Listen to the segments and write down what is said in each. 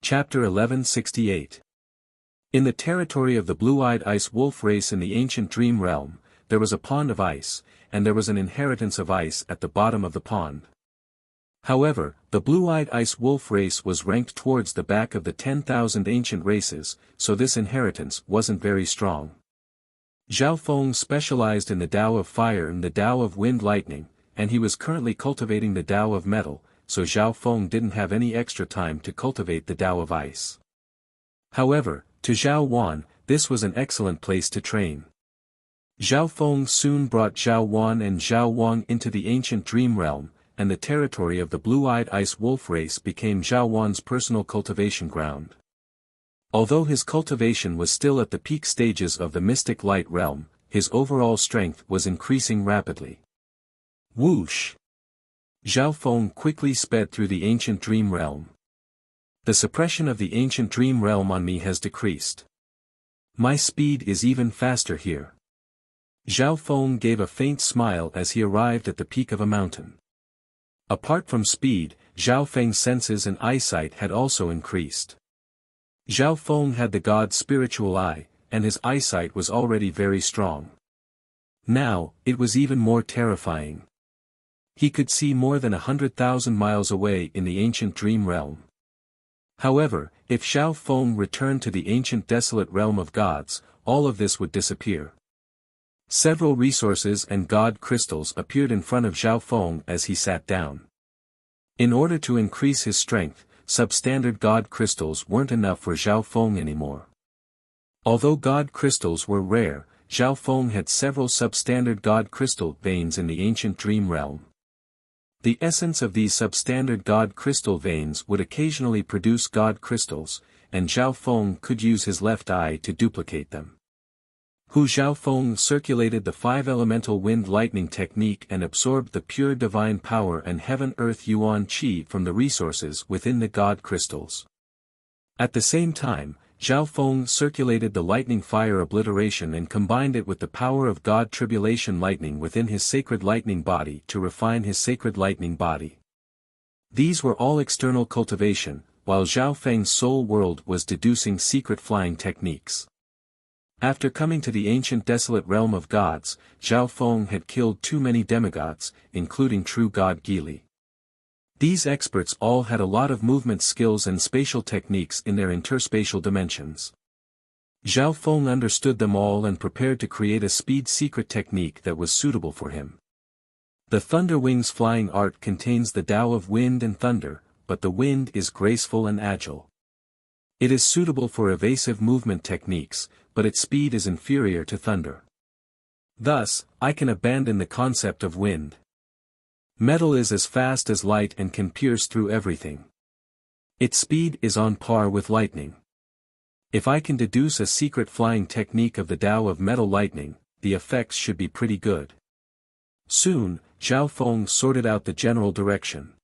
Chapter 1168. In the territory of the blue-eyed ice wolf race in the ancient dream realm, there was a pond of ice, and there was an inheritance of ice at the bottom of the pond. However, the blue-eyed ice wolf race was ranked towards the back of the 10,000 ancient races, so this inheritance wasn't very strong. Zhao Feng specialized in the Tao of fire and the Tao of wind lightning, and he was currently cultivating the Tao of metal, so Zhao Feng didn't have any extra time to cultivate the Tao of ice. However, to Zhao Wan, this was an excellent place to train. Zhao Feng soon brought Zhao Wan and Zhao Wang into the ancient dream realm, and the territory of the blue-eyed ice wolf race became Zhao Wan's personal cultivation ground. Although his cultivation was still at the peak stages of the mystic light realm, his overall strength was increasing rapidly. Whoosh! Zhao Feng quickly sped through the ancient dream realm. The suppression of the ancient dream realm on me has decreased. My speed is even faster here. Zhao Feng gave a faint smile as he arrived at the peak of a mountain. Apart from speed, Zhao Feng's senses and eyesight had also increased. Zhao Feng had the god's spiritual eye, and his eyesight was already very strong. Now, it was even more terrifying. He could see more than 100,000 miles away in the ancient dream realm. However, if Zhao Feng returned to the ancient desolate realm of gods, all of this would disappear. Several resources and god crystals appeared in front of Zhao Feng as he sat down. In order to increase his strength, substandard god crystals weren't enough for Zhao Feng anymore. Although god crystals were rare, Zhao Feng had several substandard god crystal veins in the ancient dream realm. The essence of these substandard god crystal veins would occasionally produce god crystals, and Zhao Feng could use his left eye to duplicate them. Zhao Feng circulated the five elemental wind lightning technique and absorbed the pure divine power and heaven-earth yuan qi from the resources within the god crystals. At the same time, Zhao Feng circulated the lightning fire obliteration and combined it with the power of God tribulation lightning within his sacred lightning body to refine his sacred lightning body. These were all external cultivation, while Zhao Feng's soul world was deducing secret flying techniques. After coming to the ancient desolate realm of gods, Zhao Feng had killed too many demigods, including true god Gili. These experts all had a lot of movement skills and spatial techniques in their interspatial dimensions. Zhao Feng understood them all and prepared to create a speed secret technique that was suitable for him. The Thunder Wings flying art contains the Tao of wind and thunder, but the wind is graceful and agile. It is suitable for evasive movement techniques, but its speed is inferior to thunder. Thus, I can abandon the concept of wind. Metal is as fast as light and can pierce through everything. Its speed is on par with lightning. If I can deduce a secret flying technique of the Tao of metal lightning, the effects should be pretty good. Soon, Zhao Feng sorted out the general direction.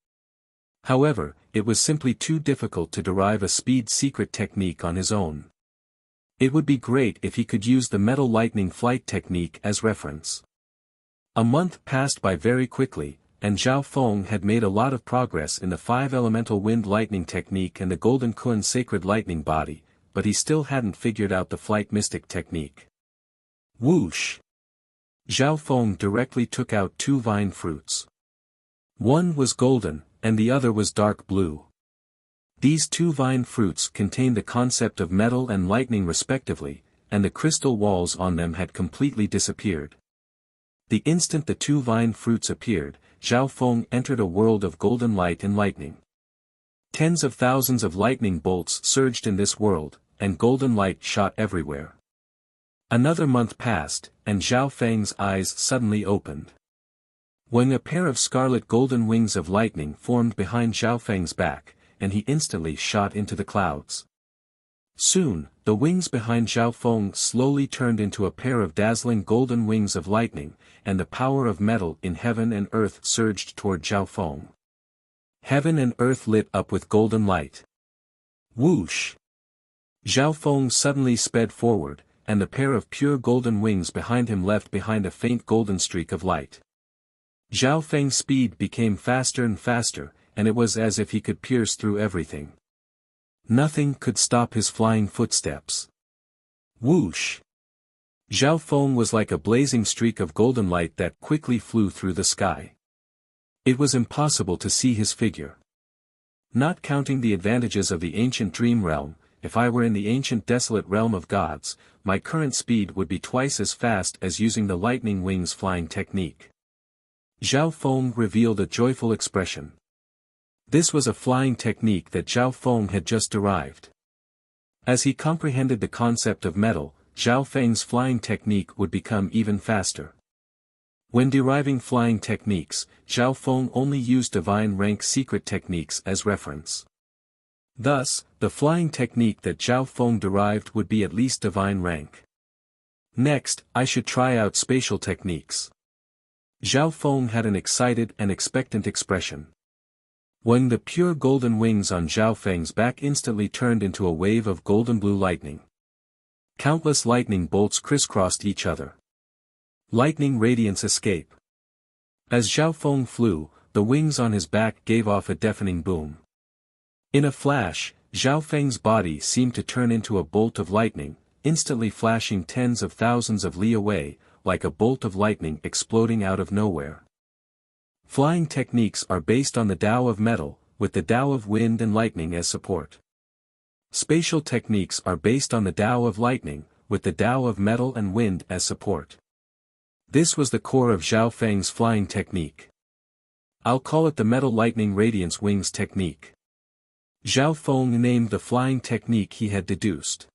However, it was simply too difficult to derive a speed secret technique on his own. It would be great if he could use the metal lightning flight technique as reference. A month passed by very quickly, and Zhao Feng had made a lot of progress in the five elemental wind lightning technique and the golden kun sacred lightning body, but he still hadn't figured out the flight mystic technique. Whoosh! Zhao Feng directly took out two vine fruits. One was golden, and the other was dark blue. These two vine fruits contained the concept of metal and lightning respectively, and the crystal walls on them had completely disappeared. The instant the two vine fruits appeared, Zhao Feng entered a world of golden light and lightning. Tens of thousands of lightning bolts surged in this world, and golden light shot everywhere. Another month passed, and Zhao Feng's eyes suddenly opened. When a pair of scarlet golden wings of lightning formed behind Zhao Feng's back, and he instantly shot into the clouds. Soon, the wings behind Zhao Feng slowly turned into a pair of dazzling golden wings of lightning, and the power of metal in heaven and earth surged toward Zhao Feng. Heaven and earth lit up with golden light. Whoosh! Zhao Feng suddenly sped forward, and the pair of pure golden wings behind him left behind a faint golden streak of light. Zhao Feng's speed became faster and faster, and it was as if he could pierce through everything. Nothing could stop his flying footsteps. Whoosh! Zhao Feng was like a blazing streak of golden light that quickly flew through the sky. It was impossible to see his figure. Not counting the advantages of the ancient dream realm, if I were in the ancient desolate realm of gods, my current speed would be twice as fast as using the lightning wings flying technique. Zhao Feng revealed a joyful expression. This was a flying technique that Zhao Feng had just derived. As he comprehended the concept of metal, Zhao Feng's flying technique would become even faster. When deriving flying techniques, Zhao Feng only used divine rank secret techniques as reference. Thus, the flying technique that Zhao Feng derived would be at least divine rank. Next, I should try out spatial techniques. Zhao Feng had an excited and expectant expression. When the pure golden wings on Zhao Feng's back instantly turned into a wave of golden blue lightning. Countless lightning bolts crisscrossed each other. Lightning radiance escape. As Zhao Feng flew, the wings on his back gave off a deafening boom. In a flash, Zhao Feng's body seemed to turn into a bolt of lightning, instantly flashing tens of thousands of li away, like a bolt of lightning exploding out of nowhere. Flying techniques are based on the Tao of metal, with the Tao of wind and lightning as support. Spatial techniques are based on the Tao of lightning, with the Tao of metal and wind as support. This was the core of Zhao Feng's flying technique. I'll call it the Metal Lightning Radiance Wings technique. Zhao Feng named the flying technique he had deduced.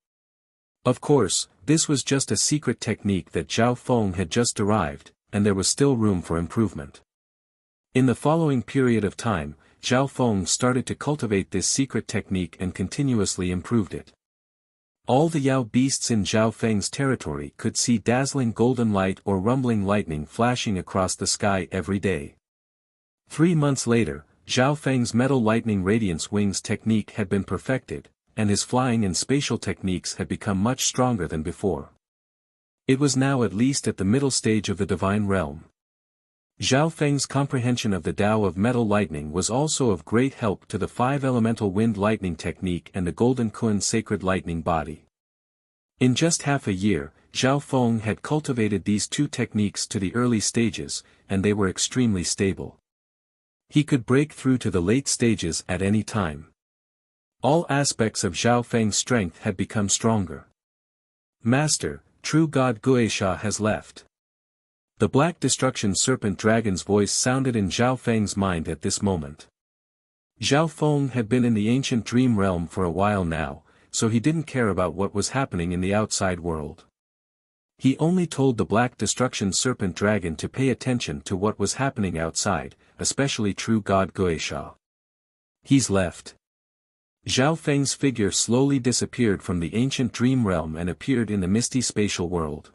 Of course, this was just a secret technique that Zhao Feng had just derived, and there was still room for improvement. In the following period of time, Zhao Feng started to cultivate this secret technique and continuously improved it. All the Yao beasts in Zhao Feng's territory could see dazzling golden light or rumbling lightning flashing across the sky every day. 3 months later, Zhao Feng's Metal Lightning Radiance Wings technique had been perfected, and his flying and spatial techniques had become much stronger than before. It was now at least at the middle stage of the divine realm. Zhao Feng's comprehension of the Tao of metal lightning was also of great help to the 5-elemental wind lightning technique and the Golden Kun sacred lightning body. In just half a year, Zhao Feng had cultivated these two techniques to the early stages, and they were extremely stable. He could break through to the late stages at any time. All aspects of Zhao Feng's strength had become stronger. Master, true God Guisha has left. The Black Destruction Serpent Dragon's voice sounded in Zhao Feng's mind at this moment. Zhao Feng had been in the ancient dream realm for a while now, so he didn't care about what was happening in the outside world. He only told the Black Destruction Serpent Dragon to pay attention to what was happening outside, especially true God Guisha. He's left. Zhao Feng's figure slowly disappeared from the ancient dream realm and appeared in the misty spatial world.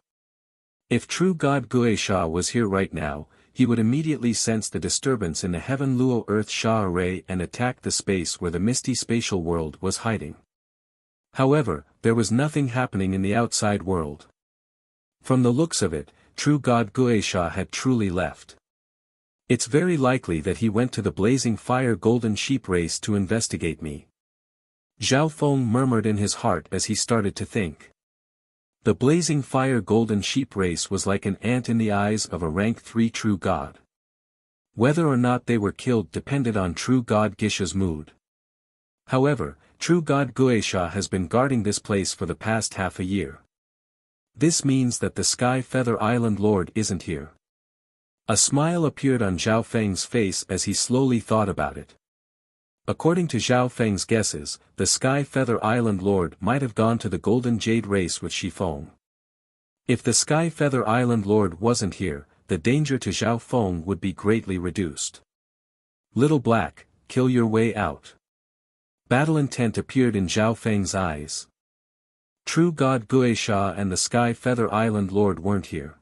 If true God Guisha was here right now, he would immediately sense the disturbance in the Heaven Luo Earth Sha array and attack the space where the misty spatial world was hiding. However, there was nothing happening in the outside world. From the looks of it, true God Guisha had truly left. It's very likely that he went to the Blazing Fire Golden Sheep race to investigate me. Zhao Feng murmured in his heart as he started to think. The Blazing Fire Golden Sheep race was like an ant in the eyes of a rank 3 true god. Whether or not they were killed depended on true God Gisha's mood. However, true God Guisha has been guarding this place for the past half a year. This means that the Sky Feather Island Lord isn't here. A smile appeared on Zhao Feng's face as he slowly thought about it. According to Zhao Feng's guesses, the Sky Feather Island Lord might have gone to the Golden Jade race with Shi Feng. If the Sky Feather Island Lord wasn't here, the danger to Zhao Feng would be greatly reduced. Little Black, kill your way out. Battle intent appeared in Zhao Feng's eyes. True God Guisha and the Sky Feather Island Lord weren't here.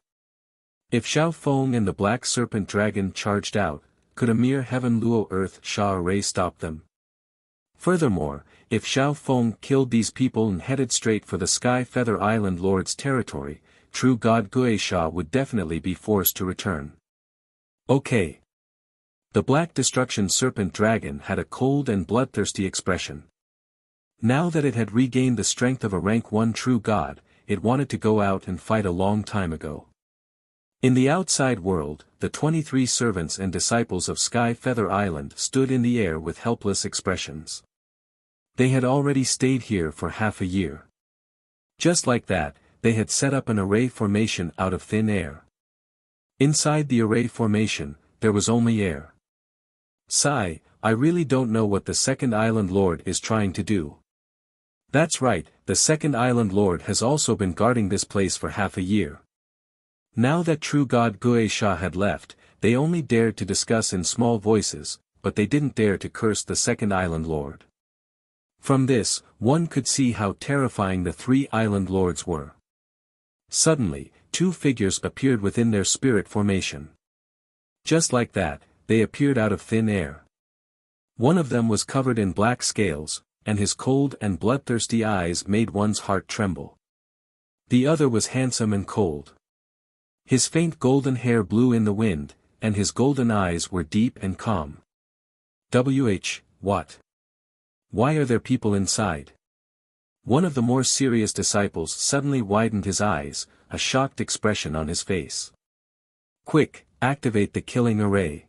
If Zhao Feng and the Black Serpent Dragon charged out, could a mere Heaven Luo Earth Sha array stop them? Furthermore, if Zhao Feng killed these people and headed straight for the Sky Feather Island Lord's territory, true God Guisha would definitely be forced to return. Okay. The Black Destruction Serpent Dragon had a cold and bloodthirsty expression. Now that it had regained the strength of a rank 1 true god, it wanted to go out and fight a long time ago. In the outside world, the 23 servants and disciples of Sky Feather Island stood in the air with helpless expressions. They had already stayed here for half a year. Just like that, they had set up an array formation out of thin air. Inside the array formation, there was only air. Sigh, I really don't know what the second Island Lord is trying to do. That's right, the second Island Lord has also been guarding this place for half a year. Now that true god Guisha had left, they only dared to discuss in small voices, but they didn't dare to curse the second Island Lord. From this, one could see how terrifying the 3 Island Lords were. Suddenly, 2 figures appeared within their spirit formation. Just like that, they appeared out of thin air. One of them was covered in black scales, and his cold and bloodthirsty eyes made one's heart tremble. The other was handsome and cold. His faint golden hair blew in the wind, and his golden eyes were deep and calm. What? Why are there people inside? One of the more serious disciples suddenly widened his eyes, a shocked expression on his face. Quick, activate the killing array.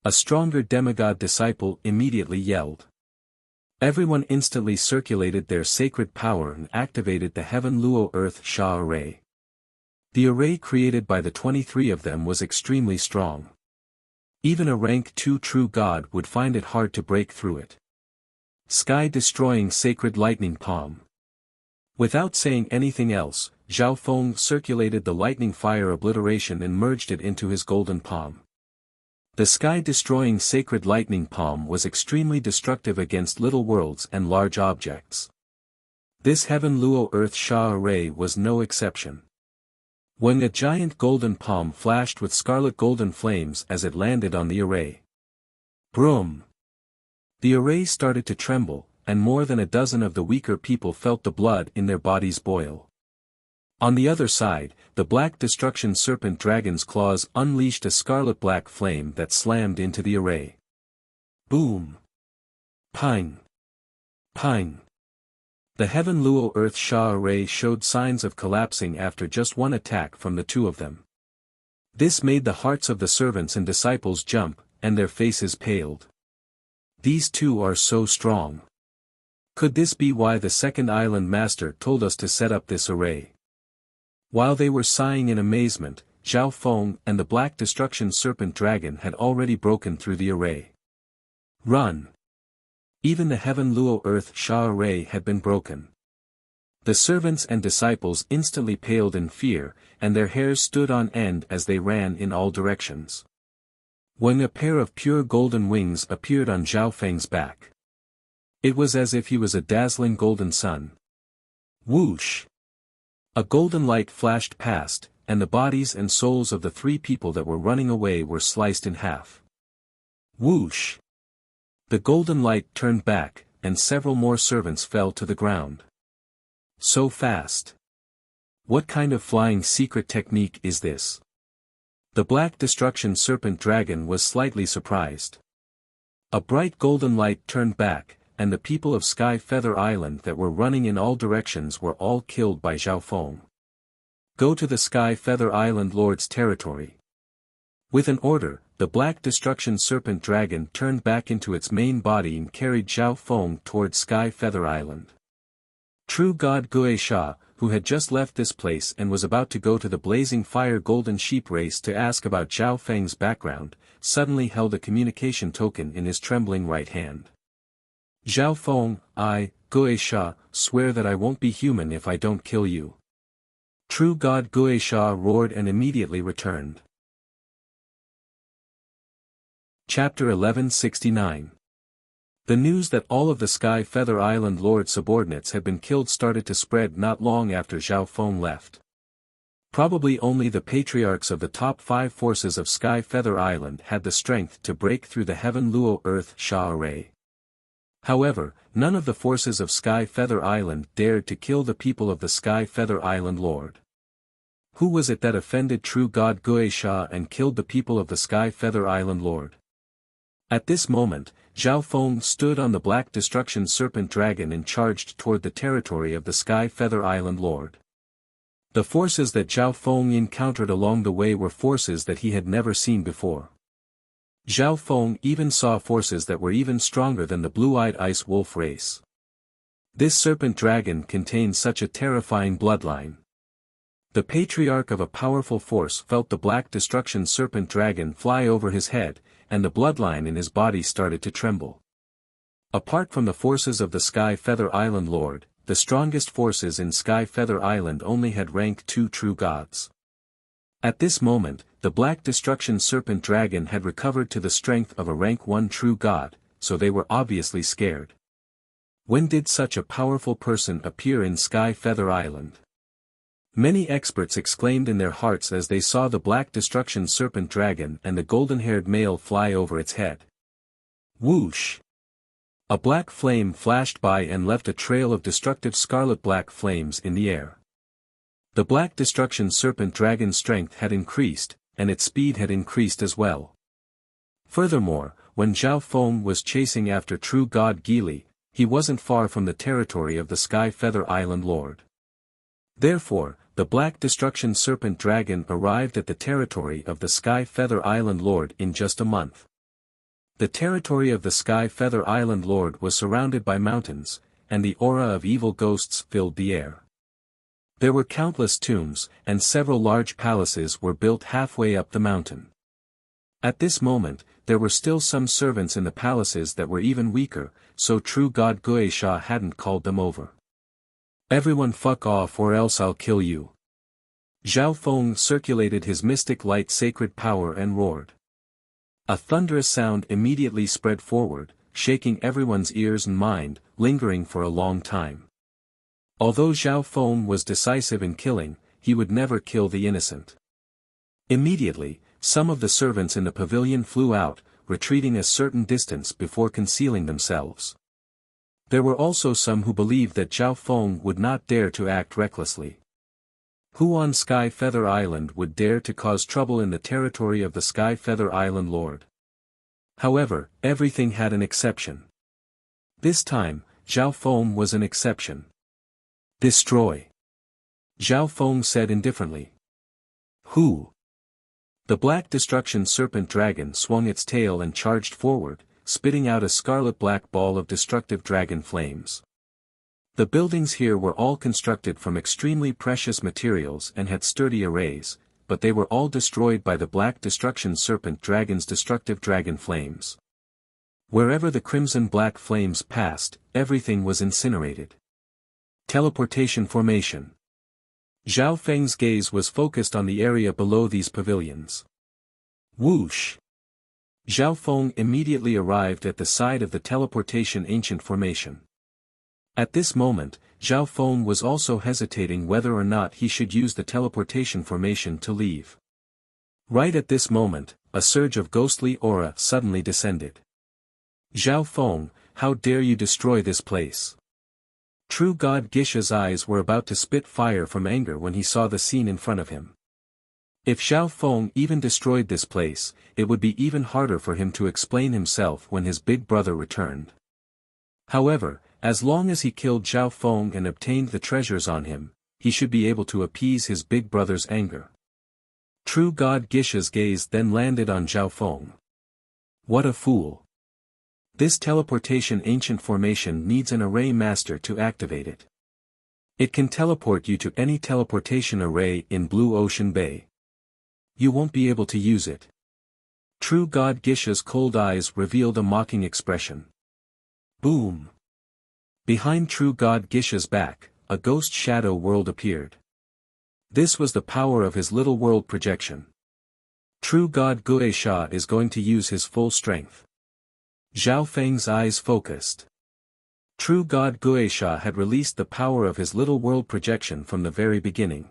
A stronger demigod disciple immediately yelled. Everyone instantly circulated their sacred power and activated the Heaven Luo Earth Sha array. The array created by the 23 of them was extremely strong. Even a rank 2 true god would find it hard to break through it. Sky-destroying sacred lightning palm. Without saying anything else, Zhao Feng circulated the lightning fire obliteration and merged it into his golden palm. The sky-destroying sacred lightning palm was extremely destructive against little worlds and large objects. This Heaven Luo Earth Sha array was no exception. When a giant golden palm flashed with scarlet golden flames as it landed on the array. Broom! The array started to tremble, and more than a dozen of the weaker people felt the blood in their bodies boil. On the other side, the black destruction serpent dragon's claws unleashed a scarlet black flame that slammed into the array. Boom! Pine! Pine! The Heaven Luo Earth Sha array showed signs of collapsing after just one attack from the 2 of them. This made the hearts of the servants and disciples jump, and their faces paled. These 2 are so strong. Could this be why the second island master told us to set up this array? While they were sighing in amazement, Zhao Feng and the black destruction serpent dragon had already broken through the array. Run! Even the Heaven Luo Earth Sha array had been broken. The servants and disciples instantly paled in fear, and their hairs stood on end as they ran in all directions. When a pair of pure golden wings appeared on Zhao Feng's back. It was as if he was a dazzling golden sun. Whoosh! A golden light flashed past, and the bodies and souls of the 3 people that were running away were sliced in half. Whoosh! The golden light turned back, and several more servants fell to the ground. So fast! What kind of flying secret technique is this? The black destruction serpent dragon was slightly surprised. A bright golden light turned back, and the people of Sky Feather Island that were running in all directions were all killed by Zhao Feng. Go to the Sky Feather Island Lord's territory. With an order, the black destruction serpent dragon turned back into its main body and carried Zhao Feng toward Sky Feather Island. True God Guisha, who had just left this place and was about to go to the blazing fire golden sheep race to ask about Zhao Feng's background, suddenly held a communication token in his trembling right hand. Zhao Feng, I, Guisha, swear that I won't be human if I don't kill you. True God Guisha roared and immediately returned. Chapter 1169. The news that all of the Sky Feather Island Lord subordinates had been killed started to spread not long after Zhao Feng left. Probably only the patriarchs of the top 5 forces of Sky Feather Island had the strength to break through the Heaven Luo Earth Sha array. However, none of the forces of Sky Feather Island dared to kill the people of the Sky Feather Island Lord. Who was it that offended true God Guisha and killed the people of the Sky Feather Island Lord? At this moment, Zhao Feng stood on the Black Destruction Serpent Dragon and charged toward the territory of the Sky Feather Island Lord. The forces that Zhao Feng encountered along the way were forces that he had never seen before. Zhao Feng even saw forces that were even stronger than the blue-eyed ice wolf race. This serpent dragon contained such a terrifying bloodline. The patriarch of a powerful force felt the Black Destruction Serpent Dragon fly over his head, and the bloodline in his body started to tremble. Apart from the forces of the Sky Feather Island Lord, the strongest forces in Sky Feather Island only had rank 2 true gods. At this moment, the Black Destruction Serpent Dragon had recovered to the strength of a rank 1 true god, so they were obviously scared. When did such a powerful person appear in Sky Feather Island? Many experts exclaimed in their hearts as they saw the Black Destruction Serpent Dragon and the golden-haired male fly over its head. Whoosh! A black flame flashed by and left a trail of destructive scarlet-black flames in the air. The Black Destruction Serpent Dragon's strength had increased, and its speed had increased as well. Furthermore, when Zhao Feng was chasing after true god Geely, he wasn't far from the territory of the Sky Feather Island Lord. Therefore, the Black Destruction Serpent Dragon arrived at the territory of the Sky Feather Island Lord in just a month. The territory of the Sky Feather Island Lord was surrounded by mountains, and the aura of evil ghosts filled the air. There were countless tombs, and several large palaces were built halfway up the mountain. At this moment, there were still some servants in the palaces that were even weaker, so true god Guisha hadn't called them over. Everyone fuck off or else I'll kill you. Zhao Feng circulated his mystic light sacred power and roared. A thunderous sound immediately spread forward, shaking everyone's ears and mind, lingering for a long time. Although Zhao Feng was decisive in killing, he would never kill the innocent. Immediately, some of the servants in the pavilion flew out, retreating a certain distance before concealing themselves. There were also some who believed that Zhao Feng would not dare to act recklessly. Who on Sky Feather Island would dare to cause trouble in the territory of the Sky Feather Island Lord? However, everything had an exception. This time, Zhao Feng was an exception. Destroy. Zhao Feng said indifferently. Who? The Black Destruction Serpent Dragon swung its tail and charged forward, spitting out a scarlet-black ball of destructive dragon flames. The buildings here were all constructed from extremely precious materials and had sturdy arrays, but they were all destroyed by the Black Destruction Serpent Dragon's destructive dragon flames. Wherever the crimson-black flames passed, everything was incinerated. Teleportation formation. Zhao Feng's gaze was focused on the area below these pavilions. Whoosh! Zhao Feng immediately arrived at the side of the teleportation ancient formation. At this moment, Zhao Feng was also hesitating whether or not he should use the teleportation formation to leave. Right at this moment, a surge of ghostly aura suddenly descended. Zhao Feng, how dare you destroy this place? True god Gisha's eyes were about to spit fire from anger when he saw the scene in front of him. If Zhao Feng even destroyed this place, it would be even harder for him to explain himself when his big brother returned. However, as long as he killed Zhao Feng and obtained the treasures on him, he should be able to appease his big brother's anger. True god Gisha's gaze then landed on Zhao Feng. What a fool! This teleportation ancient formation needs an array master to activate it. It can teleport you to any teleportation array in Blue Ocean Bay. You won't be able to use it. True god Gisha's cold eyes revealed a mocking expression. Boom! Behind true god Gisha's back, a ghost shadow world appeared. This was the power of his little world projection. True god Guisha is going to use his full strength. Zhao Feng's eyes focused. True god Guisha had released the power of his little world projection from the very beginning.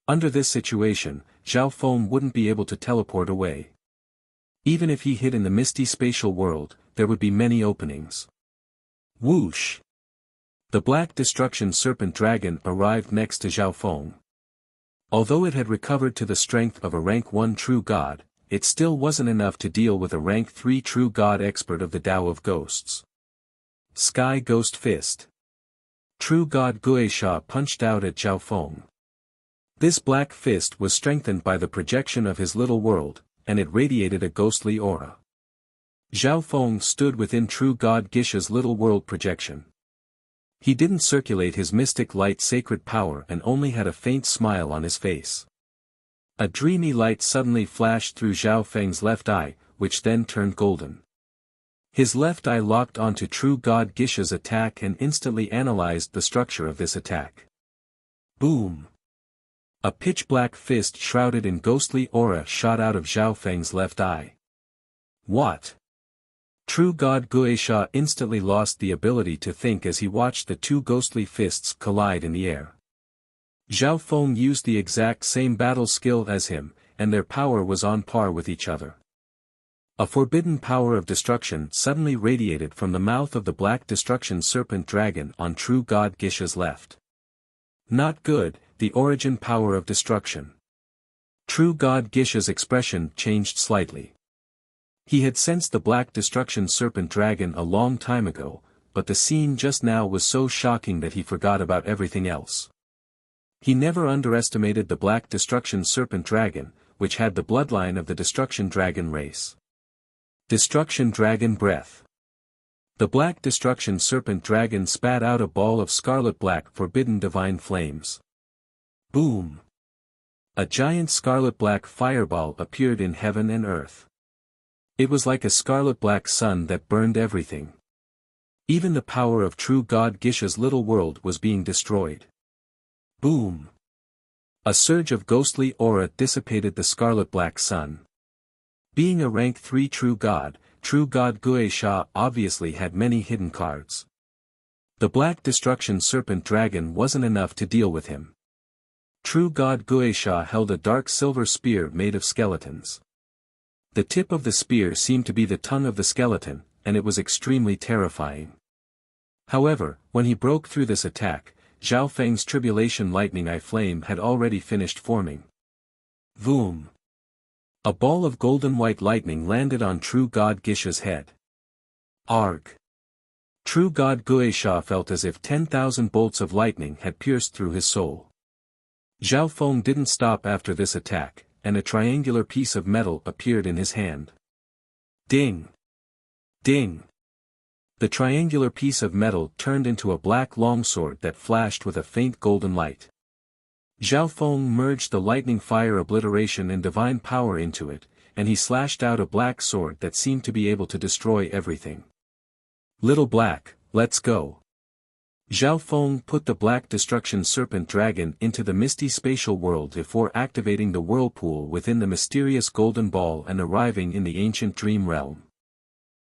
Under this situation, Zhao Feng wouldn't be able to teleport away. Even if he hid in the misty spatial world, there would be many openings. Whoosh! The Black Destruction Serpent Dragon arrived next to Zhao Feng. Although it had recovered to the strength of a rank 1 true god, it still wasn't enough to deal with a rank 3 true god expert of the Tao of Ghosts. Sky Ghost Fist. True God Guisha punched out at Zhao Feng. This black fist was strengthened by the projection of his little world, and it radiated a ghostly aura. Zhao Feng stood within True God Gisha's little world projection. He didn't circulate his mystic light sacred power and only had a faint smile on his face. A dreamy light suddenly flashed through Zhao Feng's left eye, which then turned golden. His left eye locked onto True God Gisha's attack and instantly analyzed the structure of this attack. Boom! A pitch-black fist shrouded in ghostly aura shot out of Zhao Feng's left eye. What? True God Guisha instantly lost the ability to think as he watched the two ghostly fists collide in the air. Zhao Feng used the exact same battle skill as him, and their power was on par with each other. A forbidden power of destruction suddenly radiated from the mouth of the black destruction serpent dragon on True God Gisha's left. Not good, the origin power of destruction. True God Gisha's expression changed slightly. He had sensed the black destruction serpent dragon a long time ago, but the scene just now was so shocking that he forgot about everything else. He never underestimated the black destruction serpent dragon, which had the bloodline of the destruction dragon race. Destruction Dragon Breath. The black destruction serpent dragon spat out a ball of scarlet black forbidden divine flames. Boom! A giant scarlet black fireball appeared in heaven and earth. It was like a scarlet black sun that burned everything. Even the power of True God Gisha's little world was being destroyed. Boom! A surge of ghostly aura dissipated the scarlet black sun. Being a rank 3 True God Guisha obviously had many hidden cards. The black destruction serpent dragon wasn't enough to deal with him. True God Guisha held a dark silver spear made of skeletons. The tip of the spear seemed to be the tongue of the skeleton, and it was extremely terrifying. However, when he broke through this attack, Zhao Feng's tribulation lightning eye flame had already finished forming. Voom! A ball of golden white lightning landed on True God Gisha's head. Arg! True God Guisha felt as if 10,000 bolts of lightning had pierced through his soul. Zhao Feng didn't stop after this attack, and a triangular piece of metal appeared in his hand. Ding! Ding! The triangular piece of metal turned into a black longsword that flashed with a faint golden light. Zhao Feng merged the lightning fire obliteration and divine power into it, and he slashed out a black sword that seemed to be able to destroy everything. Little Black, let's go. Zhao Feng put the black destruction serpent dragon into the misty spatial world before activating the whirlpool within the mysterious golden ball and arriving in the ancient dream realm.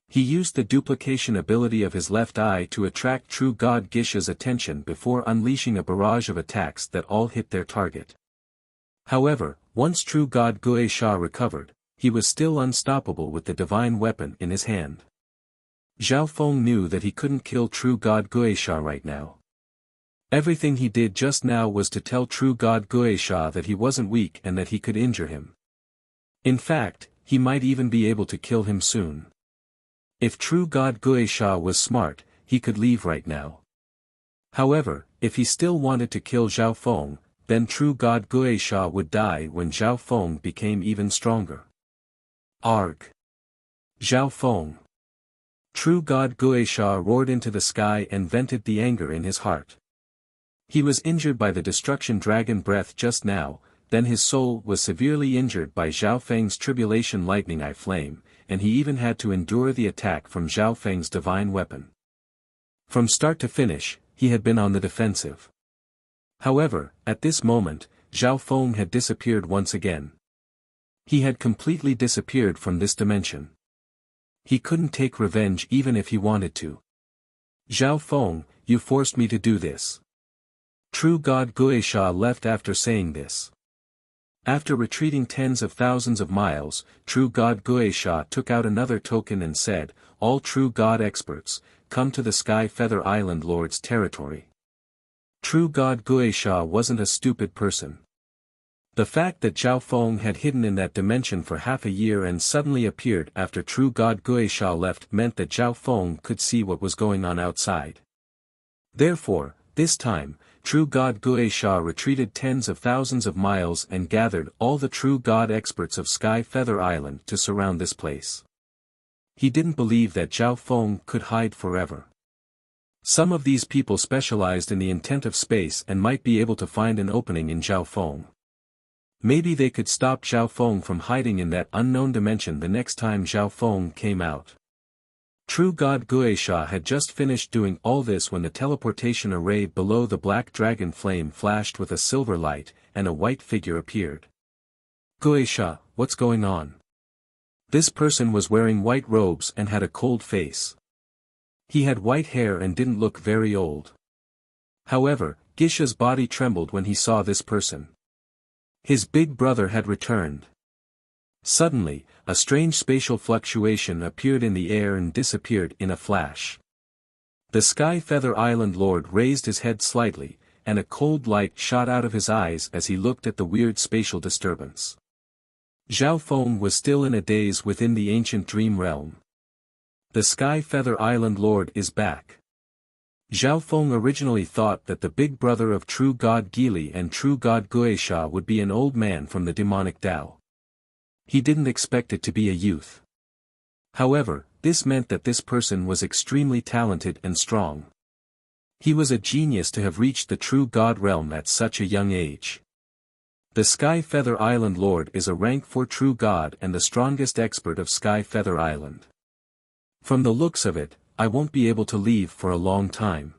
He used the duplication ability of his left eye to attract True God Gisha's attention before unleashing a barrage of attacks that all hit their target. However, once True God Guisha recovered, he was still unstoppable with the divine weapon in his hand. Zhao Feng knew that he couldn't kill True God Guisha right now. Everything he did just now was to tell True God Guisha that he wasn't weak and that he could injure him. In fact, he might even be able to kill him soon. If True God Guisha was smart, he could leave right now. However, if he still wanted to kill Zhao Feng, then True God Guisha would die when Zhao Feng became even stronger. Arg! Zhao Feng! True God Guisha roared into the sky and vented the anger in his heart. He was injured by the destruction dragon breath just now, then his soul was severely injured by Zhao Feng's tribulation lightning eye flame, and he even had to endure the attack from Zhao Feng's divine weapon. From start to finish, he had been on the defensive. However, at this moment, Zhao Feng had disappeared once again. He had completely disappeared from this dimension. He couldn't take revenge even if he wanted to. Zhao Feng, you forced me to do this. True God Guisha left after saying this. After retreating tens of thousands of miles, True God Guisha took out another token and said, "All True God experts, come to the Sky Feather Island Lord's territory." True God Guisha wasn't a stupid person. The fact that Zhao Feng had hidden in that dimension for half a year and suddenly appeared after true God Guisha left meant that Zhao Feng could see what was going on outside. Therefore, this time, true God Guisha retreated tens of thousands of miles and gathered all the true God experts of Sky Feather Island to surround this place. He didn't believe that Zhao Feng could hide forever. Some of these people specialized in the intent of space and might be able to find an opening in Zhao Feng. Maybe they could stop Zhao Feng from hiding in that unknown dimension the next time Zhao Feng came out. True God Guisha had just finished doing all this when the teleportation array below the black dragon flame flashed with a silver light, and a white figure appeared. Guisha, what's going on? This person was wearing white robes and had a cold face. He had white hair and didn't look very old. However, Gisha's body trembled when he saw this person. His big brother had returned. Suddenly, a strange spatial fluctuation appeared in the air and disappeared in a flash. The Sky Feather Island Lord raised his head slightly, and a cold light shot out of his eyes as he looked at the weird spatial disturbance. Zhao Feng was still in a daze within the ancient dream realm. The Sky Feather Island Lord is back. Zhao Feng originally thought that the big brother of true God Gili and true God Guisha would be an old man from the demonic Tao. He didn't expect it to be a youth. However, this meant that this person was extremely talented and strong. He was a genius to have reached the true God realm at such a young age. The Sky Feather Island Lord is a rank 4 true God and the strongest expert of Sky Feather Island. From the looks of it, I won't be able to leave for a long time.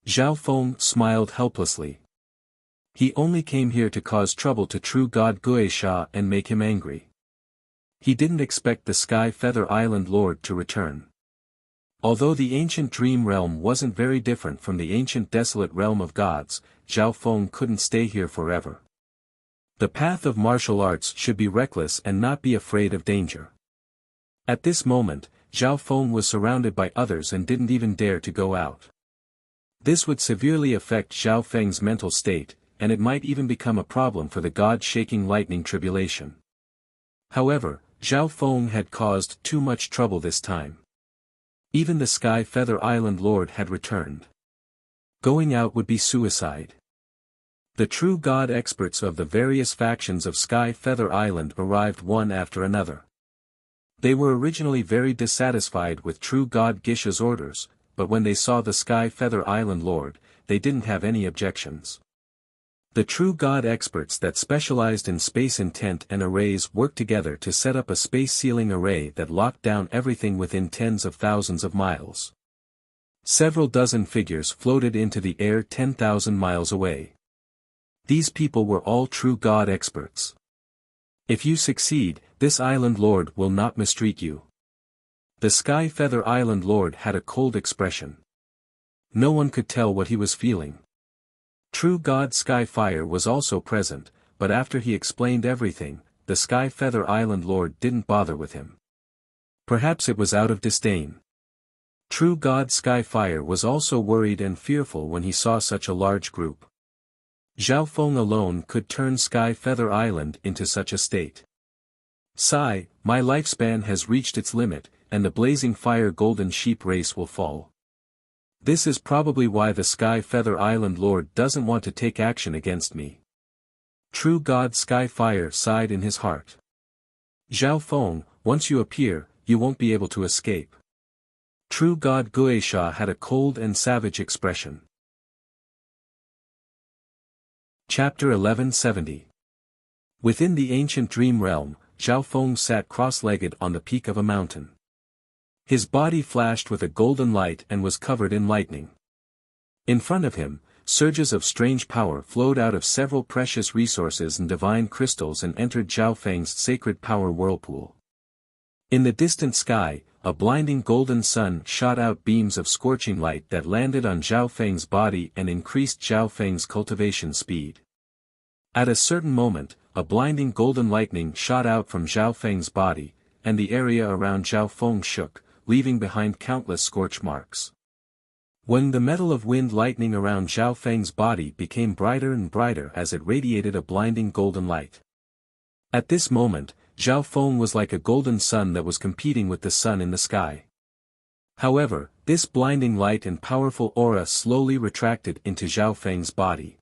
Zhao Feng smiled helplessly. He only came here to cause trouble to true God Guisha and make him angry. He didn't expect the Sky Feather Island Lord to return. Although the ancient dream realm wasn't very different from the ancient desolate realm of gods, Zhao Feng couldn't stay here forever. The path of martial arts should be reckless and not be afraid of danger. At this moment, Zhao Feng was surrounded by others and didn't even dare to go out. This would severely affect Zhao Feng's mental state, and it might even become a problem for the God-shaking lightning tribulation. However, Zhao Feng had caused too much trouble this time. Even the Sky Feather Island Lord had returned. Going out would be suicide. The true God experts of the various factions of Sky Feather Island arrived one after another. They were originally very dissatisfied with true God Gisha's orders, but when they saw the Sky Feather Island Lord, they didn't have any objections. The true God experts that specialized in space intent and arrays worked together to set up a space sealing array that locked down everything within tens of thousands of miles. Several dozen figures floated into the air 10,000 miles away. These people were all true God experts. If you succeed, this Island Lord will not mistreat you. The Sky Feather Island Lord had a cold expression. No one could tell what he was feeling. True God Skyfire was also present, but after he explained everything, the Sky Feather Island Lord didn't bother with him. Perhaps it was out of disdain. True God Skyfire was also worried and fearful when he saw such a large group. Zhao Feng alone could turn Sky Feather Island into such a state. Sigh, my lifespan has reached its limit, and the blazing fire golden sheep race will fall. This is probably why the Sky Feather Island Lord doesn't want to take action against me. True God Skyfire sighed in his heart. Zhao Feng, once you appear, you won't be able to escape. True God Guisha had a cold and savage expression. Chapter 1170. Within the ancient dream realm, Zhao Feng sat cross-legged on the peak of a mountain. His body flashed with a golden light and was covered in lightning. In front of him, surges of strange power flowed out of several precious resources and divine crystals and entered Zhao Feng's sacred power whirlpool. In the distant sky, a blinding golden sun shot out beams of scorching light that landed on Zhao Feng's body and increased Zhao Feng's cultivation speed. At a certain moment, a blinding golden lightning shot out from Zhao Feng's body, and the area around Zhao Feng shook, leaving behind countless scorch marks. When the metal of wind lightning around Zhao Feng's body became brighter and brighter as it radiated a blinding golden light. At this moment, Zhao Feng was like a golden sun that was competing with the sun in the sky. However, this blinding light and powerful aura slowly retracted into Zhao Feng's body.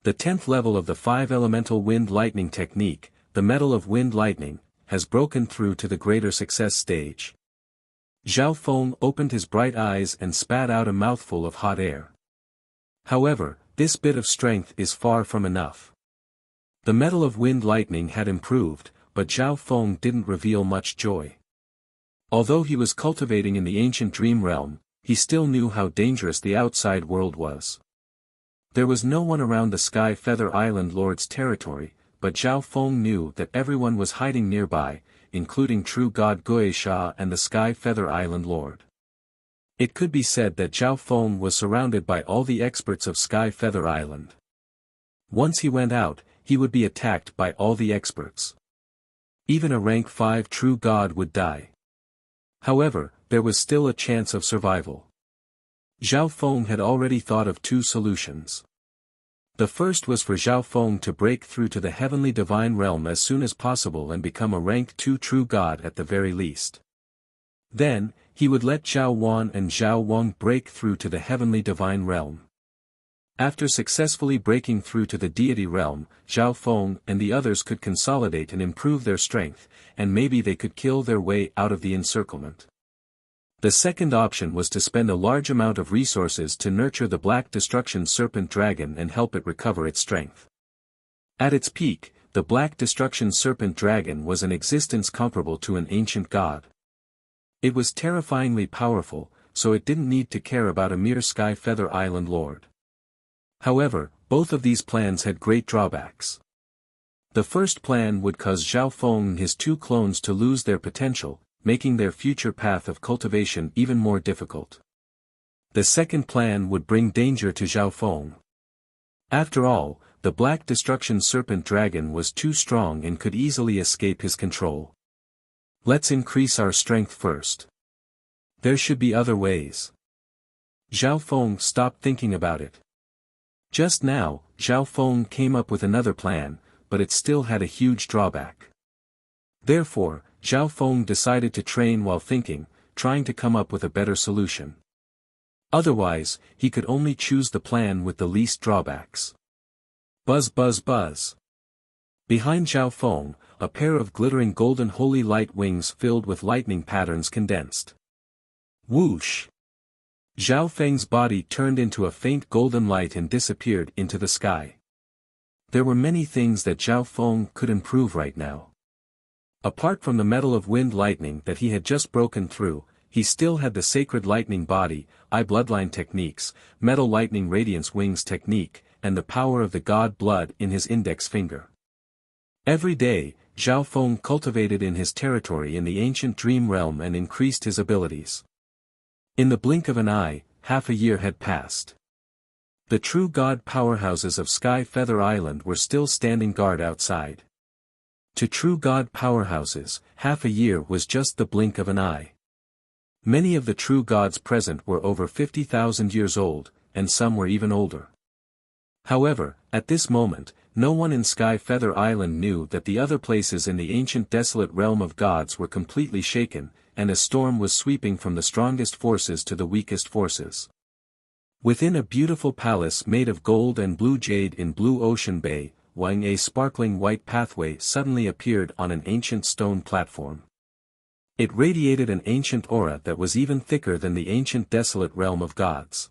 The 10th level of the 5-elemental wind lightning technique, the metal of wind lightning, has broken through to the greater success stage. Zhao Feng opened his bright eyes and spat out a mouthful of hot air. However, this bit of strength is far from enough. The metal of wind lightning had improved, but Zhao Feng didn't reveal much joy. Although he was cultivating in the ancient dream realm, he still knew how dangerous the outside world was. There was no one around the Sky Feather Island Lord's territory, but Zhao Feng knew that everyone was hiding nearby, including true god Guisha and the Sky Feather Island Lord. It could be said that Zhao Feng was surrounded by all the experts of Sky Feather Island. Once he went out, he would be attacked by all the experts. Even a rank 5 true god would die. However, there was still a chance of survival. Zhao Feng had already thought of 2 solutions. The first was for Zhao Feng to break through to the heavenly divine realm as soon as possible and become a rank 2 true god at the very least. Then, he would let Zhao Wan and Zhao Wang break through to the heavenly divine realm. After successfully breaking through to the deity realm, Zhao Feng and the others could consolidate and improve their strength, and maybe they could kill their way out of the encirclement. The second option was to spend a large amount of resources to nurture the Black Destruction Serpent Dragon and help it recover its strength. At its peak, the Black Destruction Serpent Dragon was an existence comparable to an ancient god. It was terrifyingly powerful, so it didn't need to care about a mere Sky Feather Island Lord. However, both of these plans had great drawbacks. The first plan would cause Zhao Feng and his 2 clones to lose their potential, making their future path of cultivation even more difficult. The second plan would bring danger to Zhao Feng. After all, the Black Destruction Serpent Dragon was too strong and could easily escape his control. Let's increase our strength first. There should be other ways. Zhao Feng stopped thinking about it. Just now, Zhao Feng came up with another plan, but it still had a huge drawback. Therefore, Zhao Feng decided to train while thinking, trying to come up with a better solution. Otherwise, he could only choose the plan with the least drawbacks. Buzz buzz buzz. Behind Zhao Feng, a pair of glittering golden holy light wings filled with lightning patterns condensed. Whoosh! Zhao Feng's body turned into a faint golden light and disappeared into the sky. There were many things that Zhao Feng could improve right now. Apart from the metal of wind lightning that he had just broken through, he still had the sacred lightning body, eye bloodline techniques, metal lightning radiance wings technique, and the power of the god blood in his index finger. Every day, Zhao Feng cultivated in his territory in the ancient dream realm and increased his abilities. In the blink of an eye, half a year had passed. The true god powerhouses of Sky Feather Island were still standing guard outside. To true god powerhouses, half a year was just the blink of an eye. Many of the true gods present were over 50,000 years old, and some were even older. However, at this moment, no one in Sky Feather Island knew that the other places in the ancient desolate realm of gods were completely shaken, and a storm was sweeping from the strongest forces to the weakest forces. Within a beautiful palace made of gold and blue jade in Blue Ocean Bay, a sparkling white pathway suddenly appeared on an ancient stone platform. It radiated an ancient aura that was even thicker than the ancient desolate realm of gods.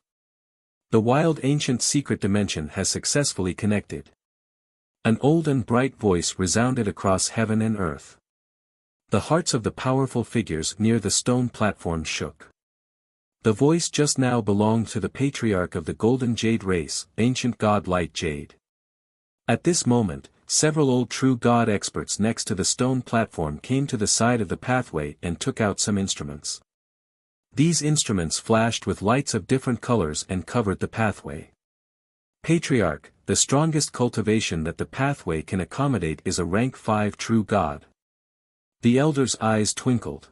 The wild ancient secret dimension has successfully connected. An old and bright voice resounded across heaven and earth. The hearts of the powerful figures near the stone platform shook. The voice just now belonged to the patriarch of the Golden Jade race, ancient god Light Jade. At this moment, several old true god experts next to the stone platform came to the side of the pathway and took out some instruments. These instruments flashed with lights of different colors and covered the pathway. Patriarch, the strongest cultivation that the pathway can accommodate is a rank 5 true god. The elder's eyes twinkled.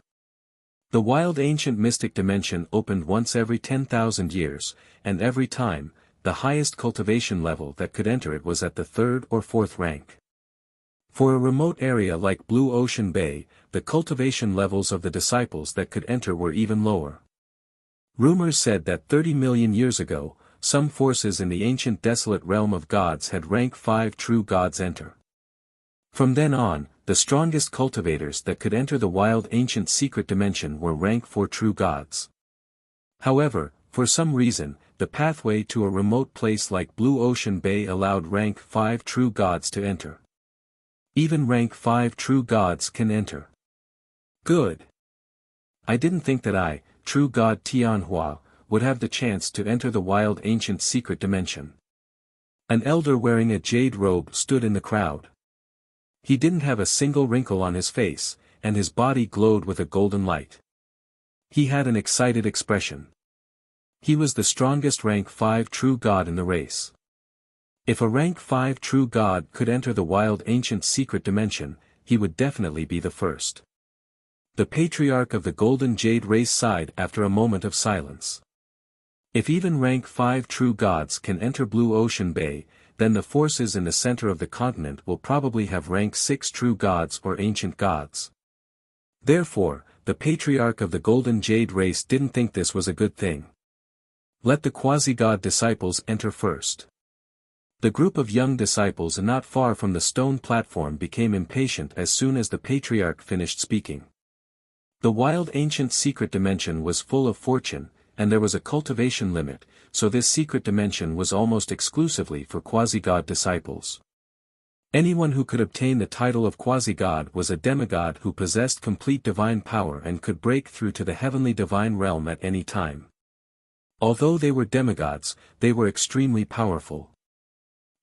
The wild ancient mystic dimension opened once every 10,000 years, and every time, the highest cultivation level that could enter it was at the 3rd or 4th rank. For a remote area like Blue Ocean Bay, the cultivation levels of the disciples that could enter were even lower. Rumors said that 30 million years ago, some forces in the ancient desolate realm of gods had rank 5 true gods enter. From then on, the strongest cultivators that could enter the wild ancient secret dimension were rank 4 true gods. However, for some reason, the pathway to a remote place like Blue Ocean Bay allowed rank 5 true gods to enter. Even rank 5 true gods can enter. Good. I didn't think that I, true god Tianhua, would have the chance to enter the wild ancient secret dimension. An elder wearing a jade robe stood in the crowd. He didn't have a single wrinkle on his face, and his body glowed with a golden light. He had an excited expression. He was the strongest rank 5 true god in the race. If a rank 5 true god could enter the wild ancient secret dimension, he would definitely be the first. The patriarch of the Golden Jade race sighed after a moment of silence. If even rank 5 true gods can enter Blue Ocean Bay, then the forces in the center of the continent will probably have rank 6 true gods or ancient gods. Therefore, the patriarch of the Golden Jade race didn't think this was a good thing. Let the quasi-god disciples enter first. The group of young disciples not far from the stone platform became impatient as soon as the patriarch finished speaking. The wild ancient secret dimension was full of fortune, and there was a cultivation limit, so this secret dimension was almost exclusively for quasi-god disciples. Anyone who could obtain the title of quasi-god was a demigod who possessed complete divine power and could break through to the heavenly divine realm at any time. Although they were demigods, they were extremely powerful.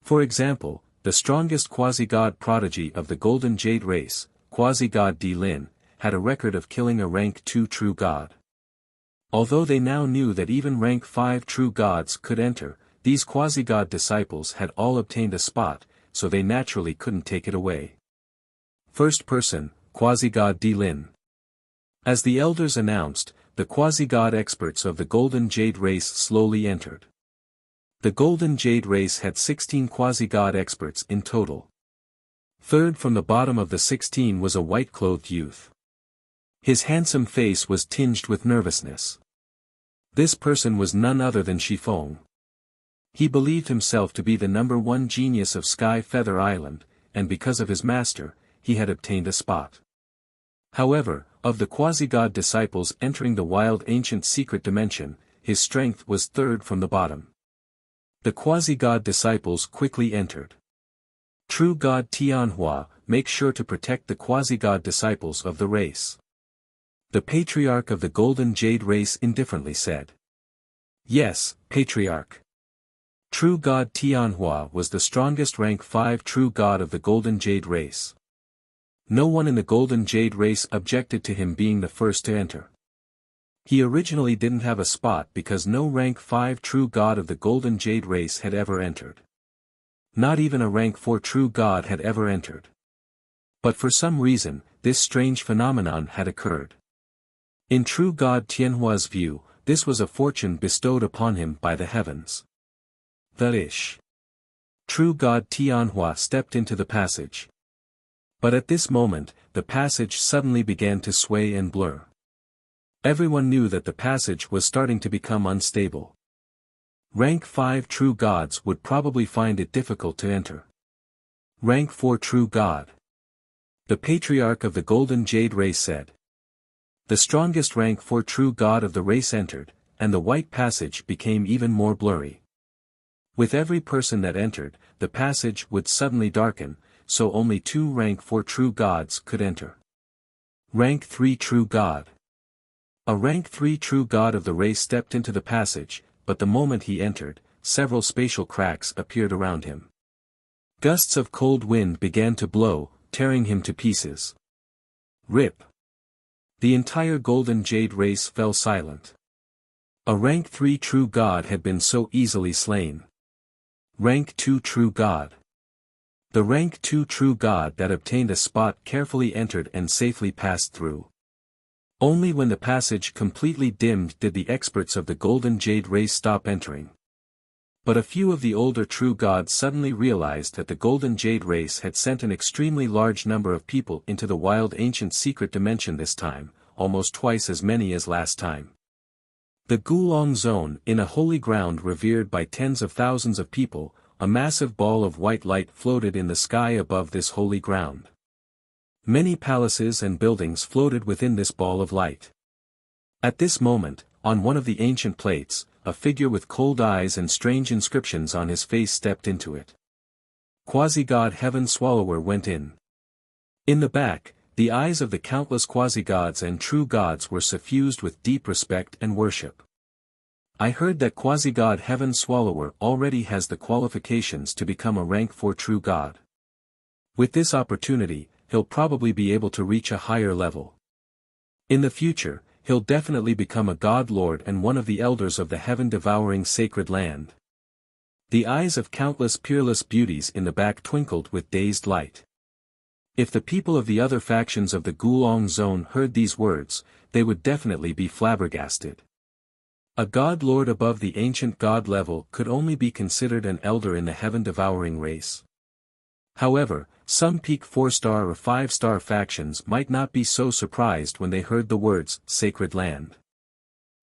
For example, the strongest quasi-god prodigy of the Golden Jade race, quasi-god Di Lin, had a record of killing a rank 2 true god. Although they now knew that even rank 5 true gods could enter, these quasi-god disciples had all obtained a spot, so they naturally couldn't take it away. First person, quasi-god Di Lin. As the elders announced, the quasi-god experts of the Golden Jade race slowly entered. The Golden Jade race had 16 quasi-god experts in total. Third from the bottom of the 16 was a white-clothed youth. His handsome face was tinged with nervousness. This person was none other than Shifeng. He believed himself to be the #1 genius of Sky Feather Island, and because of his master, he had obtained a spot. However, of the quasi-god disciples entering the wild ancient secret dimension, his strength was third from the bottom. The quasi-god disciples quickly entered. True God Tianhua, make sure to protect the quasi-god disciples of the race. The patriarch of the Golden Jade race indifferently said. Yes, patriarch. True God Tianhua was the strongest rank 5 true god of the Golden Jade race. No one in the Golden Jade race objected to him being the first to enter. He originally didn't have a spot because no rank 5 true god of the Golden Jade race had ever entered. Not even a rank 4 true god had ever entered. But for some reason, this strange phenomenon had occurred. In true god Tianhua's view, this was a fortune bestowed upon him by the heavens. True god Tianhua stepped into the passage. But at this moment, the passage suddenly began to sway and blur. Everyone knew that the passage was starting to become unstable. Rank 5 true gods would probably find it difficult to enter. Rank 4 true god. The patriarch of the Golden Jade race said. The strongest rank 4 true god of the race entered, and the white passage became even more blurry. With every person that entered, the passage would suddenly darken, so only 2 rank 4 true gods could enter. Rank 3 true god. A rank 3 true god of the race stepped into the passage, but the moment he entered, several spatial cracks appeared around him. Gusts of cold wind began to blow, tearing him to pieces. Rip. The entire Golden Jade race fell silent. A rank 3 true god had been so easily slain. Rank 2 true god. The rank 2 true god that obtained a spot carefully entered and safely passed through. Only when the passage completely dimmed did the experts of the Golden Jade race stop entering. But a few of the older true gods suddenly realized that the Golden Jade race had sent an extremely large number of people into the wild ancient secret dimension this time, almost twice as many as last time. The Gulong Zone, in a holy ground revered by tens of thousands of people, a massive ball of white light floated in the sky above this holy ground. Many palaces and buildings floated within this ball of light. At this moment, on one of the ancient plates, a figure with cold eyes and strange inscriptions on his face stepped into it. Quasi-god Heaven Swallower went in. In the back, the eyes of the countless quasi-gods and true gods were suffused with deep respect and worship. I heard that quasi-god Heaven Swallower already has the qualifications to become a rank 4 true god. With this opportunity, he'll probably be able to reach a higher level. In the future, he'll definitely become a god lord and one of the elders of the heaven-devouring sacred land. The eyes of countless peerless beauties in the back twinkled with dazed light. If the people of the other factions of the Gulong Zone heard these words, they would definitely be flabbergasted. A god lord above the ancient god level could only be considered an elder in the heaven-devouring race. However, some peak 4-star or 5-star factions might not be so surprised when they heard the words, sacred land.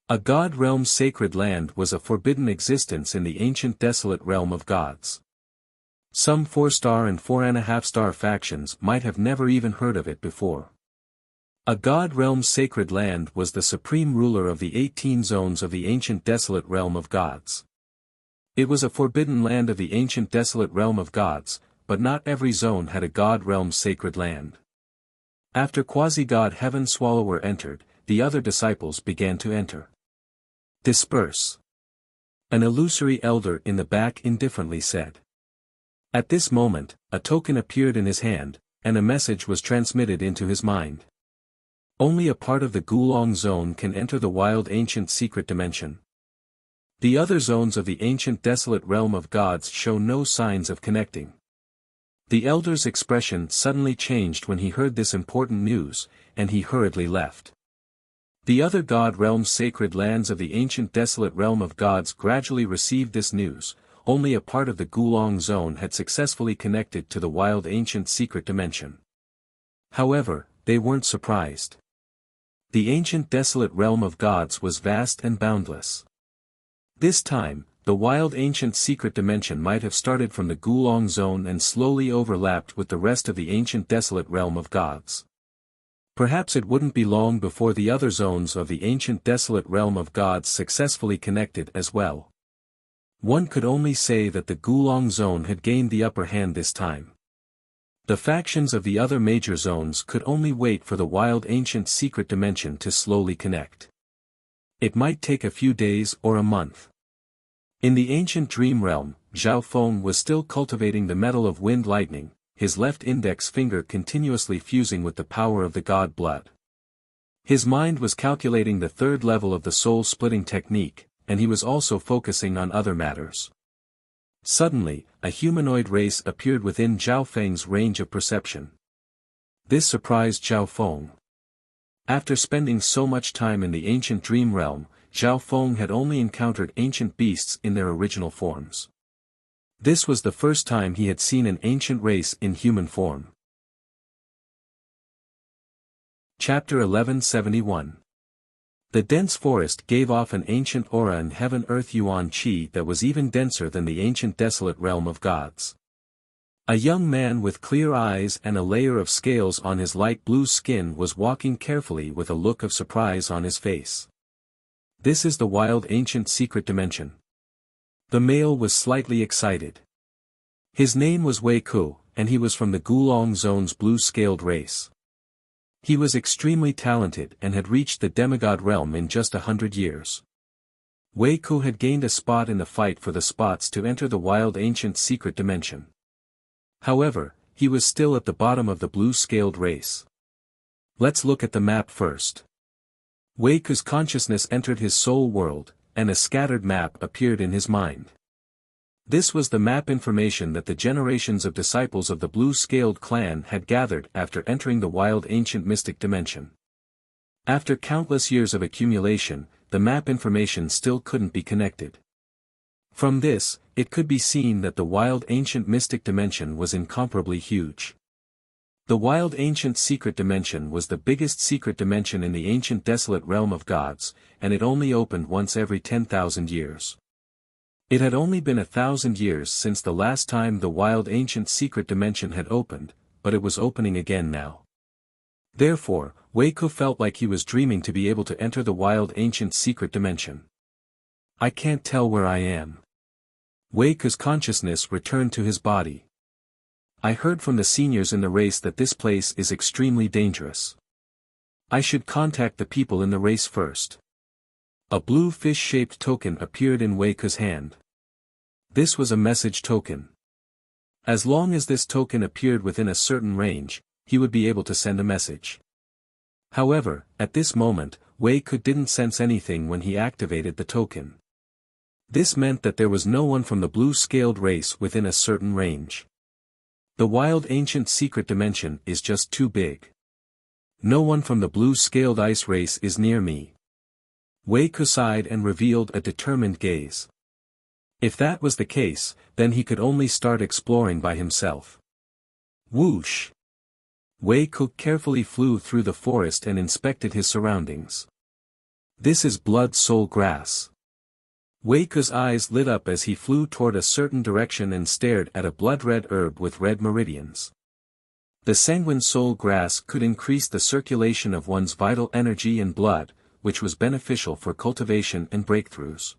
A god realm sacred land was a forbidden existence in the ancient desolate realm of gods. Some 4-star and 4.5-star factions might have never even heard of it before. A god realm sacred land was the supreme ruler of the 18 zones of the ancient desolate realm of gods. It was a forbidden land of the ancient desolate realm of gods, but not every zone had a god realm sacred land. After quasi-god Heaven Swallower entered, the other disciples began to enter. Disperse. An illusory elder in the back indifferently said. At this moment, a token appeared in his hand, and a message was transmitted into his mind. Only a part of the Gulong Zone can enter the wild ancient secret dimension. The other zones of the ancient desolate realm of gods show no signs of connecting. The elder's expression suddenly changed when he heard this important news, and he hurriedly left. The other god realm sacred lands of the ancient desolate realm of gods gradually received this news. Only a part of the Gulong Zone had successfully connected to the wild ancient secret dimension. However, they weren't surprised. The ancient desolate realm of gods was vast and boundless. This time, the wild ancient secret dimension might have started from the Gulong Zone and slowly overlapped with the rest of the ancient desolate realm of gods. Perhaps it wouldn't be long before the other zones of the ancient desolate realm of gods successfully connected as well. One could only say that the Gulong Zone had gained the upper hand this time. The factions of the other major zones could only wait for the wild ancient secret dimension to slowly connect. It might take a few days or a month. In the ancient dream realm, Zhao Feng was still cultivating the metal of wind lightning, his left index finger continuously fusing with the power of the god blood. His mind was calculating the third level of the soul-splitting technique, and he was also focusing on other matters. Suddenly, a humanoid race appeared within Zhao Feng's range of perception. This surprised Zhao Feng. After spending so much time in the ancient dream realm, Zhao Feng had only encountered ancient beasts in their original forms. This was the first time he had seen an ancient race in human form. Chapter 1171. The dense forest gave off an ancient aura and heaven-earth yuan qi that was even denser than the ancient desolate realm of gods. A young man with clear eyes and a layer of scales on his light blue skin was walking carefully with a look of surprise on his face. This is the wild ancient secret dimension. The male was slightly excited. His name was Wei Ku, and he was from the Gulong Zone's blue-scaled race. He was extremely talented and had reached the demigod realm in just 100 years. Wei Ku had gained a spot in the fight for the spots to enter the wild ancient secret dimension. However, he was still at the bottom of the blue-scaled race. Let's look at the map first. Wei Ku's consciousness entered his soul world, and a scattered map appeared in his mind. This was the map information that the generations of disciples of the blue-scaled clan had gathered after entering the wild ancient mystic dimension. After countless years of accumulation, the map information still couldn't be connected. From this, it could be seen that the wild ancient mystic dimension was incomparably huge. The wild ancient secret dimension was the biggest secret dimension in the ancient desolate realm of gods, and it only opened once every 10,000 years. It had only been 1,000 years since the last time the wild ancient secret dimension had opened, but it was opening again now. Therefore, Wei Ku felt like he was dreaming to be able to enter the wild ancient secret dimension. I can't tell where I am. Wei Ku's consciousness returned to his body. I heard from the seniors in the race that this place is extremely dangerous. I should contact the people in the race first. A blue fish-shaped token appeared in Wei Ku's hand. This was a message token. As long as this token appeared within a certain range, he would be able to send a message. However, at this moment, Wei Ku didn't sense anything when he activated the token. This meant that there was no one from the blue-scaled race within a certain range. The wild ancient secret dimension is just too big. No one from the blue-scaled ice race is near me. Wei Ku sighed and revealed a determined gaze. If that was the case, then he could only start exploring by himself. Whoosh! Wei Ku carefully flew through the forest and inspected his surroundings. This is blood soul grass. Wei Ku's eyes lit up as he flew toward a certain direction and stared at a blood-red herb with red meridians. The sanguine soul grass could increase the circulation of one's vital energy and blood, which was beneficial for cultivation and breakthroughs.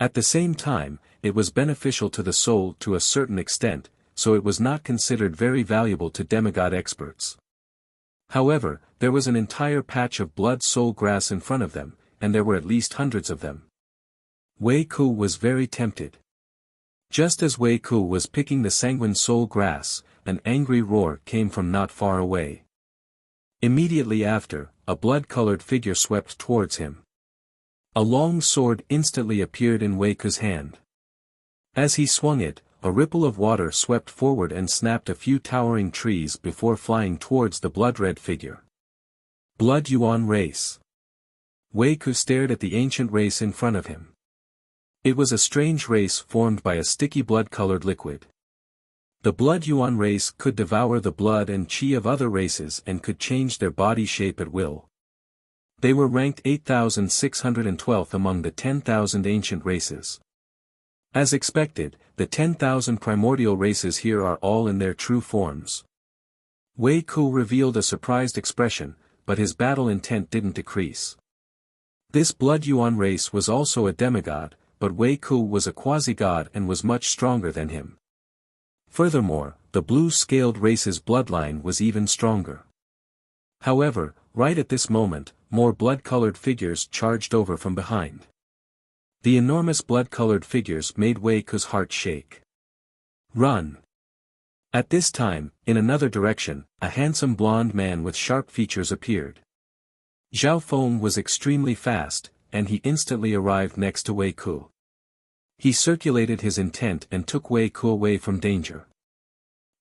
At the same time, it was beneficial to the soul to a certain extent, so it was not considered very valuable to demigod experts. However, there was an entire patch of blood soul grass in front of them, and there were at least hundreds of them. Wei Ku was very tempted. Just as Wei Ku was picking the sanguine soul grass, an angry roar came from not far away. Immediately after, a blood-colored figure swept towards him. A long sword instantly appeared in Wei Ku's hand. As he swung it, a ripple of water swept forward and snapped a few towering trees before flying towards the blood-red figure. Blood Yuan race. Wei Ku stared at the ancient race in front of him. It was a strange race formed by a sticky blood-colored liquid. The blood Yuan race could devour the blood and qi of other races and could change their body shape at will. They were ranked 8,612th among the 10,000 ancient races. As expected, the 10,000 primordial races here are all in their true forms. Wei Ku revealed a surprised expression, but his battle intent didn't decrease. This blood Yuan race was also a demigod, but Wei Ku was a quasi-god and was much stronger than him. Furthermore, the blue-scaled race's bloodline was even stronger. However, right at this moment, more blood-colored figures charged over from behind. The enormous blood-colored figures made Wei Ku's heart shake. Run! At this time, in another direction, a handsome blonde man with sharp features appeared. Zhao Feng was extremely fast, and he instantly arrived next to Wei Ku. He circulated his intent and took Wei Ku away from danger.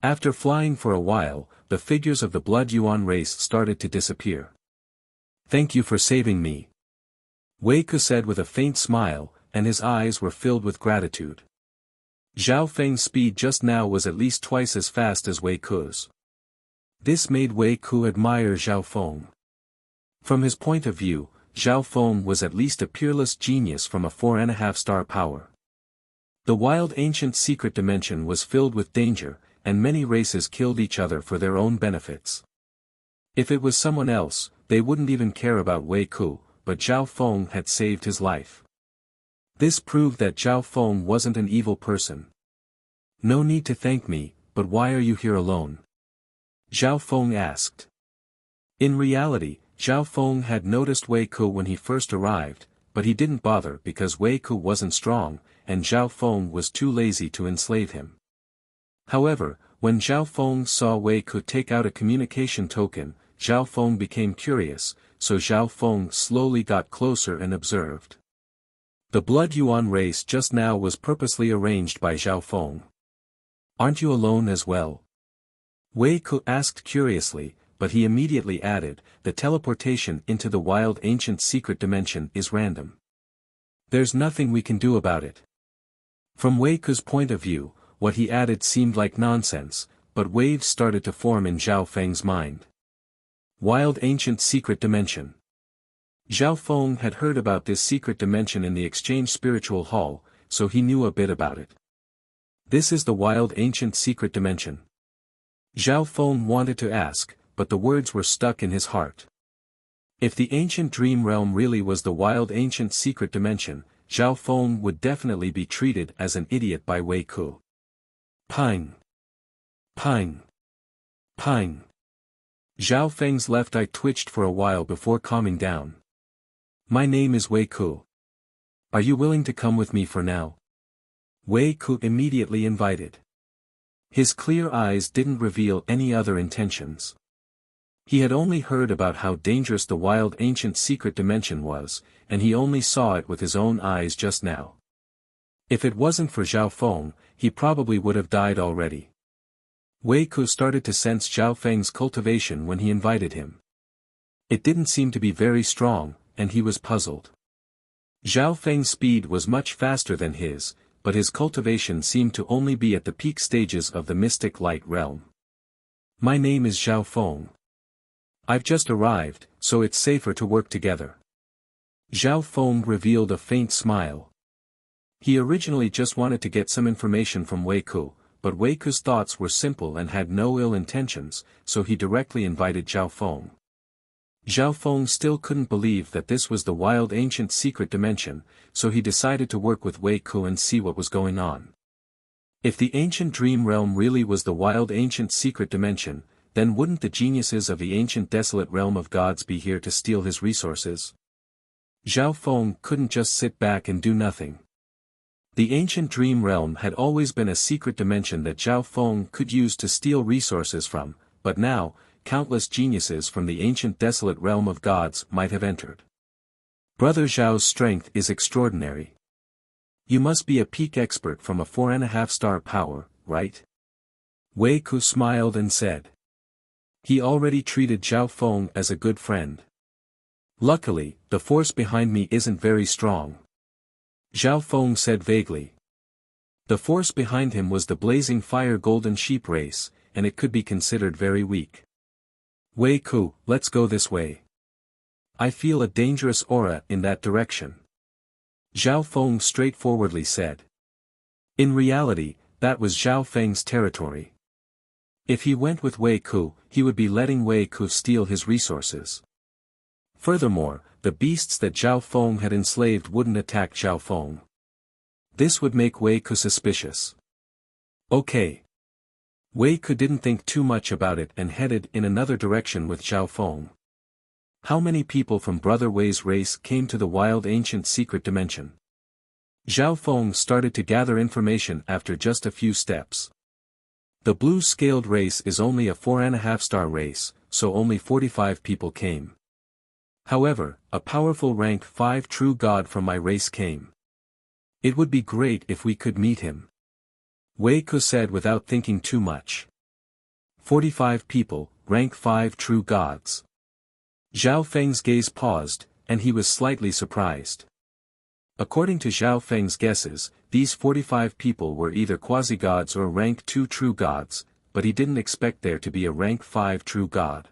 After flying for a while, the figures of the blood Yuan race started to disappear. Thank you for saving me. Wei Ku said with a faint smile, and his eyes were filled with gratitude. Zhao Feng's speed just now was at least twice as fast as Wei Ku's. This made Wei Ku admire Zhao Feng. From his point of view, Zhao Feng was at least a peerless genius from a 4.5-star power. The wild ancient secret dimension was filled with danger, and many races killed each other for their own benefits. If it was someone else, they wouldn't even care about Wei Ku, but Zhao Feng had saved his life. This proved that Zhao Feng wasn't an evil person. No need to thank me, but why are you here alone? Zhao Feng asked. In reality, Zhao Feng had noticed Wei Ku when he first arrived, but he didn't bother because Wei Ku wasn't strong, and Zhao Feng was too lazy to enslave him. However, when Zhao Feng saw Wei Ku take out a communication token, Zhao Feng became curious, so Zhao Feng slowly got closer and observed. The blood Yuan race just now was purposely arranged by Zhao Feng. Aren't you alone as well? Wei Ku asked curiously, but he immediately added, the teleportation into the wild ancient secret dimension is random. There's nothing we can do about it. From Wei Ku's point of view, what he added seemed like nonsense, but waves started to form in Zhao Feng's mind. Wild ancient secret dimension. Zhao Feng had heard about this secret dimension in the exchange spiritual hall, so he knew a bit about it. This is the wild ancient secret dimension. Zhao Feng wanted to ask, but the words were stuck in his heart. If the ancient dream realm really was the wild ancient secret dimension, Zhao Feng would definitely be treated as an idiot by Wei Ku. Pine. Pine. Pine. Zhao Feng's left eye twitched for a while before calming down. My name is Wei Ku. Are you willing to come with me for now? Wei Ku immediately invited. His clear eyes didn't reveal any other intentions. He had only heard about how dangerous the wild ancient secret dimension was, and he only saw it with his own eyes just now. If it wasn't for Zhao Feng, he probably would have died already. Wei Ku started to sense Zhao Feng's cultivation when he invited him. It didn't seem to be very strong, and he was puzzled. Zhao Feng's speed was much faster than his, but his cultivation seemed to only be at the peak stages of the mystic light realm. My name is Zhao Feng. I've just arrived, so it's safer to work together. Zhao Feng revealed a faint smile. He originally just wanted to get some information from Wei Ku, but Wei Ku's thoughts were simple and had no ill intentions, so he directly invited Zhao Feng. Zhao Feng still couldn't believe that this was the wild ancient secret dimension, so he decided to work with Wei Ku and see what was going on. If the ancient dream realm really was the wild ancient secret dimension, then wouldn't the geniuses of the ancient desolate realm of gods be here to steal his resources? Zhao Feng couldn't just sit back and do nothing. The ancient dream realm had always been a secret dimension that Zhao Feng could use to steal resources from, but now, countless geniuses from the ancient desolate realm of gods might have entered. Brother Zhao's strength is extraordinary. You must be a peak expert from a 4.5-star power, right? Wei Ku smiled and said. He already treated Zhao Feng as a good friend. Luckily, the force behind me isn't very strong. Zhao Feng said vaguely. The force behind him was the blazing fire golden sheep race, and it could be considered very weak. Wei Ku, let's go this way. I feel a dangerous aura in that direction. Zhao Feng straightforwardly said. In reality, that was Zhao Feng's territory. If he went with Wei Ku, he would be letting Wei Ku steal his resources. Furthermore, the beasts that Zhao Feng had enslaved wouldn't attack Zhao Feng. This would make Wei Ku suspicious. Okay. Wei Ku didn't think too much about it and headed in another direction with Zhao Feng. How many people from Brother Wei's race came to the wild ancient secret dimension? Zhao Feng started to gather information after just a few steps. The blue-scaled race is only a 4.5-star race, so only 45 people came. However, a powerful rank 5 true god from my race came. It would be great if we could meet him. Wei Ku said without thinking too much. 45 people, rank 5 true gods. Zhao Feng's gaze paused, and he was slightly surprised. According to Zhao Feng's guesses, these 45 people were either quasi-gods or rank 2 true gods, but he didn't expect there to be a rank 5 true god.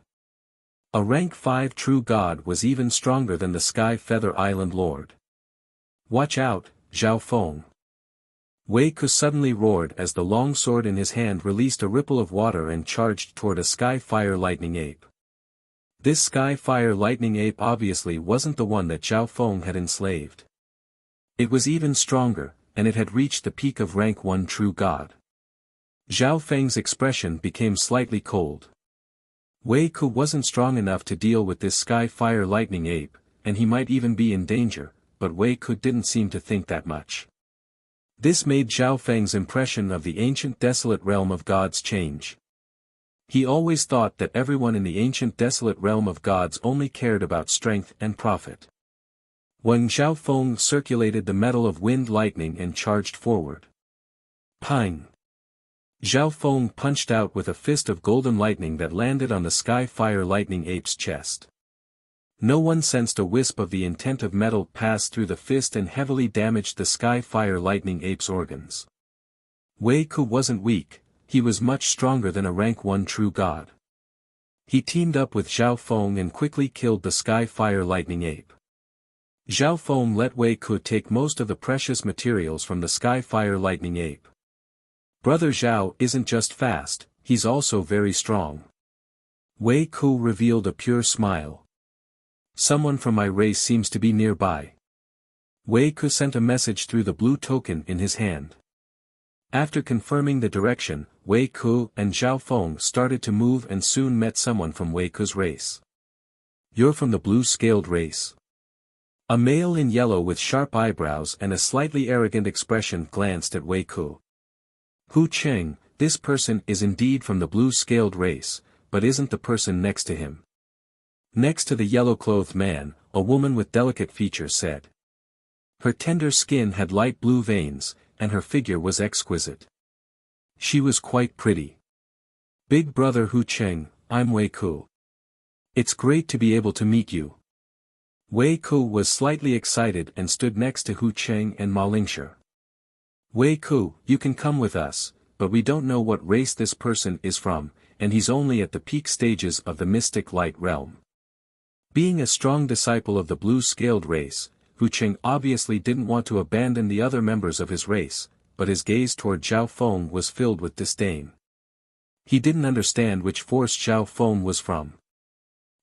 A rank 5 true god was even stronger than the Sky Feather Island Lord. Watch out, Zhao Feng. Wei Ku suddenly roared as the long sword in his hand released a ripple of water and charged toward a Sky Fire Lightning Ape. This Sky Fire Lightning Ape obviously wasn't the one that Zhao Feng had enslaved. It was even stronger, and it had reached the peak of rank 1 true god. Zhao Feng's expression became slightly cold. Wei Ku wasn't strong enough to deal with this Sky Fire Lightning Ape, and he might even be in danger, but Wei Ku didn't seem to think that much. This made Zhao Feng's impression of the ancient desolate realm of gods change. He always thought that everyone in the ancient desolate realm of gods only cared about strength and profit. When Zhao Feng circulated the metal of wind lightning and charged forward. Pine. Zhao Feng punched out with a fist of golden lightning that landed on the Sky Fire Lightning Ape's chest. No one sensed a wisp of the intent of metal pass through the fist and heavily damaged the Sky Fire Lightning Ape's organs. Wei Ku wasn't weak, he was much stronger than a rank 1 true god. He teamed up with Zhao Feng and quickly killed the Sky Fire Lightning Ape. Zhao Feng let Wei Ku take most of the precious materials from the Sky Fire Lightning Ape. Brother Zhao isn't just fast, he's also very strong. Wei Ku revealed a pure smile. Someone from my race seems to be nearby. Wei Ku sent a message through the blue token in his hand. After confirming the direction, Wei Ku and Zhao Feng started to move and soon met someone from Wei Ku's race. You're from the blue-scaled race. A male in yellow with sharp eyebrows and a slightly arrogant expression glanced at Wei Ku. Hu Cheng, this person is indeed from the blue-scaled race, but isn't the person next to him. Next to the yellow-clothed man, a woman with delicate features said. Her tender skin had light blue veins, and her figure was exquisite. She was quite pretty. Big brother Hu Cheng, I'm Wei Ku. It's great to be able to meet you. Wei Ku was slightly excited and stood next to Hu Cheng and Ma Lingshi. Wei Ku, you can come with us, but we don't know what race this person is from, and he's only at the peak stages of the mystic light realm. Being a strong disciple of the blue-scaled race, Hu Cheng obviously didn't want to abandon the other members of his race, but his gaze toward Zhao Feng was filled with disdain. He didn't understand which force Zhao Feng was from.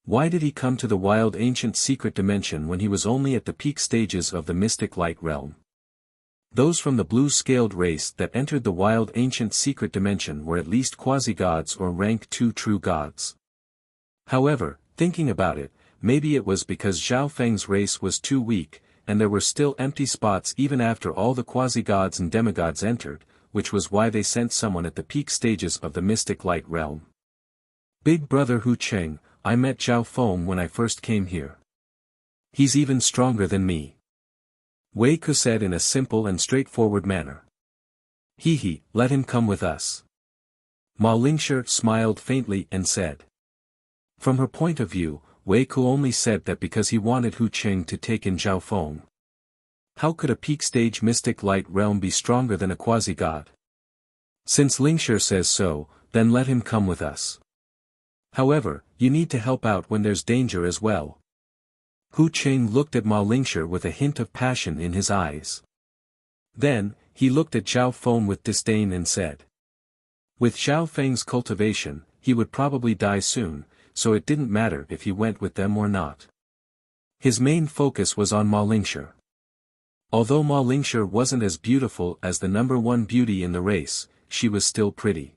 Why did he come to the wild ancient secret dimension when he was only at the peak stages of the mystic light realm? Those from the blue-scaled race that entered the wild ancient secret dimension were at least quasi-gods or rank 2 true gods. However, thinking about it, maybe it was because Zhao Feng's race was too weak, and there were still empty spots even after all the quasi-gods and demigods entered, which was why they sent someone at the peak stages of the mystic light realm. Big brother Hu Cheng, I met Zhao Feng when I first came here. He's even stronger than me. Wei Ku said in a simple and straightforward manner. He, let him come with us. Ma Lingshi smiled faintly and said. From her point of view, Wei Ku only said that because he wanted Hu Cheng to take in Zhao Feng. How could a peak stage mystic light realm be stronger than a quasi-god? Since Lingshi says so, then let him come with us. However, you need to help out when there's danger as well. Hu Cheng looked at Ma Lingshi with a hint of passion in his eyes. Then, he looked at Zhao Feng with disdain and said. With Zhao Feng's cultivation, he would probably die soon, so it didn't matter if he went with them or not. His main focus was on Ma Lingshi. Although Ma Lingshi wasn't as beautiful as the number 1 beauty in the race, she was still pretty.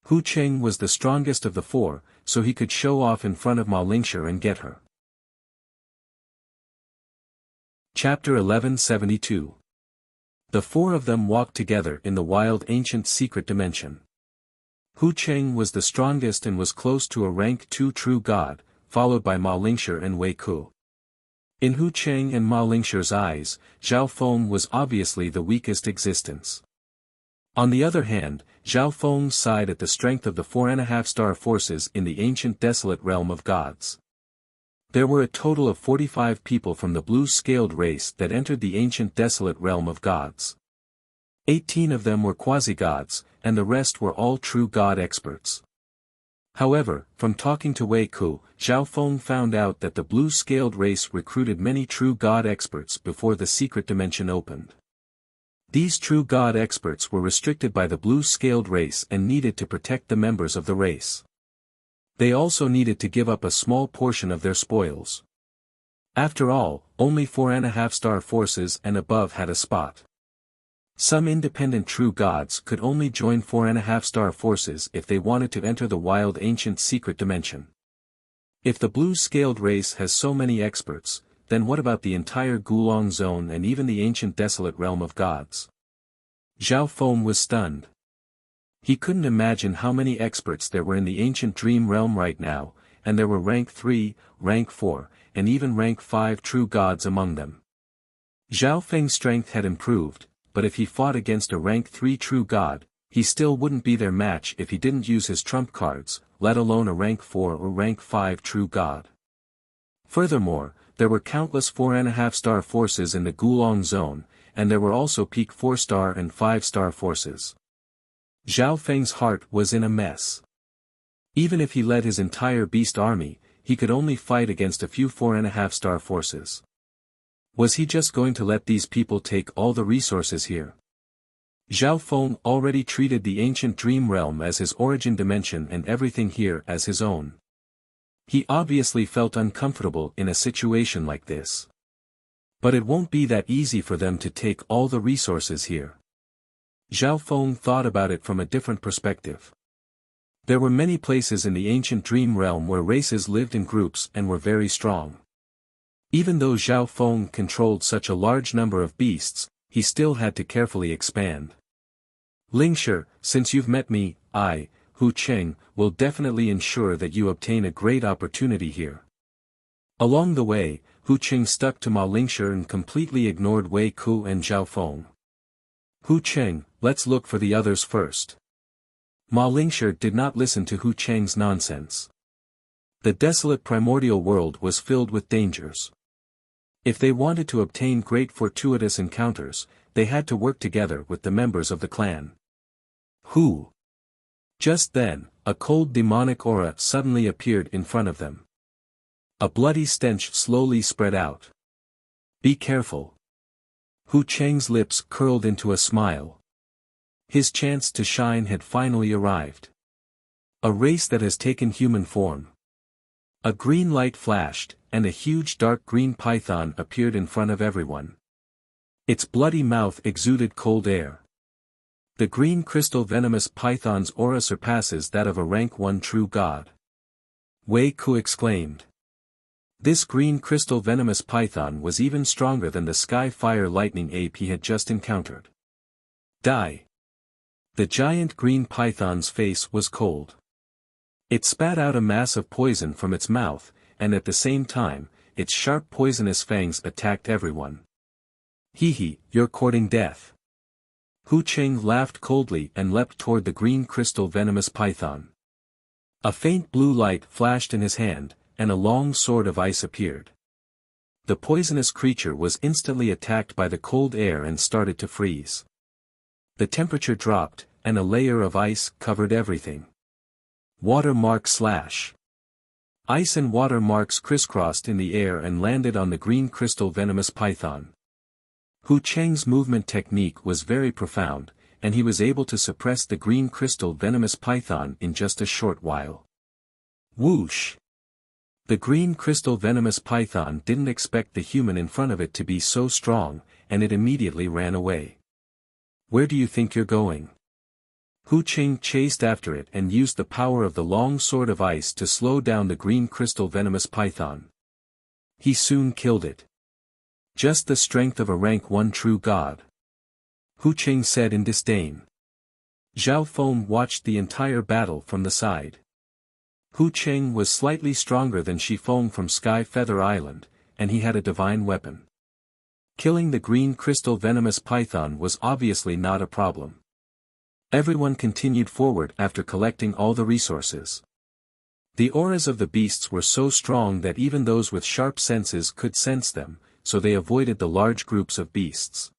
Hu Cheng was the strongest of the 4, so he could show off in front of Ma Lingshi and get her. Chapter 1172. The 4 of them walked together in the wild ancient secret dimension. Hu Cheng was the strongest and was close to a rank 2 true god, followed by Ma Lingshi and Wei Ku. In Hu Cheng and Ma Lingshi's eyes, Zhao Feng was obviously the weakest existence. On the other hand, Zhao Feng sighed at the strength of the 4.5-star forces in the ancient desolate realm of gods. There were a total of 45 people from the blue-scaled race that entered the ancient desolate realm of gods. 18 of them were quasi-gods, and the rest were all true god experts. However, from talking to Wei Ku, Zhao Feng found out that the blue-scaled race recruited many true god experts before the secret dimension opened. These true god experts were restricted by the blue-scaled race and needed to protect the members of the race. They also needed to give up a small portion of their spoils. After all, only 4.5-star forces and above had a spot. Some independent true gods could only join 4.5-star forces if they wanted to enter the wild ancient secret dimension. If the blue-scaled race has so many experts, then what about the entire Gulong zone and even the ancient desolate realm of gods? Zhao Feng was stunned. He couldn't imagine how many experts there were in the ancient dream realm right now, and there were rank 3, rank 4, and even rank 5 true gods among them. Zhao Feng's strength had improved, but if he fought against a rank 3 true god, he still wouldn't be their match if he didn't use his trump cards, let alone a rank 4 or rank 5 true god. Furthermore, there were countless 4.5-star forces in the Gulong zone, and there were also peak 4-star and 5-star forces. Zhao Feng's heart was in a mess. Even if he led his entire beast army, he could only fight against a few 4.5-star forces. Was he just going to let these people take all the resources here? Zhao Feng already treated the ancient dream realm as his origin dimension and everything here as his own. He obviously felt uncomfortable in a situation like this. But it won't be that easy for them to take all the resources here. Zhao Feng thought about it from a different perspective. There were many places in the ancient dream realm where races lived in groups and were very strong. Even though Zhao Feng controlled such a large number of beasts, he still had to carefully expand. Lingshi, since you've met me, I, Hu Cheng, will definitely ensure that you obtain a great opportunity here. Along the way, Hu Cheng stuck to Ma Lingshi and completely ignored Wei Ku and Zhao Feng. Hu Cheng, let's look for the others first. Ma Lingshi did not listen to Hu Cheng's nonsense. The desolate primordial world was filled with dangers. If they wanted to obtain great fortuitous encounters, they had to work together with the members of the clan. Who? Just then, a cold demonic aura suddenly appeared in front of them. A bloody stench slowly spread out. Be careful. Hu Cheng's lips curled into a smile. His chance to shine had finally arrived. A race that has taken human form. A green light flashed, and a huge dark green python appeared in front of everyone. Its bloody mouth exuded cold air. The green crystal venomous python's aura surpasses that of a rank 1 true god. Wei Ku exclaimed. This green crystal venomous python was even stronger than the sky fire lightning ape he had just encountered. Die. The giant green python's face was cold. It spat out a mass of poison from its mouth, and at the same time, its sharp poisonous fangs attacked everyone. Hee, you're courting death. Hu Cheng laughed coldly and leapt toward the green crystal venomous python. A faint blue light flashed in his hand, and a long sword of ice appeared. The poisonous creature was instantly attacked by the cold air and started to freeze. The temperature dropped, and a layer of ice covered everything. Watermark slash. Ice and water marks crisscrossed in the air and landed on the green crystal venomous python. Hu Cheng's movement technique was very profound, and he was able to suppress the green crystal venomous python in just a short while. Whoosh! The green crystal venomous python didn't expect the human in front of it to be so strong, and it immediately ran away. Where do you think you're going? Hu Cheng chased after it and used the power of the long sword of ice to slow down the green crystal venomous python. He soon killed it. Just the strength of a rank 1 true god. Hu Cheng said in disdain. Zhao Feng watched the entire battle from the side. Hu Cheng was slightly stronger than Shi Feng from Sky Feather Island, and he had a divine weapon. Killing the green crystal venomous python was obviously not a problem. Everyone continued forward after collecting all the resources. The auras of the beasts were so strong that even those with sharp senses could sense them, so they avoided the large groups of beasts.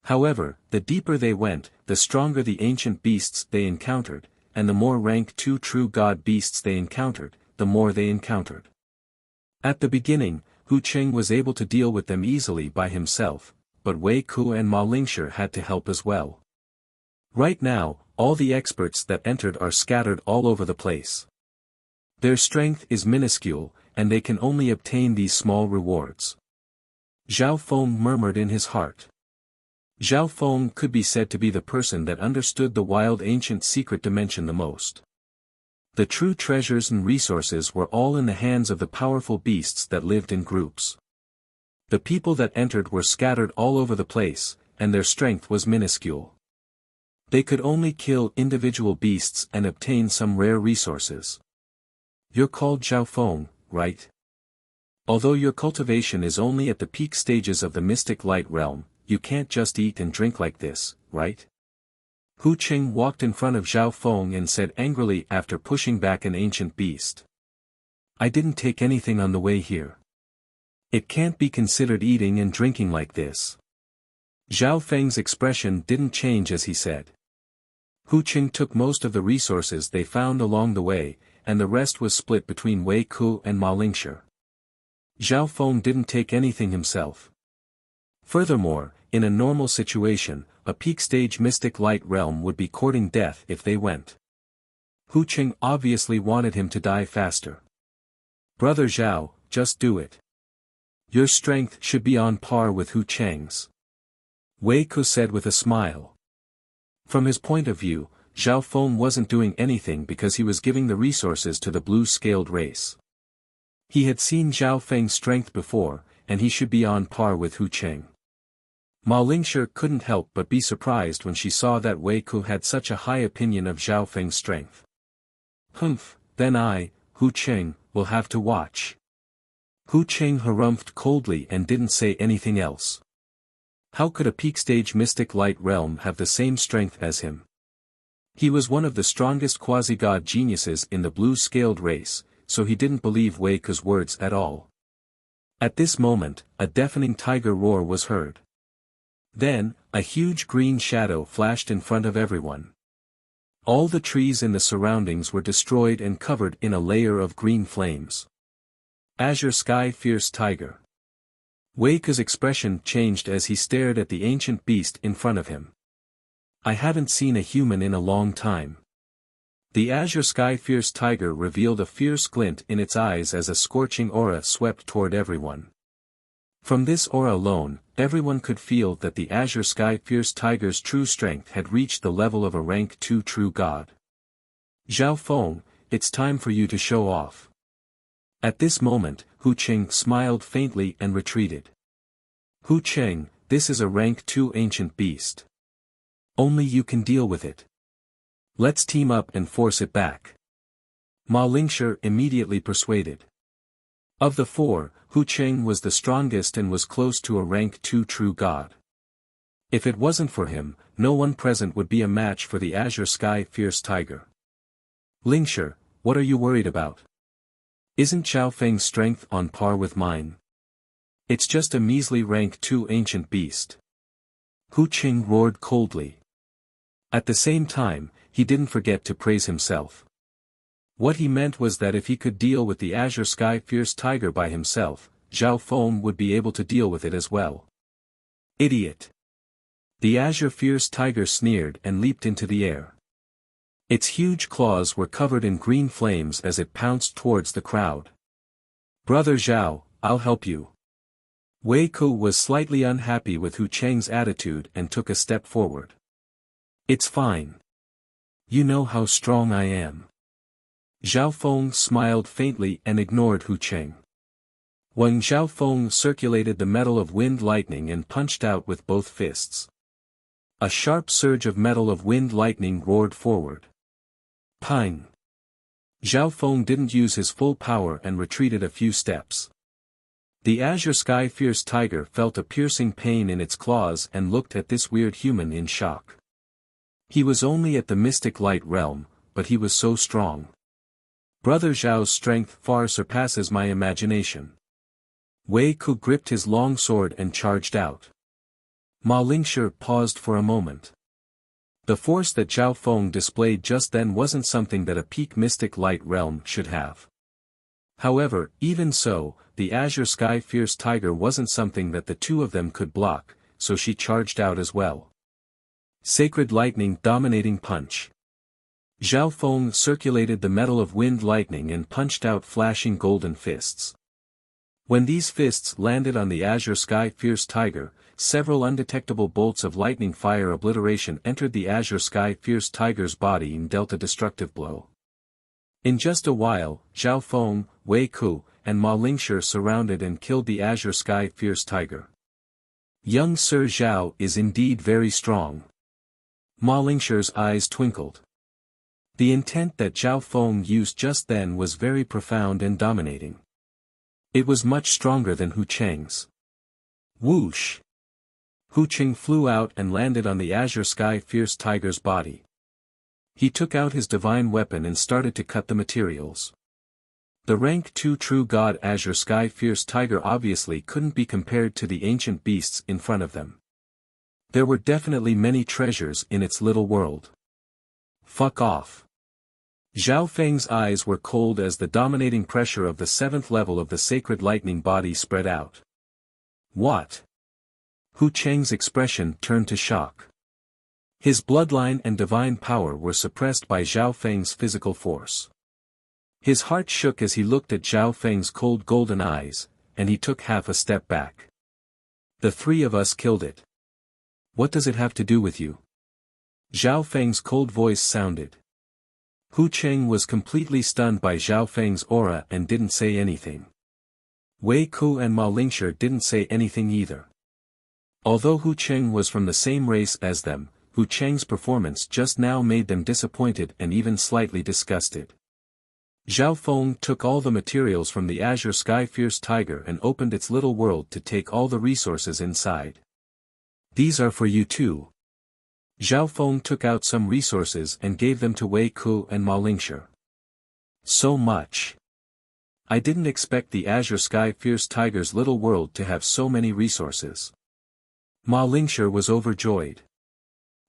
However, the deeper they went, the stronger the ancient beasts they encountered, and the more rank 2 true god beasts they encountered, the more they encountered. At the beginning, Hu Cheng was able to deal with them easily by himself, but Wei Ku and Ma Lingshi had to help as well. Right now, all the experts that entered are scattered all over the place. Their strength is minuscule, and they can only obtain these small rewards. Zhao Feng murmured in his heart. Zhao Feng could be said to be the person that understood the wild ancient secret dimension the most. The true treasures and resources were all in the hands of the powerful beasts that lived in groups. The people that entered were scattered all over the place, and their strength was minuscule. They could only kill individual beasts and obtain some rare resources. You're called Zhao Feng, right? Although your cultivation is only at the peak stages of the mystic light realm, you can't just eat and drink like this, right? Hu Qing walked in front of Zhao Feng and said angrily after pushing back an ancient beast. I didn't take anything on the way here. It can't be considered eating and drinking like this. Zhao Feng's expression didn't change as he said. Hu Qing took most of the resources they found along the way, and the rest was split between Wei Ku and Ma Lingshi. Zhao Feng didn't take anything himself. Furthermore, in a normal situation, a peak-stage mystic light realm would be courting death if they went. Hu Qing obviously wanted him to die faster. Brother Zhao, just do it. Your strength should be on par with Hu Qing's. Wei Ku said with a smile. From his point of view, Zhao Feng wasn't doing anything because he was giving the resources to the blue-scaled race. He had seen Zhao Feng's strength before, and he should be on par with Hu Qing. Ma Lingshi couldn't help but be surprised when she saw that Wei Ku had such a high opinion of Zhao Feng's strength. Humph, then I, Hu Qing, will have to watch. Hu Qing harumphed coldly and didn't say anything else. How could a peak-stage mystic light realm have the same strength as him? He was one of the strongest quasi-god geniuses in the blue-scaled race, so he didn't believe Wei Ku's words at all. At this moment, a deafening tiger roar was heard. Then, a huge green shadow flashed in front of everyone. All the trees in the surroundings were destroyed and covered in a layer of green flames. Azure Sky Fierce Tiger. Wei Ku's expression changed as he stared at the ancient beast in front of him. I haven't seen a human in a long time. The Azure Sky Fierce Tiger revealed a fierce glint in its eyes as a scorching aura swept toward everyone. From this aura alone, everyone could feel that the Azure Sky Fierce Tiger's true strength had reached the level of a rank 2 true god. Zhao Feng, it's time for you to show off. At this moment, Hu Qing smiled faintly and retreated. Hu Qing, this is a rank 2 ancient beast. Only you can deal with it. Let's team up and force it back. Ma Lingshi immediately persuaded. Of the four, Hu Qing was the strongest and was close to a rank 2 true god. If it wasn't for him, no one present would be a match for the Azure Sky Fierce Tiger. Lingshi, what are you worried about? Isn't Zhao Feng's strength on par with mine? It's just a measly rank 2 ancient beast. Hu Qing roared coldly. At the same time, he didn't forget to praise himself. What he meant was that if he could deal with the Azure Sky Fierce Tiger by himself, Zhao Feng would be able to deal with it as well. Idiot! The Azure Fierce Tiger sneered and leaped into the air. Its huge claws were covered in green flames as it pounced towards the crowd. Brother Zhao, I'll help you. Wei Ku was slightly unhappy with Hu Qing's attitude and took a step forward. It's fine. You know how strong I am. Zhao Feng smiled faintly and ignored Hu Qing. When Zhao Feng circulated the metal of wind lightning and punched out with both fists. A sharp surge of metal of wind lightning roared forward. Ping! Zhao Feng didn't use his full power and retreated a few steps. The Azure Sky Fierce Tiger felt a piercing pain in its claws and looked at this weird human in shock. He was only at the mystic light realm, but he was so strong. Brother Zhao's strength far surpasses my imagination. Wei Ku gripped his long sword and charged out. Ma Lingshi paused for a moment. The force that Zhao Feng displayed just then wasn't something that a peak mystic light realm should have. However, even so, the Azure Sky Fierce Tiger wasn't something that the two of them could block, so she charged out as well. Sacred Lightning Dominating Punch. Zhao Feng circulated the metal of wind lightning and punched out flashing golden fists. When these fists landed on the Azure Sky Fierce Tiger, several undetectable bolts of lightning fire obliteration entered the Azure Sky Fierce Tiger's body and dealt a destructive blow. In just a while, Zhao Feng, Wei Ku, and Ma Lingshi surrounded and killed the Azure Sky Fierce Tiger. Young Sir Zhao is indeed very strong. Ma Lingshi's eyes twinkled. The intent that Zhao Feng used just then was very profound and dominating. It was much stronger than Hu Qing's. Whoosh! Hu Qing flew out and landed on the Azure Sky Fierce Tiger's body. He took out his divine weapon and started to cut the materials. The rank 2 true god Azure Sky Fierce Tiger obviously couldn't be compared to the ancient beasts in front of them. There were definitely many treasures in its little world. Fuck off. Zhao Feng's eyes were cold as the dominating pressure of the 7th level of the sacred lightning body spread out. What? Hu Cheng's expression turned to shock. His bloodline and divine power were suppressed by Zhao Feng's physical force. His heart shook as he looked at Zhao Feng's cold golden eyes, and he took half a step back. The 3 of us killed it. What does it have to do with you? Zhao Feng's cold voice sounded. Hu Cheng was completely stunned by Zhao Feng's aura and didn't say anything. Wei Ku and Ma Lingshi didn't say anything either. Although Hu Cheng was from the same race as them, Hu Cheng's performance just now made them disappointed and even slightly disgusted. Zhao Feng took all the materials from the Azure Sky Fierce Tiger and opened its little world to take all the resources inside. These are for you too. Zhao Feng took out some resources and gave them to Wei Ku and Ma Lingshi. So much. I didn't expect the Azure Sky Fierce Tiger's little world to have so many resources. Ma Lingshi was overjoyed.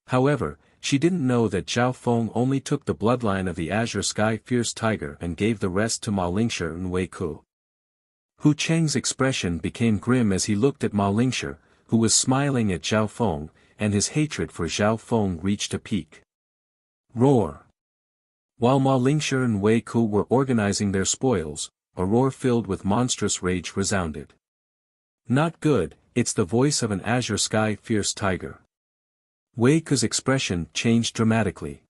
However, she didn't know that Zhao Feng only took the bloodline of the Azure Sky Fierce Tiger and gave the rest to Ma Lingshi and Wei Ku. Hu Cheng's expression became grim as he looked at Ma Lingshi, who was smiling at Zhao Feng, and his hatred for Zhao Feng reached a peak. Roar! While Ma Lingshi and Wei Ku were organizing their spoils, a roar filled with monstrous rage resounded. Not good, it's the voice of an Azure Sky Fierce Tiger. Wei Ku's expression changed dramatically.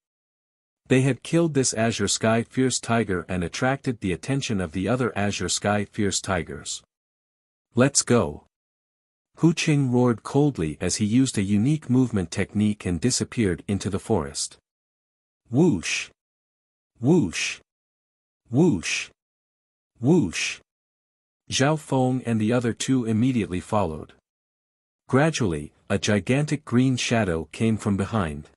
They had killed this Azure Sky Fierce Tiger and attracted the attention of the other Azure Sky Fierce Tigers. Let's go. Hu Qing roared coldly as he used a unique movement technique and disappeared into the forest. Whoosh! Whoosh! Whoosh! Whoosh! Zhao Feng and the other 2 immediately followed. Gradually, a gigantic green shadow came from behind.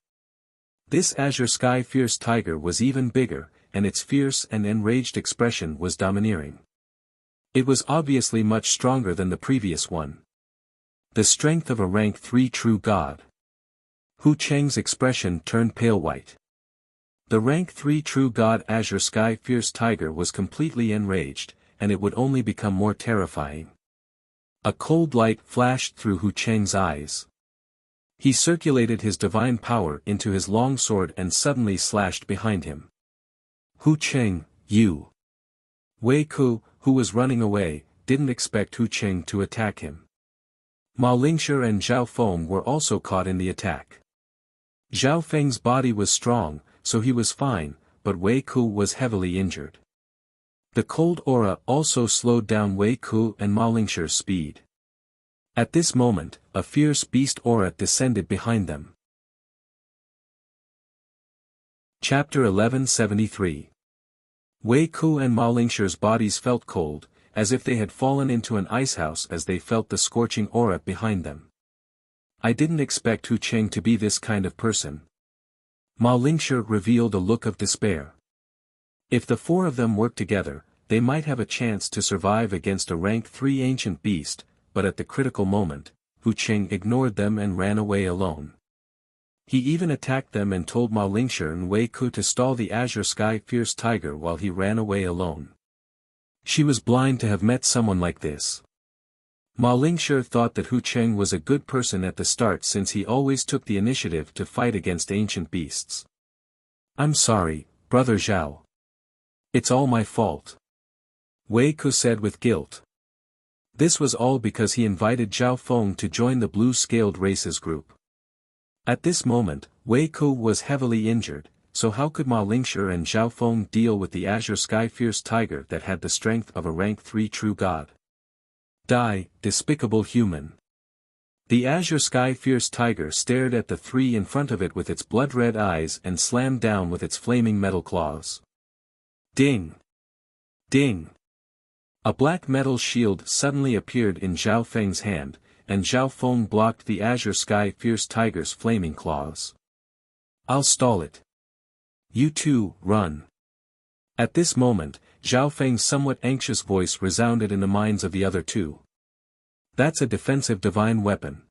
This Azure Sky Fierce Tiger was even bigger, and its fierce and enraged expression was domineering. It was obviously much stronger than the previous one. The strength of a rank 3 true god. Hu Cheng's expression turned pale white. The rank 3 true god Azure Sky Fierce Tiger was completely enraged, and it would only become more terrifying. A cold light flashed through Hu Cheng's eyes. He circulated his divine power into his long sword and suddenly slashed behind him. Hu Cheng, you! Wei Ku, who was running away, didn't expect Hu Cheng to attack him. Ma Lingshi and Zhao Feng were also caught in the attack. Zhao Feng's body was strong, so he was fine, but Wei Ku was heavily injured. The cold aura also slowed down Wei Ku and Ma Lingshi's speed. At this moment, a fierce beast aura descended behind them. Chapter 1173. Wei Ku and Ma Lingshi's bodies felt cold, as if they had fallen into an icehouse as they felt the scorching aura behind them. I didn't expect Hu Cheng to be this kind of person. Ma Lingshi revealed a look of despair. If the 4 of them worked together, they might have a chance to survive against a rank 3 ancient beast, but at the critical moment, Hu Cheng ignored them and ran away alone. He even attacked them and told Ma Lingshi and Wei Ku to stall the Azure Sky Fierce Tiger while he ran away alone. She was blind to have met someone like this. Ma Lingshi thought that Hu Cheng was a good person at the start since he always took the initiative to fight against ancient beasts. I'm sorry, Brother Zhao. It's all my fault. Wei Ku said with guilt. This was all because he invited Zhao Feng to join the blue-scaled races group. At this moment, Wei Ku was heavily injured, so how could Ma Lingshi and Zhao Feng deal with the Azure Sky Fierce Tiger that had the strength of a rank 3 true god? Die, despicable human. The Azure Sky Fierce Tiger stared at the 3 in front of it with its blood-red eyes and slammed down with its flaming metal claws. Ding! Ding! A black metal shield suddenly appeared in Zhao Feng's hand, and Zhao Feng blocked the azure sky fierce tiger's flaming claws. "I'll stall it. You two, run." At this moment, Zhao Feng's somewhat anxious voice resounded in the minds of the other two. "That's a defensive divine weapon."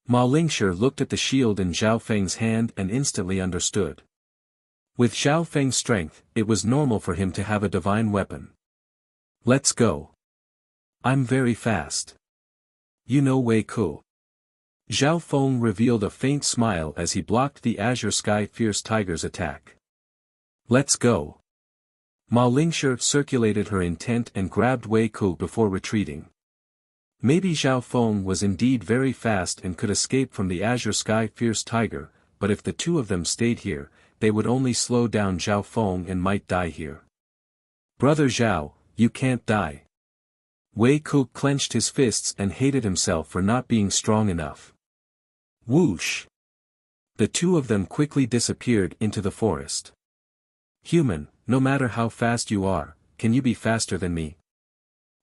Ma Lingshi looked at the shield in Zhao Feng's hand and instantly understood. With Zhao Feng's strength, it was normal for him to have a divine weapon. "Let's go. I'm very fast. You know Wei Ku." Zhao Feng revealed a faint smile as he blocked the azure sky fierce tiger's attack. "Let's go." Ma Lingshi circulated her intent and grabbed Wei Ku before retreating. Maybe Zhao Feng was indeed very fast and could escape from the azure sky fierce tiger, but if the two of them stayed here, they would only slow down Zhao Feng and might die here. "Brother Zhao, you can't die." Wei Ku clenched his fists and hated himself for not being strong enough. Whoosh! The two of them quickly disappeared into the forest. "Human, no matter how fast you are, can you be faster than me?"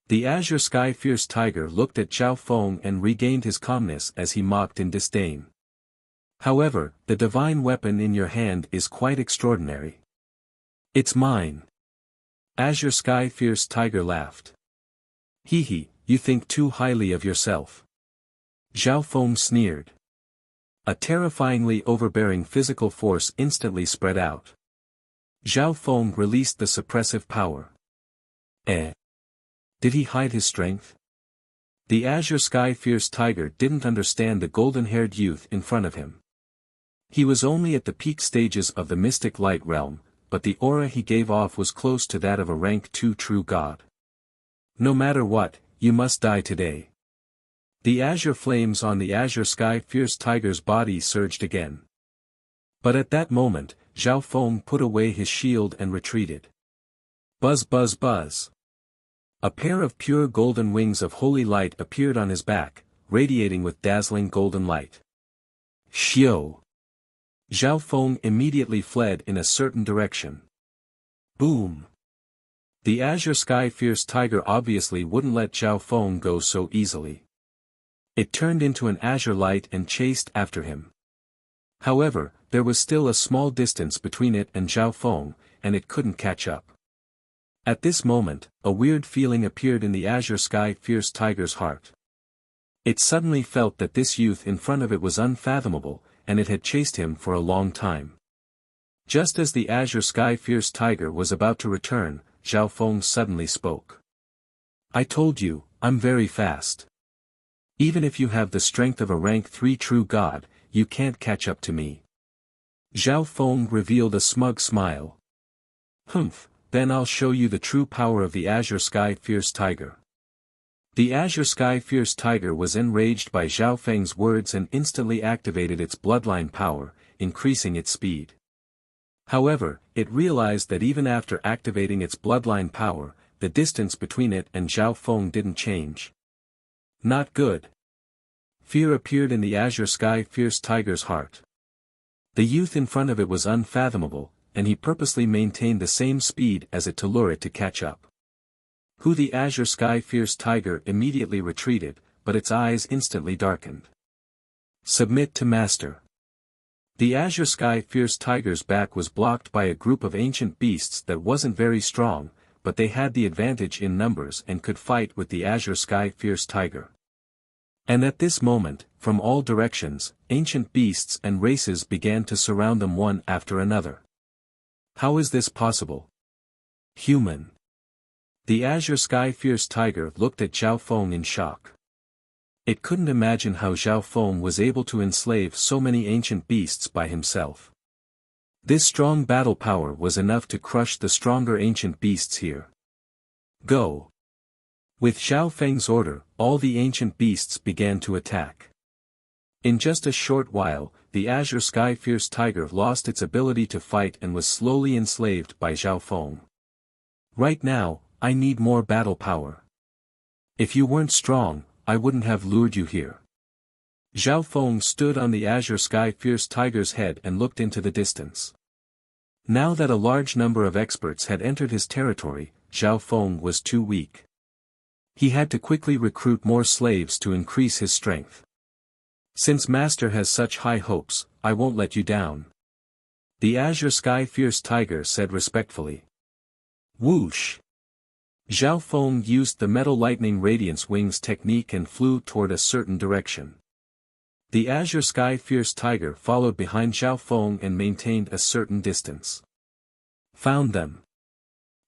The azure sky fierce tiger looked at Zhao Feng and regained his calmness as he mocked in disdain. "However, the divine weapon in your hand is quite extraordinary." "It's mine." Azure sky fierce tiger laughed. "Hee hee, you think too highly of yourself." Zhao Feng sneered. A terrifyingly overbearing physical force instantly spread out. Zhao Feng released the suppressive power. Did he hide his strength? The azure sky fierce tiger didn't understand the golden-haired youth in front of him. He was only at the peak stages of the mystic light realm, but the aura he gave off was close to that of a rank 2 true god. "No matter what, you must die today." The azure flames on the azure sky fierce tiger's body surged again. But at that moment, Zhao Feng put away his shield and retreated. Buzz buzz buzz. A pair of pure golden wings of holy light appeared on his back, radiating with dazzling golden light. Xiao! Zhao Feng immediately fled in a certain direction. Boom! The azure sky fierce tiger obviously wouldn't let Zhao Feng go so easily. It turned into an azure light and chased after him. However, there was still a small distance between it and Zhao Feng, and it couldn't catch up. At this moment, a weird feeling appeared in the azure sky fierce tiger's heart. It suddenly felt that this youth in front of it was unfathomable, and it had chased him for a long time. Just as the azure sky fierce tiger was about to return, Zhao Feng suddenly spoke. "I told you, I'm very fast. Even if you have the strength of a rank 3 true god, you can't catch up to me." Zhao Feng revealed a smug smile. "Humph, then I'll show you the true power of the azure sky fierce tiger." The azure sky fierce tiger was enraged by Zhao Feng's words and instantly activated its bloodline power, increasing its speed. However, it realized that even after activating its bloodline power, the distance between it and Zhao Feng didn't change. Not good. Fear appeared in the azure sky fierce tiger's heart. The youth in front of it was unfathomable, and he purposely maintained the same speed as it to lure it to catch up. The azure sky fierce tiger immediately retreated, but its eyes instantly darkened. "Submit to master." The azure sky fierce tiger's back was blocked by a group of ancient beasts that wasn't very strong, but they had the advantage in numbers and could fight with the azure sky fierce tiger. And at this moment, from all directions, ancient beasts and races began to surround them one after another. How is this possible? Human. The azure sky fierce tiger looked at Zhao Feng in shock. It couldn't imagine how Zhao Feng was able to enslave so many ancient beasts by himself. This strong battle power was enough to crush the stronger ancient beasts here. Go! With Zhao Feng's order, all the ancient beasts began to attack. In just a short while, the azure sky fierce tiger lost its ability to fight and was slowly enslaved by Zhao Feng. Right now, I need more battle power. If you weren't strong, I wouldn't have lured you here. Zhao Feng stood on the azure sky fierce tiger's head and looked into the distance. Now that a large number of experts had entered his territory, Zhao Feng was too weak. He had to quickly recruit more slaves to increase his strength. Since Master has such high hopes, I won't let you down. The Azure Sky Fierce Tiger said respectfully. Whoosh! Zhao Feng used the Metal Lightning Radiance Wings technique and flew toward a certain direction. The Azure Sky Fierce Tiger followed behind Zhao Feng and maintained a certain distance. Found them.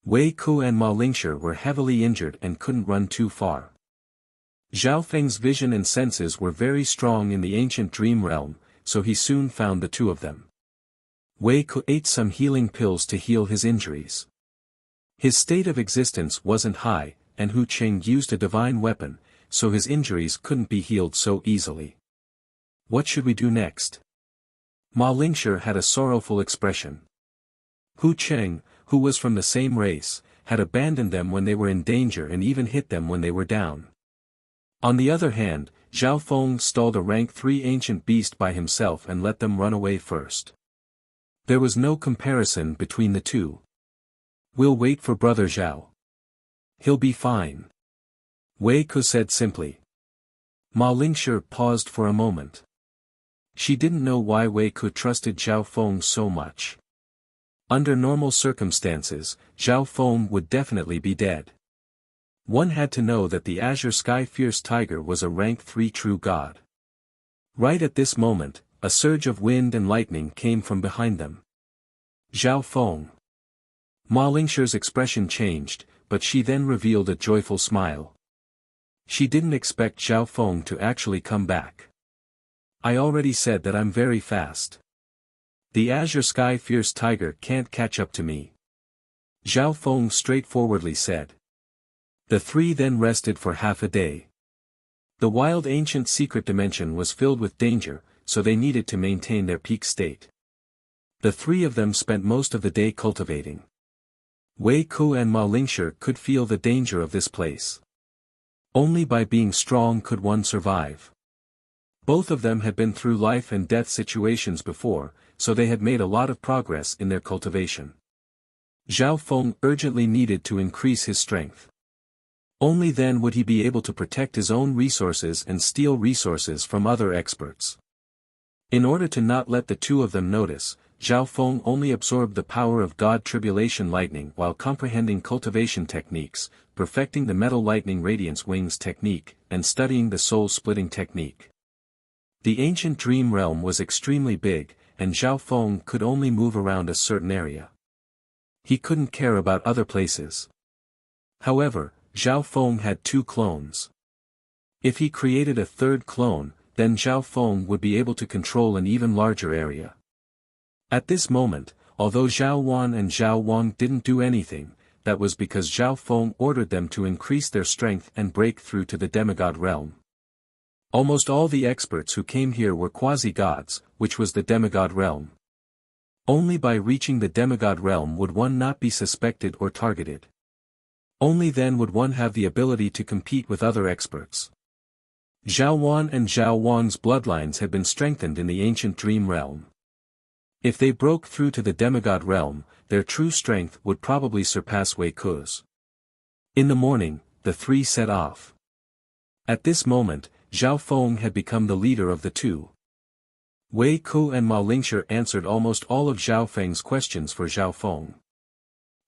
Wei Ku and Ma Lingshi were heavily injured and couldn't run too far. Zhao Feng's vision and senses were very strong in the ancient dream realm, so he soon found the two of them. Wei Ku ate some healing pills to heal his injuries. His state of existence wasn't high, and Hu Qing used a divine weapon, so his injuries couldn't be healed so easily. What should we do next? Ma Lingshi had a sorrowful expression. Hu Qing, who was from the same race, had abandoned them when they were in danger and even hit them when they were down. On the other hand, Zhao Feng stalled a rank 3 ancient beast by himself and let them run away first. There was no comparison between the two. We'll wait for Brother Zhao. He'll be fine. Wei Ku said simply. Ma Lingshi paused for a moment. She didn't know why Wei Ku trusted Zhao Feng so much. Under normal circumstances, Zhao Feng would definitely be dead. One had to know that the Azure Sky Fierce Tiger was a rank 3 true god. Right at this moment, a surge of wind and lightning came from behind them. Zhao Feng. Ma Lingshi's expression changed, but she then revealed a joyful smile. She didn't expect Zhao Feng to actually come back. I already said that I'm very fast. The Azure Sky Fierce Tiger can't catch up to me. Zhao Feng straightforwardly said. The three then rested for half a day. The wild ancient secret dimension was filled with danger, so they needed to maintain their peak state. The three of them spent most of the day cultivating. Wei Ku and Ma Lingshi could feel the danger of this place. Only by being strong could one survive. Both of them had been through life and death situations before, so they had made a lot of progress in their cultivation. Zhao Feng urgently needed to increase his strength. Only then would he be able to protect his own resources and steal resources from other experts. In order to not let the two of them notice, Zhao Feng only absorbed the power of God Tribulation Lightning while comprehending cultivation techniques, perfecting the Metal Lightning Radiance Wings technique, and studying the Soul Splitting technique. The ancient dream realm was extremely big, and Zhao Feng could only move around a certain area. He couldn't care about other places. However, Zhao Feng had 2 clones. If he created a third clone, then Zhao Feng would be able to control an even larger area. At this moment, although Zhao Wan and Zhao Wang didn't do anything, that was because Zhao Feng ordered them to increase their strength and break through to the demigod realm. Almost all the experts who came here were quasi-gods, which was the demigod realm. Only by reaching the demigod realm would one not be suspected or targeted. Only then would one have the ability to compete with other experts. Zhao Wan and Zhao Wang's bloodlines had been strengthened in the ancient dream realm. If they broke through to the demigod realm, their true strength would probably surpass Wei Ku's. In the morning, the three set off. At this moment, Zhao Feng had become the leader of the two. Wei Ku and Ma Lingshi answered almost all of Zhao Feng's questions for Zhao Feng.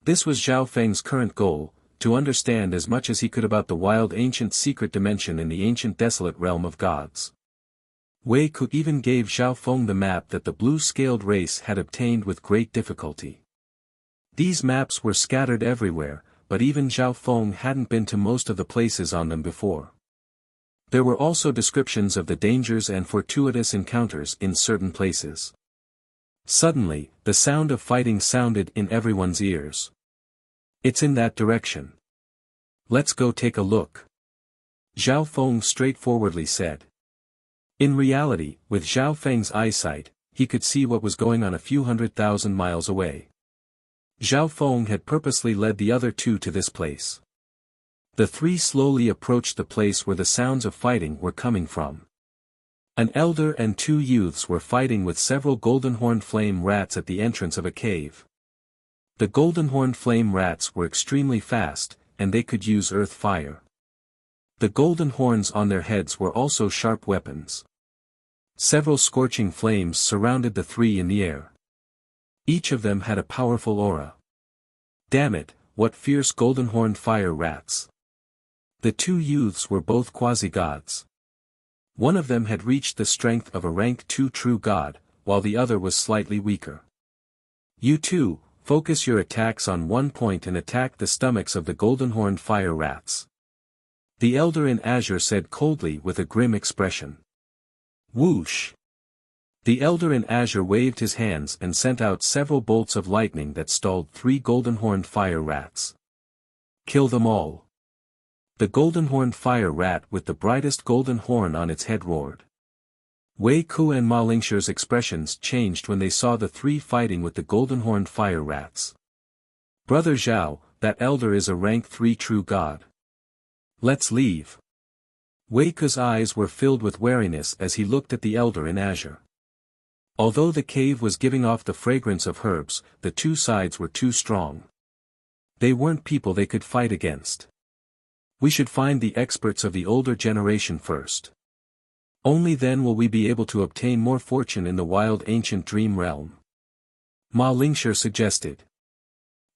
This was Zhao Feng's current goal, to understand as much as he could about the wild ancient secret dimension in the ancient desolate realm of gods. Wei Ku even gave Zhao Feng the map that the blue-scaled race had obtained with great difficulty. These maps were scattered everywhere, but even Zhao Feng hadn't been to most of the places on them before. There were also descriptions of the dangers and fortuitous encounters in certain places. Suddenly, the sound of fighting sounded in everyone's ears. It's in that direction. Let's go take a look. Zhao Feng straightforwardly said. In reality, with Zhao Feng's eyesight, he could see what was going on a few 100,000 miles away. Zhao Feng had purposely led the other two to this place. The three slowly approached the place where the sounds of fighting were coming from. An elder and 2 youths were fighting with several golden-horned flame rats at the entrance of a cave. The golden-horned flame rats were extremely fast, and they could use earth fire. The golden horns on their heads were also sharp weapons. Several scorching flames surrounded the three in the air. Each of them had a powerful aura. Damn it, what fierce golden-horned fire rats. The two youths were both quasi-gods. One of them had reached the strength of a rank 2 true god, while the other was slightly weaker. You two, focus your attacks on one point and attack the stomachs of the golden-horned fire rats. The elder in azure said coldly with a grim expression. Whoosh! The elder in azure waved his hands and sent out several bolts of lightning that stalled 3 golden-horned fire rats. Kill them all. The golden-horned fire rat with the brightest golden horn on its head roared. Wei Ku and Ma Lingshi's expressions changed when they saw the 3 fighting with the golden-horned fire rats. Brother Zhao, that elder is a rank 3 true god. Let's leave. Wei Ku's eyes were filled with wariness as he looked at the elder in azure. Although the cave was giving off the fragrance of herbs, the two sides were too strong. They weren't people they could fight against. We should find the experts of the older generation first. Only then will we be able to obtain more fortune in the wild ancient dream realm. Ma Lingshi suggested.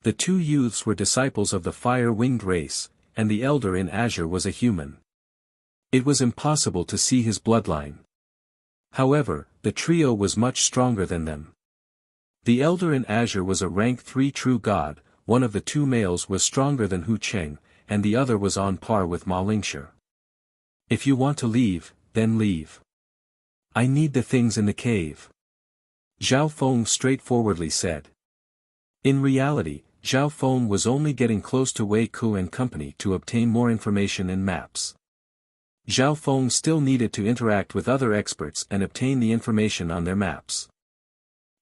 The two youths were disciples of the fire-winged race, and the elder in azure was a human. It was impossible to see his bloodline. However, the trio was much stronger than them. The elder in azure was a rank 3 true god, one of the two males was stronger than Hu Cheng, and the other was on par with Ma Lingshi. If you want to leave, then leave. I need the things in the cave. Zhao Feng straightforwardly said. In reality, Zhao Feng was only getting close to Wei Ku and company to obtain more information and maps. Zhao Feng still needed to interact with other experts and obtain the information on their maps.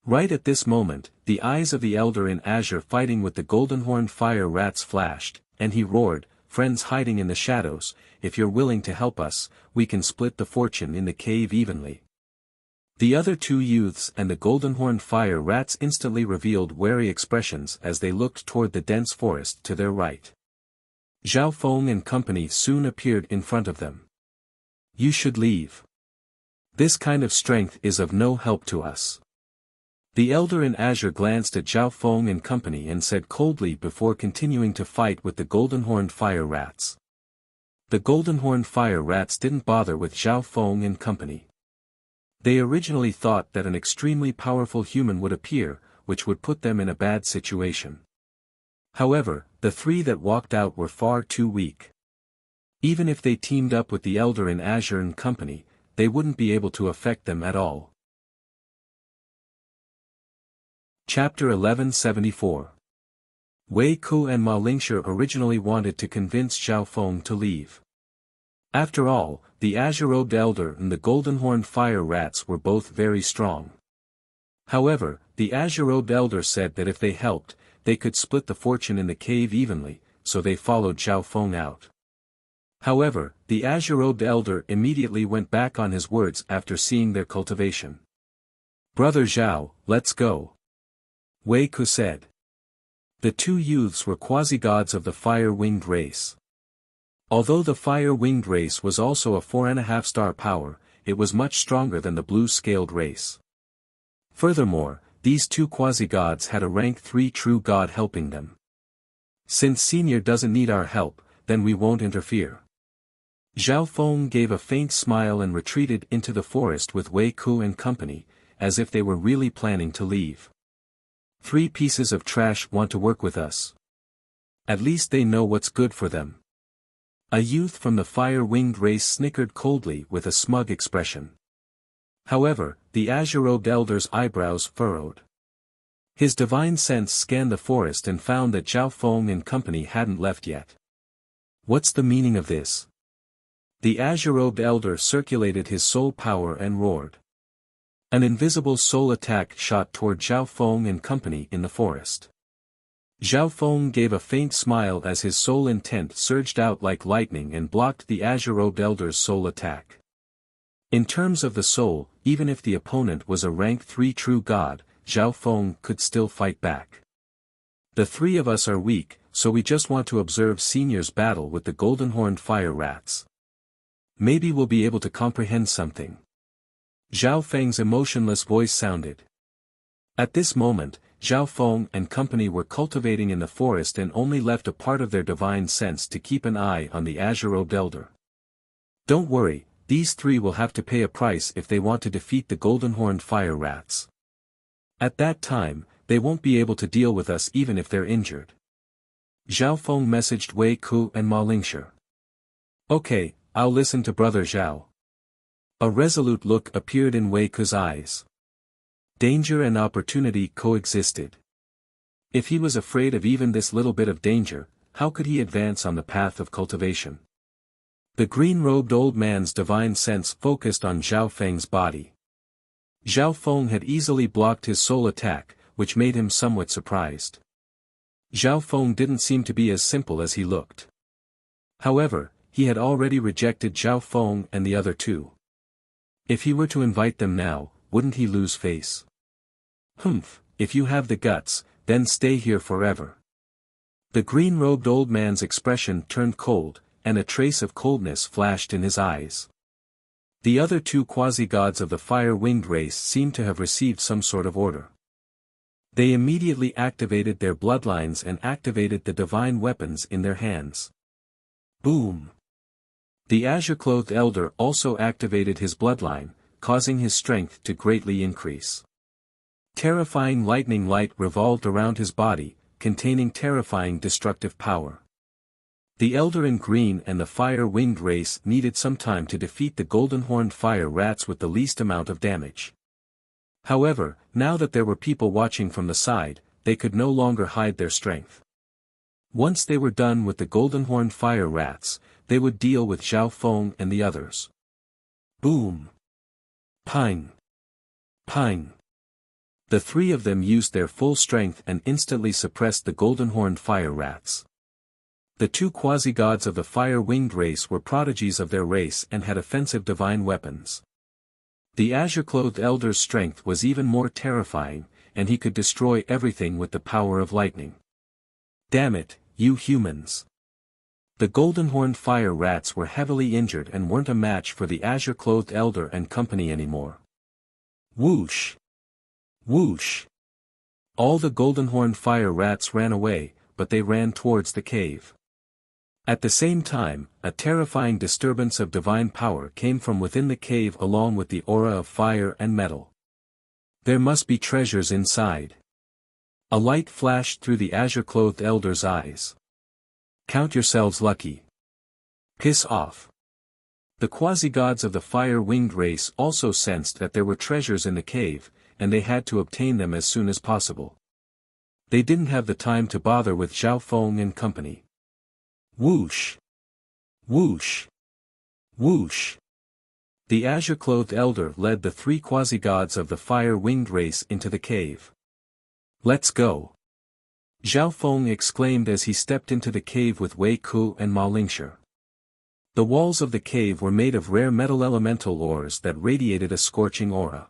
Right at this moment, the eyes of the elder in azure fighting with the golden-horned fire rats flashed, and he roared, "Friends hiding in the shadows, if you're willing to help us, we can split the fortune in the cave evenly." The other two youths and the golden-horned fire rats instantly revealed wary expressions as they looked toward the dense forest to their right. Zhao Feng and company soon appeared in front of them. You should leave. This kind of strength is of no help to us. The elder in azure glanced at Zhao Feng and company and said coldly before continuing to fight with the golden-horned fire rats. The golden-horned fire rats didn't bother with Zhao Feng and company. They originally thought that an extremely powerful human would appear, which would put them in a bad situation. However, the 3 that walked out were far too weak. Even if they teamed up with the elder in azure and company, they wouldn't be able to affect them at all. Chapter 1174. Wei Ku and Ma Lingshi originally wanted to convince Zhao Feng to leave. After all, the azure-robed elder and the golden-horned fire rats were both very strong. However, the azure-robed elder said that if they helped, they could split the fortune in the cave evenly, so they followed Zhao Feng out. However, the azure-robed elder immediately went back on his words after seeing their cultivation. Brother Zhao, let's go. Wei Ku said. The two youths were quasi-gods of the fire-winged race. Although the fire-winged race was also a 4.5-star power, it was much stronger than the blue-scaled race. Furthermore, these two quasi-gods had a rank 3 true god helping them. Since Senior doesn't need our help, then we won't interfere. Zhao Feng gave a faint smile and retreated into the forest with Wei Ku and company, as if they were really planning to leave. 3 pieces of trash want to work with us. At least they know what's good for them. A youth from the fire-winged race snickered coldly with a smug expression. However, the azure-robed elder's eyebrows furrowed. His divine sense scanned the forest and found that Zhao Feng and company hadn't left yet. What's the meaning of this? The azure-robed elder circulated his soul power and roared. An invisible soul attack shot toward Zhao Feng and company in the forest. Zhao Feng gave a faint smile as his soul intent surged out like lightning and blocked the azure-robed elder's soul attack. In terms of the soul, even if the opponent was a rank 3 true god, Zhao Feng could still fight back. The 3 of us are weak, so we just want to observe Senior's battle with the golden-horned fire rats. Maybe we'll be able to comprehend something. Zhao Feng's emotionless voice sounded. At this moment, Zhao Feng and company were cultivating in the forest and only left a part of their divine sense to keep an eye on the azure-robed elder. Don't worry, these three will have to pay a price if they want to defeat the golden-horned fire rats. At that time, they won't be able to deal with us even if they're injured. Zhao Feng messaged Wei Ku and Ma Lingshi. Okay, I'll listen to Brother Zhao. A resolute look appeared in Wei Ku's eyes. Danger and opportunity coexisted. If he was afraid of even this little bit of danger, how could he advance on the path of cultivation? The green-robed old man's divine sense focused on Zhao Feng's body. Zhao Feng had easily blocked his soul attack, which made him somewhat surprised. Zhao Feng didn't seem to be as simple as he looked. However, he had already rejected Zhao Feng and the other two. If he were to invite them now, wouldn't he lose face? Humph, if you have the guts, then stay here forever. The green-robed old man's expression turned cold, and a trace of coldness flashed in his eyes. The other two quasi-gods of the fire-winged race seemed to have received some sort of order. They immediately activated their bloodlines and activated the divine weapons in their hands. Boom! The azure-clothed elder also activated his bloodline, causing his strength to greatly increase. Terrifying lightning light revolved around his body, containing terrifying destructive power. The elder in green and the fire-winged race needed some time to defeat the golden-horned fire rats with the least amount of damage. However, now that there were people watching from the side, they could no longer hide their strength. Once they were done with the golden-horned fire rats, they would deal with Zhao Feng and the others. Boom! Pine! Pine! The three of them used their full strength and instantly suppressed the golden-horned fire rats. The two quasi-gods of the fire-winged race were prodigies of their race and had offensive divine weapons. The azure-clothed elder's strength was even more terrifying, and he could destroy everything with the power of lightning. Damn it, you humans! The golden-horned fire rats were heavily injured and weren't a match for the azure-clothed elder and company anymore. Whoosh! Whoosh! All the golden-horned fire rats ran away, but they ran towards the cave. At the same time, a terrifying disturbance of divine power came from within the cave along with the aura of fire and metal. There must be treasures inside. A light flashed through the azure-clothed elder's eyes. Count yourselves lucky. Piss off. The quasi-gods of the fire-winged race also sensed that there were treasures in the cave, and they had to obtain them as soon as possible. They didn't have the time to bother with Zhao Feng and company. Whoosh! Whoosh! Whoosh! The azure-clothed elder led the three quasi-gods of the fire-winged race into the cave. Let's go! Zhao Feng exclaimed as he stepped into the cave with Wei Ku and Ma Lingshi. The walls of the cave were made of rare metal elemental ores that radiated a scorching aura.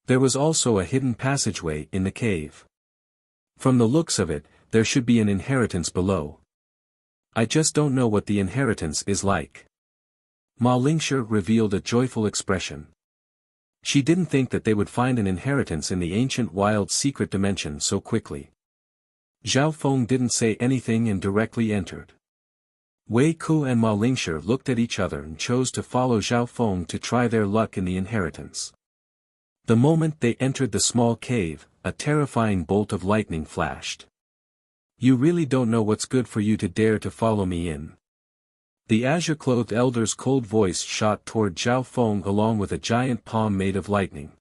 There was also a hidden passageway in the cave. From the looks of it, there should be an inheritance below. I just don't know what the inheritance is like. Ma Lingshi revealed a joyful expression. She didn't think that they would find an inheritance in the ancient wild secret dimension so quickly. Zhao Feng didn't say anything and directly entered. Wei Ku and Ma Lingshi looked at each other and chose to follow Zhao Feng to try their luck in the inheritance. The moment they entered the small cave, a terrifying bolt of lightning flashed. You really don't know what's good for you to dare to follow me in. The azure-clothed elder's cold voice shot toward Zhao Feng along with a giant palm made of lightning.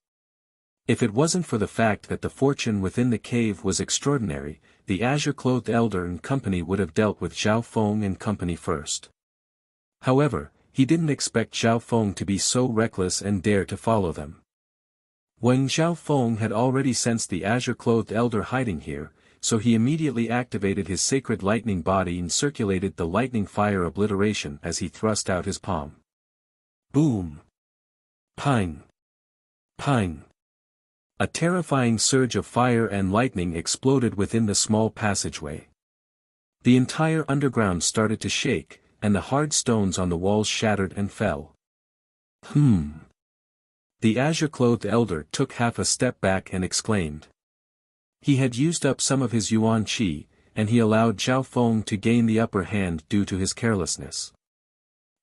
If it wasn't for the fact that the fortune within the cave was extraordinary, the azure-clothed elder and company would have dealt with Zhao Feng and company first. However, he didn't expect Zhao Feng to be so reckless and dare to follow them. When Zhao Feng had already sensed the azure-clothed elder hiding here, so he immediately activated his sacred lightning body and circulated the lightning fire obliteration as he thrust out his palm. Boom! Pine! Pine! A terrifying surge of fire and lightning exploded within the small passageway. The entire underground started to shake, and the hard stones on the walls shattered and fell. The azure-clothed elder took half a step back and exclaimed. He had used up some of his yuan qi, and he allowed Zhao Feng to gain the upper hand due to his carelessness.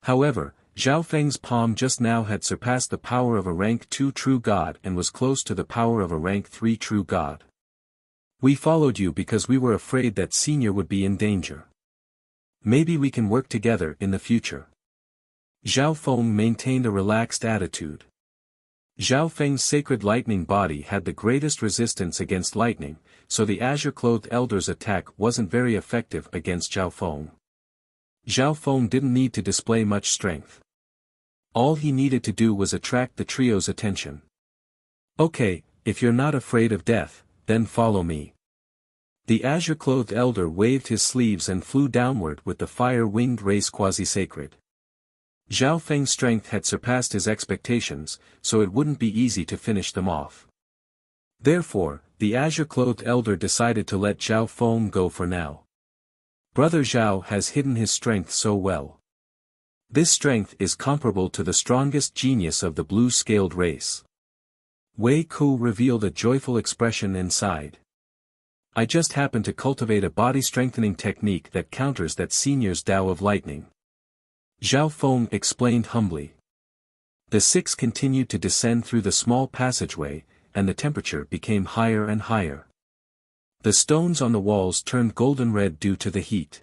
However, Zhao Feng's palm just now had surpassed the power of a rank 2 true god and was close to the power of a rank 3 true god. We followed you because we were afraid that Senior would be in danger. Maybe we can work together in the future. Zhao Feng maintained a relaxed attitude. Zhao Feng's sacred lightning body had the greatest resistance against lightning, so the azure-clothed elder's attack wasn't very effective against Zhao Feng. Zhao Feng didn't need to display much strength. All he needed to do was attract the trio's attention. Okay, if you're not afraid of death, then follow me. The azure-clothed elder waved his sleeves and flew downward with the fire-winged race quasi-sacred. Zhao Feng's strength had surpassed his expectations, so it wouldn't be easy to finish them off. Therefore, the azure-clothed elder decided to let Zhao Feng go for now. Brother Zhao has hidden his strength so well. This strength is comparable to the strongest genius of the blue-scaled race. Wei Ku revealed a joyful expression inside. I just happened to cultivate a body-strengthening technique that counters that senior's Tao of lightning. Zhao Feng explained humbly. The six continued to descend through the small passageway, and the temperature became higher and higher. The stones on the walls turned golden red due to the heat.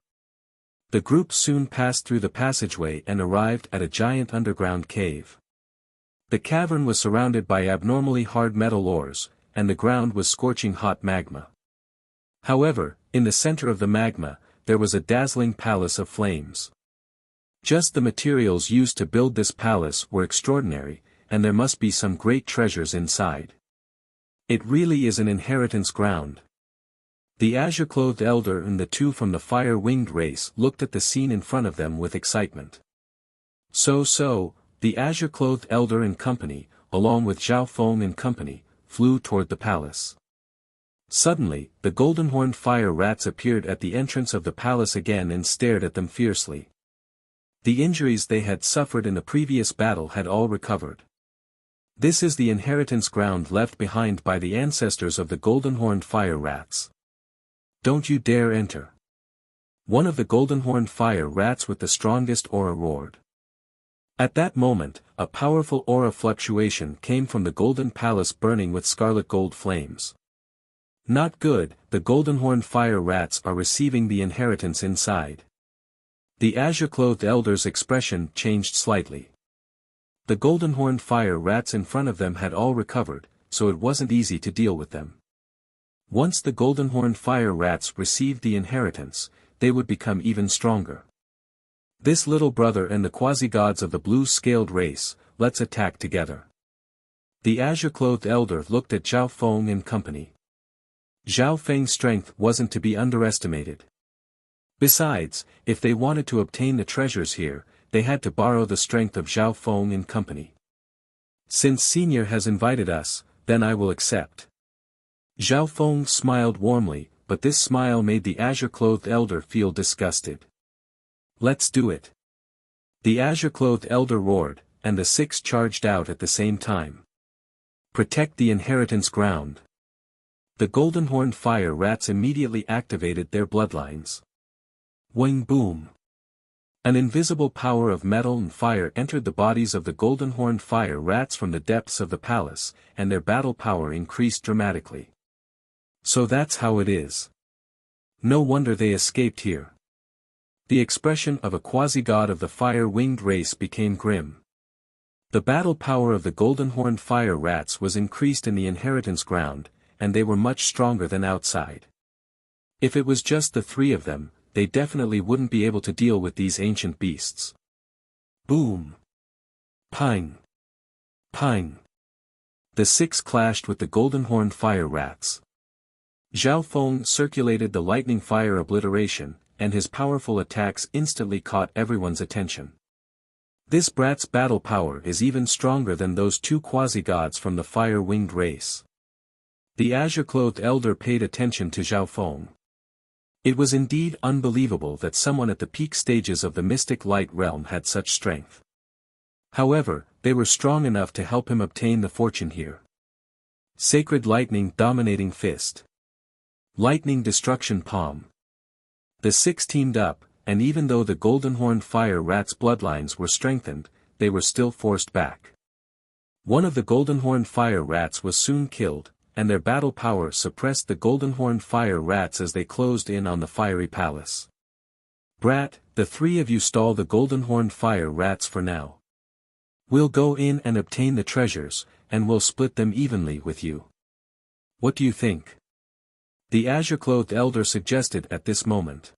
The group soon passed through the passageway and arrived at a giant underground cave. The cavern was surrounded by abnormally hard metal ores, and the ground was scorching hot magma. However, in the center of the magma, there was a dazzling palace of flames. Just the materials used to build this palace were extraordinary, and there must be some great treasures inside. It really is an inheritance ground. The azure-clothed elder and the two from the fire-winged race looked at the scene in front of them with excitement. So, the azure-clothed elder and company, along with Zhao Feng and company, flew toward the palace. Suddenly, the golden-horned fire rats appeared at the entrance of the palace again and stared at them fiercely. The injuries they had suffered in the previous battle had all recovered. This is the inheritance ground left behind by the ancestors of the golden-horned fire rats. Don't you dare enter. One of the golden-horned fire rats with the strongest aura roared. At that moment, a powerful aura fluctuation came from the golden palace burning with scarlet gold flames. Not good, the golden-horned fire rats are receiving the inheritance inside. The azure-clothed elder's expression changed slightly. The golden-horned fire rats in front of them had all recovered, so it wasn't easy to deal with them. Once the golden-horned fire rats received the inheritance, they would become even stronger. This little brother and the quasi-gods of the blue-scaled race, let's attack together. The azure-clothed elder looked at Zhao Feng and company. Zhao Feng's strength wasn't to be underestimated. Besides, if they wanted to obtain the treasures here, they had to borrow the strength of Zhao Feng and company. Since Senior has invited us, then I will accept. Zhao Feng smiled warmly, but this smile made the azure-clothed elder feel disgusted. Let's do it. The azure-clothed elder roared, and the six charged out at the same time. Protect the inheritance ground. The golden-horned fire rats immediately activated their bloodlines. Wing boom. An invisible power of metal and fire entered the bodies of the golden-horned fire rats from the depths of the palace, and their battle power increased dramatically. So that's how it is. No wonder they escaped here. The expression of a quasi-god of the fire-winged race became grim. The battle power of the golden-horned fire rats was increased in the inheritance ground, and they were much stronger than outside. If it was just the three of them, they definitely wouldn't be able to deal with these ancient beasts. Boom! Pang! Pang! The six clashed with the golden-horned fire rats. Zhao Feng circulated the lightning fire obliteration, and his powerful attacks instantly caught everyone's attention. This brat's battle power is even stronger than those two quasi-gods from the fire-winged race. The azure-clothed elder paid attention to Zhao Feng. It was indeed unbelievable that someone at the peak stages of the mystic light realm had such strength. However, they were strong enough to help him obtain the fortune here. Sacred Lightning Dominating Fist. Lightning Destruction Palm. The six teamed up, and even though the golden-horned fire rat's bloodlines were strengthened, they were still forced back. One of the golden-horned fire rats was soon killed, and their battle power suppressed the golden-horned fire rats as they closed in on the fiery palace. Brat, the three of you stall the golden-horned fire rats for now. We'll go in and obtain the treasures, and we'll split them evenly with you. What do you think? The azure-clothed elder suggested at this moment.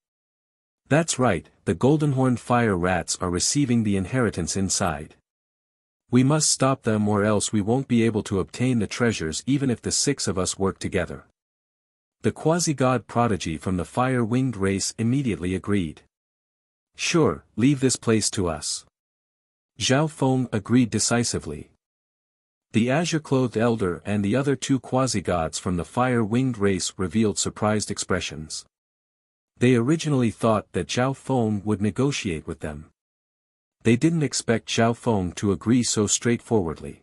That's right, the golden-horned fire rats are receiving the inheritance inside. We must stop them or else we won't be able to obtain the treasures even if the six of us work together. The quasi-god prodigy from the fire-winged race immediately agreed. Sure, leave this place to us. Zhao Feng agreed decisively. The azure-clothed elder and the other two quasi-gods from the fire-winged race revealed surprised expressions. They originally thought that Zhao Feng would negotiate with them. They didn't expect Zhao Feng to agree so straightforwardly.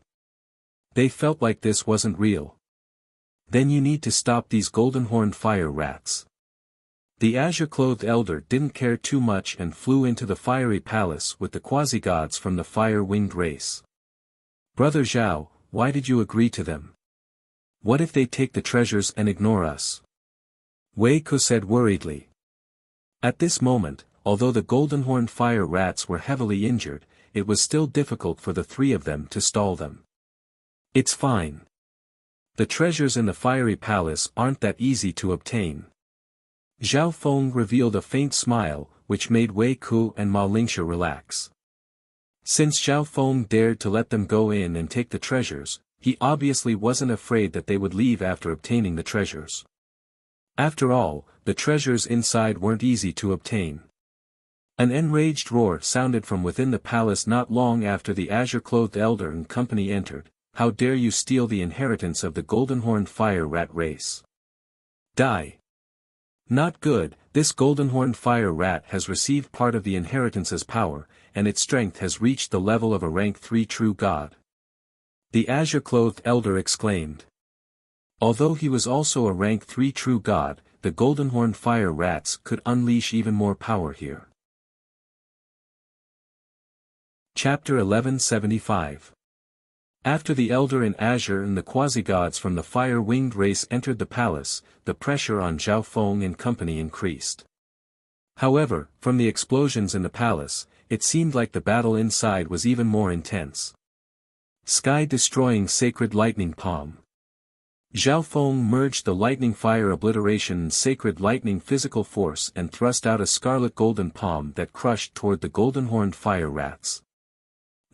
They felt like this wasn't real. Then you need to stop these golden-horned fire rats. The azure-clothed elder didn't care too much and flew into the fiery palace with the quasi-gods from the fire-winged race. Brother Zhao, why did you agree to them? What if they take the treasures and ignore us? Wei Ku said worriedly. At this moment, although the golden-horned fire rats were heavily injured, it was still difficult for the three of them to stall them. It's fine. The treasures in the fiery palace aren't that easy to obtain. Zhao Feng revealed a faint smile, which made Wei Ku and Ma Lingxia relax. Since Zhao Feng dared to let them go in and take the treasures, he obviously wasn't afraid that they would leave after obtaining the treasures. After all, the treasures inside weren't easy to obtain. An enraged roar sounded from within the palace not long after the azure-clothed elder and company entered. How dare you steal the inheritance of the golden-horned fire rat race? Die! Not good, this golden-horned fire rat has received part of the inheritance's power, and its strength has reached the level of a rank 3 true god. The azure-clothed elder exclaimed. Although he was also a rank 3 true god, the golden-horned fire rats could unleash even more power here. Chapter 1175. After the elder in azure and the quasi-gods from the fire-winged race entered the palace, the pressure on Zhao Feng and company increased. However, from the explosions in the palace, it seemed like the battle inside was even more intense. Sky-destroying sacred lightning palm. Zhao Feng merged the lightning fire obliteration and sacred lightning physical force and thrust out a scarlet golden palm that crushed toward the golden-horned fire rats.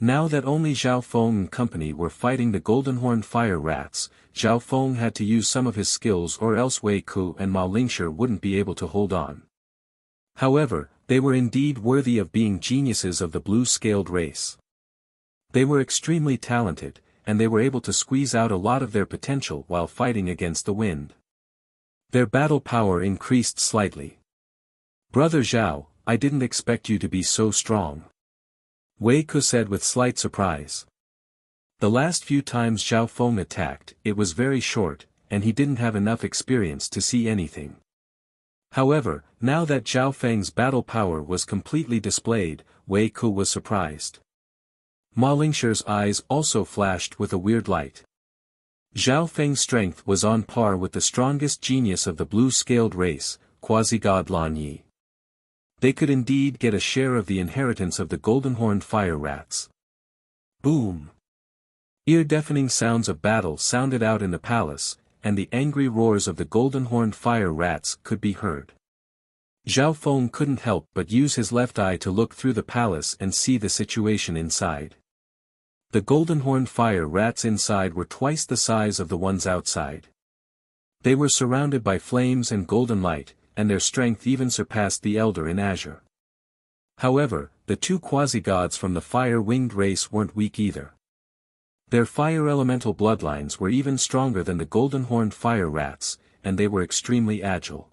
Now that only Zhao Feng and company were fighting the golden-horned fire rats, Zhao Feng had to use some of his skills or else Wei Ku and Ma Lingxia wouldn't be able to hold on. However, they were indeed worthy of being geniuses of the blue-scaled race. They were extremely talented, and they were able to squeeze out a lot of their potential while fighting against the wind. Their battle power increased slightly. Brother Zhao, I didn't expect you to be so strong. Wei Ku said with slight surprise. The last few times Zhao Feng attacked, it was very short, and he didn't have enough experience to see anything. However, now that Zhao Feng's battle power was completely displayed, Wei Ku was surprised. Ma Lingxia's eyes also flashed with a weird light. Zhao Feng's strength was on par with the strongest genius of the blue-scaled race, quasi-god Lan Yi. They could indeed get a share of the inheritance of the golden-horned fire rats. Boom! Ear-deafening sounds of battle sounded out in the palace, and the angry roars of the golden-horned fire rats could be heard. Zhao Feng couldn't help but use his left eye to look through the palace and see the situation inside. The golden-horned fire rats inside were twice the size of the ones outside. They were surrounded by flames and golden light, and their strength even surpassed the elder in azure. However, the two quasi-gods from the fire-winged race weren't weak either. Their fire-elemental bloodlines were even stronger than the golden-horned fire rats, and they were extremely agile.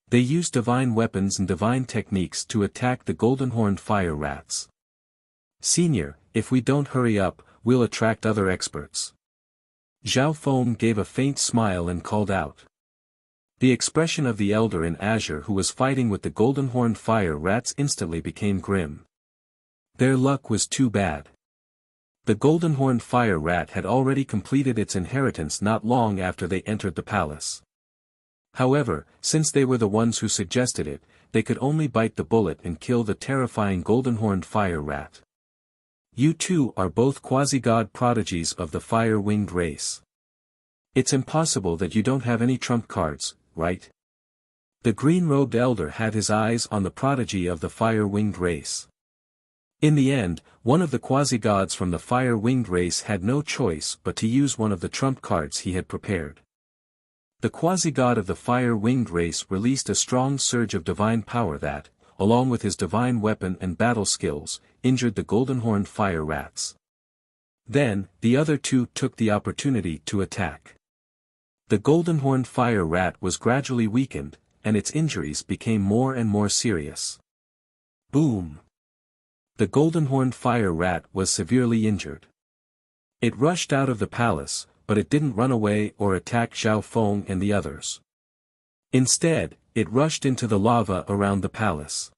They used divine weapons and divine techniques to attack the golden-horned fire rats. Senior, if we don't hurry up, we'll attract other experts. Zhao Feng gave a faint smile and called out. The expression of the elder in azure who was fighting with the golden-horned fire rats instantly became grim. Their luck was too bad. The golden-horned fire rat had already completed its inheritance not long after they entered the palace. However, since they were the ones who suggested it, they could only bite the bullet and kill the terrifying golden-horned fire rat. You two are both quasi-god prodigies of the fire-winged race. It's impossible that you don't have any trump cards, right? The green-robed elder had his eyes on the prodigy of the fire-winged race. In the end, one of the quasi-gods from the fire-winged race had no choice but to use one of the trump cards he had prepared. The quasi-god of the fire-winged race released a strong surge of divine power that, along with his divine weapon and battle skills, injured the golden-horned fire rats. Then, the other two took the opportunity to attack. The golden-horned fire rat was gradually weakened, and its injuries became more and more serious. Boom! The golden-horned fire rat was severely injured. It rushed out of the palace, but it didn't run away or attack Zhao Feng and the others. Instead, it rushed into the lava around the palace.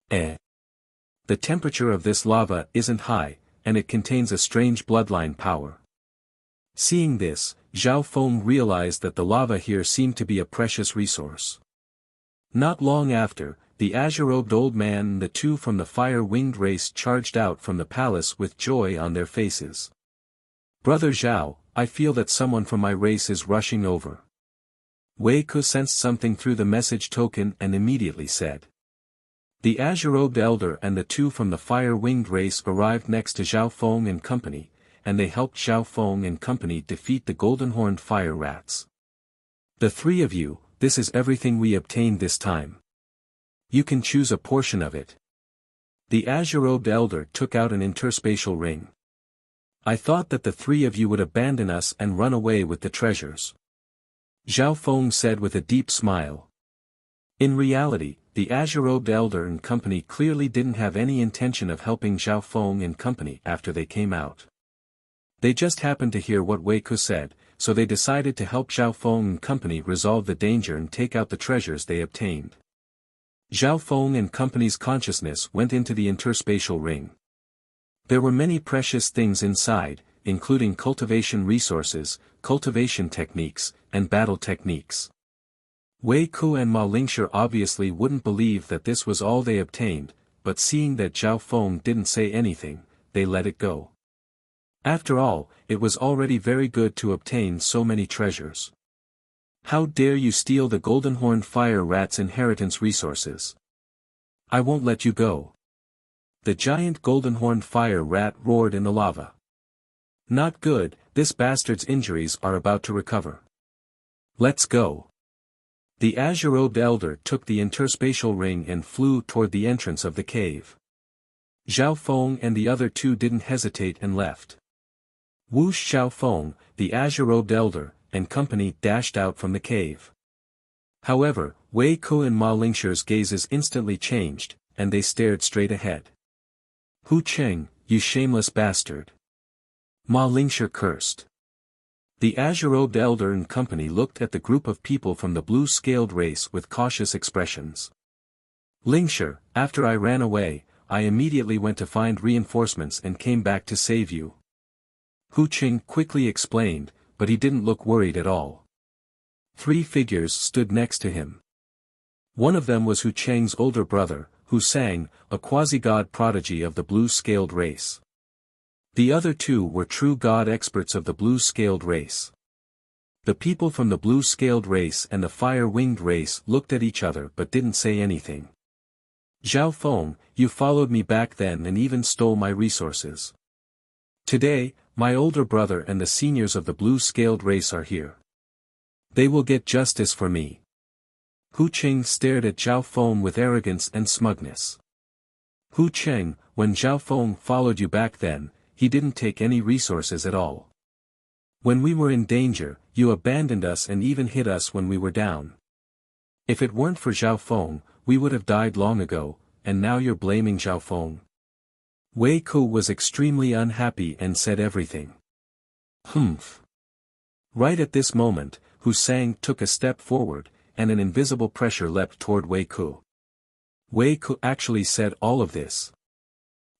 The temperature of this lava isn't high, and it contains a strange bloodline power. Seeing this, Zhao Feng realized that the lava here seemed to be a precious resource. Not long after, the azure-robed old man and the two from the fire-winged race charged out from the palace with joy on their faces. Brother Zhao, I feel that someone from my race is rushing over. Wei Ke sensed something through the message token and immediately said. The azure-robed elder and the two from the fire-winged race arrived next to Zhao Feng and company, and they helped Zhao Feng and company defeat the golden-horned fire rats. The three of you, this is everything we obtained this time. You can choose a portion of it. The azure-robed elder took out an interspatial ring. I thought that the three of you would abandon us and run away with the treasures. Zhao Feng said with a deep smile. In reality, the azure-robed elder and company clearly didn't have any intention of helping Zhao Feng and company after they came out. They just happened to hear what Wei Ke said, so they decided to help Zhao Feng and company resolve the danger and take out the treasures they obtained. Zhao Feng and company's consciousness went into the interspatial ring. There were many precious things inside, including cultivation resources, cultivation techniques, and battle techniques. Wei Ke and Ma Lingshi obviously wouldn't believe that this was all they obtained, but seeing that Zhao Feng didn't say anything, they let it go. After all, it was already very good to obtain so many treasures. How dare you steal the golden-horned fire rat's inheritance resources? I won't let you go. The giant golden-horned fire rat roared in the lava. Not good, this bastard's injuries are about to recover. Let's go. The azure-robed elder took the interspatial ring and flew toward the entrance of the cave. Zhao Feng and the other two didn't hesitate and left. Whoosh! Zhao Feng, the azure-robed elder, and company dashed out from the cave. However, Wei Ke and Ma Lingshi's gazes instantly changed, and they stared straight ahead. Hu Cheng, you shameless bastard! Ma Lingshi cursed. The azure-robed elder and company looked at the group of people from the blue-scaled race with cautious expressions. Lingshi, after I ran away, I immediately went to find reinforcements and came back to save you. Hu Cheng quickly explained, but he didn't look worried at all. Three figures stood next to him. One of them was Hu Cheng's older brother, Hu Sang, a quasi-god prodigy of the blue-scaled race. The other two were true god experts of the blue-scaled race. The people from the blue-scaled race and the fire-winged race looked at each other but didn't say anything. Zhao Feng, you followed me back then and even stole my resources. Today, my older brother and the seniors of the blue-scaled race are here. They will get justice for me. Hu Cheng stared at Zhao Feng with arrogance and smugness. Hu Cheng, when Zhao Feng followed you back then, he didn't take any resources at all. When we were in danger, you abandoned us and even hit us when we were down. If it weren't for Zhao Feng, we would have died long ago, and now you're blaming Zhao Feng. Wei Ku was extremely unhappy and said everything. Humph. Right at this moment, Hu Sang took a step forward, and an invisible pressure leapt toward Wei Ku. Wei Ku actually said all of this.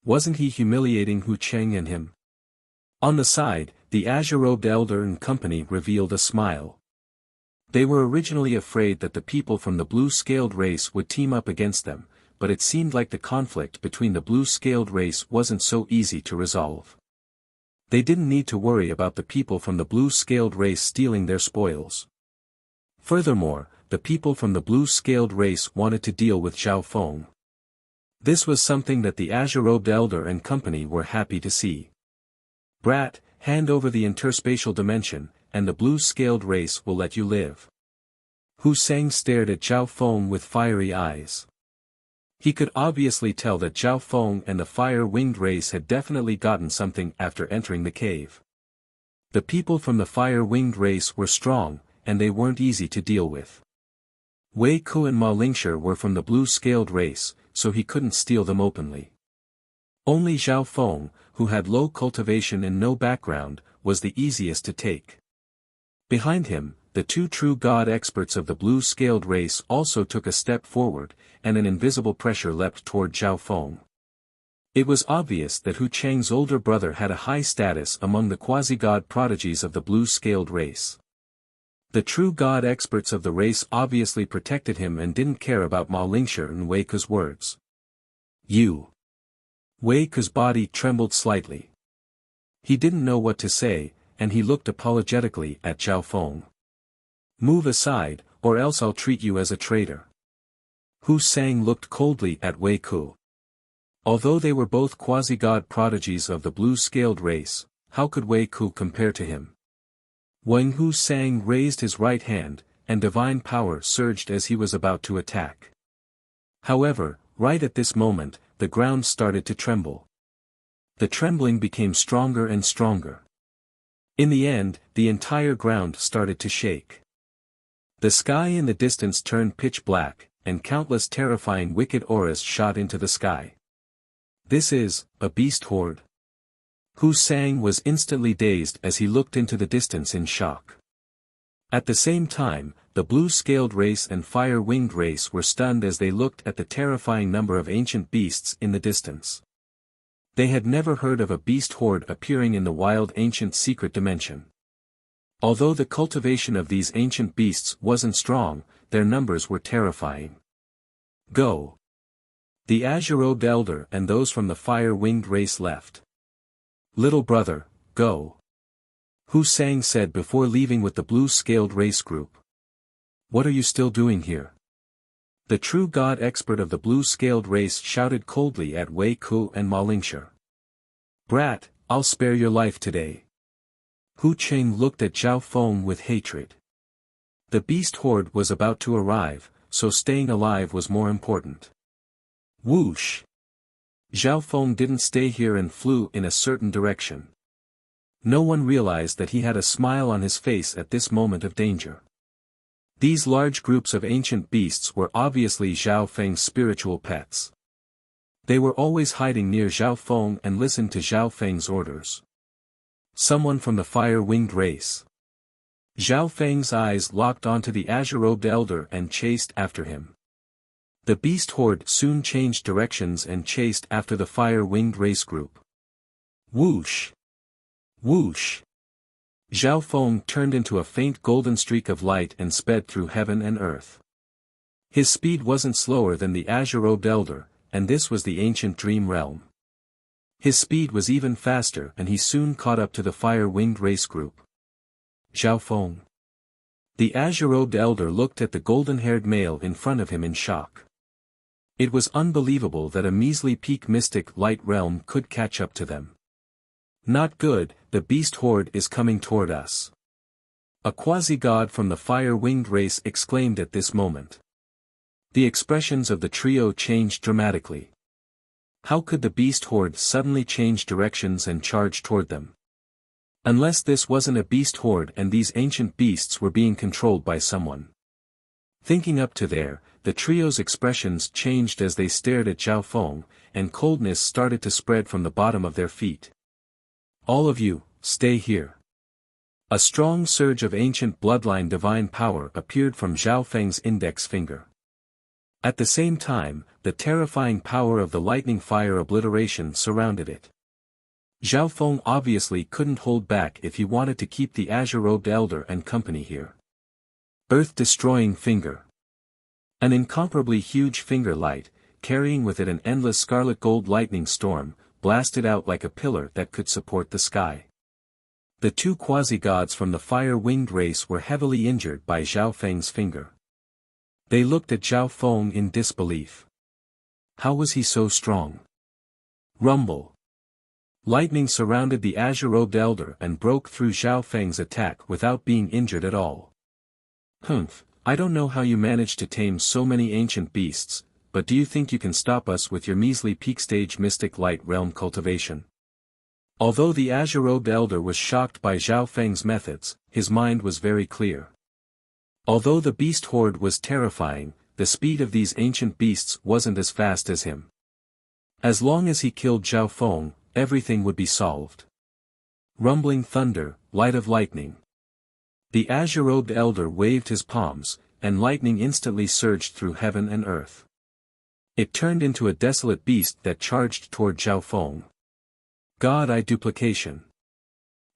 Wasn't he humiliating Hu Cheng and him? On the side, the azure-robed elder and company revealed a smile. They were originally afraid that the people from the blue-scaled race would team up against them, but it seemed like the conflict between the blue-scaled race wasn't so easy to resolve. They didn't need to worry about the people from the blue-scaled race stealing their spoils. Furthermore, the people from the blue-scaled race wanted to deal with Zhao Feng. This was something that the azure-robed elder and company were happy to see. Brat, hand over the interspatial dimension, and the blue-scaled race will let you live. Hu Sang stared at Zhao Feng with fiery eyes. He could obviously tell that Zhao Feng and the fire-winged race had definitely gotten something after entering the cave. The people from the fire-winged race were strong, and they weren't easy to deal with. Wei Ku and Ma Lingshi were from the blue-scaled race, so he couldn't steal them openly. Only Zhao Feng, who had low cultivation and no background, was the easiest to take. Behind him, the two true god experts of the blue-scaled race also took a step forward, and an invisible pressure leapt toward Zhao Feng. It was obvious that Hu Cheng's older brother had a high status among the quasi-god prodigies of the blue-scaled race. The true god experts of the race obviously protected him and didn't care about Ma Lingshi and Wei Ku's words. You. Wei Ku's body trembled slightly. He didn't know what to say, and he looked apologetically at Zhao Feng. Move aside, or else I'll treat you as a traitor. Hu Sang looked coldly at Wei Ku. Although they were both quasi-god prodigies of the blue-scaled race, how could Wei Ku compare to him? When Hu Sang raised his right hand, and divine power surged as he was about to attack. However, right at this moment, the ground started to tremble. The trembling became stronger and stronger. In the end, the entire ground started to shake. The sky in the distance turned pitch black, and countless terrifying wicked auras shot into the sky. This is a beast horde. Hu Sang was instantly dazed as he looked into the distance in shock. At the same time, the blue-scaled race and fire-winged race were stunned as they looked at the terrifying number of ancient beasts in the distance. They had never heard of a beast horde appearing in the wild ancient secret dimension. Although the cultivation of these ancient beasts wasn't strong, their numbers were terrifying. Go! The azure-robed elder and those from the fire-winged race left. Little brother, go. Hu Sang said before leaving with the blue-scaled race group. What are you still doing here? The true god expert of the blue-scaled race shouted coldly at Wei Ku and Ma Lingshi. Brat, I'll spare your life today. Hu Cheng looked at Zhao Feng with hatred. The beast horde was about to arrive, so staying alive was more important. Whoosh! Zhao Feng didn't stay here and flew in a certain direction. No one realized that he had a smile on his face at this moment of danger. These large groups of ancient beasts were obviously Zhao Feng's spiritual pets. They were always hiding near Zhao Feng and listened to Zhao Feng's orders. Someone from the fire-winged race. Zhao Feng's eyes locked onto the azure-robed elder and chased after him. The beast horde soon changed directions and chased after the fire-winged race group. Whoosh! Whoosh! Zhao Feng turned into a faint golden streak of light and sped through heaven and earth. His speed wasn't slower than the azure-robed elder, and this was the ancient dream realm. His speed was even faster and he soon caught up to the fire-winged race group. Zhao Feng. The azure-robed elder looked at the golden-haired male in front of him in shock. It was unbelievable that a measly peak mystic light realm could catch up to them. Not good, the beast horde is coming toward us. A quasi-god from the fire-winged race exclaimed at this moment. The expressions of the trio changed dramatically. How could the beast horde suddenly change directions and charge toward them? Unless this wasn't a beast horde and these ancient beasts were being controlled by someone. Thinking up to there, the trio's expressions changed as they stared at Zhao Feng, and coldness started to spread from the bottom of their feet. All of you, stay here. A strong surge of ancient bloodline divine power appeared from Zhao Feng's index finger. At the same time, the terrifying power of the lightning fire obliteration surrounded it. Zhao Feng obviously couldn't hold back if he wanted to keep the azure-robed elder and company here. Earth-destroying finger. An incomparably huge finger light, carrying with it an endless scarlet gold lightning storm, blasted out like a pillar that could support the sky. The two quasi-gods from the fire-winged race were heavily injured by Zhao Feng's finger. They looked at Zhao Feng in disbelief. How was he so strong? Rumble. Lightning surrounded the azure-robed elder and broke through Zhao Feng's attack without being injured at all. Humph, I don't know how you managed to tame so many ancient beasts, but do you think you can stop us with your measly peak-stage mystic light realm cultivation? Although the azure-robed elder was shocked by Zhao Feng's methods, his mind was very clear. Although the beast horde was terrifying, the speed of these ancient beasts wasn't as fast as him. As long as he killed Zhao Feng, everything would be solved. Rumbling thunder, light of lightning. The azure-robed elder waved his palms, and lightning instantly surged through heaven and earth. It turned into a desolate beast that charged toward Zhao Feng. God-eye duplication.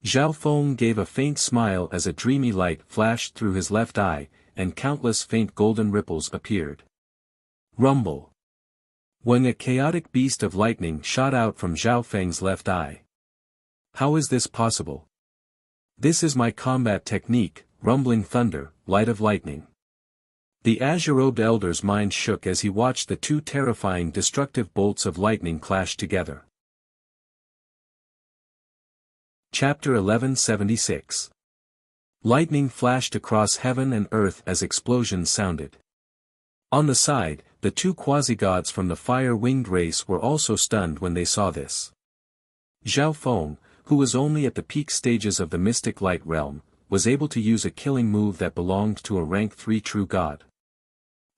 Zhao Feng gave a faint smile as a dreamy light flashed through his left eye, and countless faint golden ripples appeared. Rumble. When a chaotic beast of lightning shot out from Zhao Feng's left eye. How is this possible? This is my combat technique, rumbling thunder, light of lightning. The azure-robed elder's mind shook as he watched the two terrifying destructive bolts of lightning clash together. Chapter 1176. Lightning flashed across heaven and earth as explosions sounded. On the side, the two quasi-gods from the fire-winged race were also stunned when they saw this. Zhao Feng, who was only at the peak stages of the mystic light realm, was able to use a killing move that belonged to a rank 3 true god.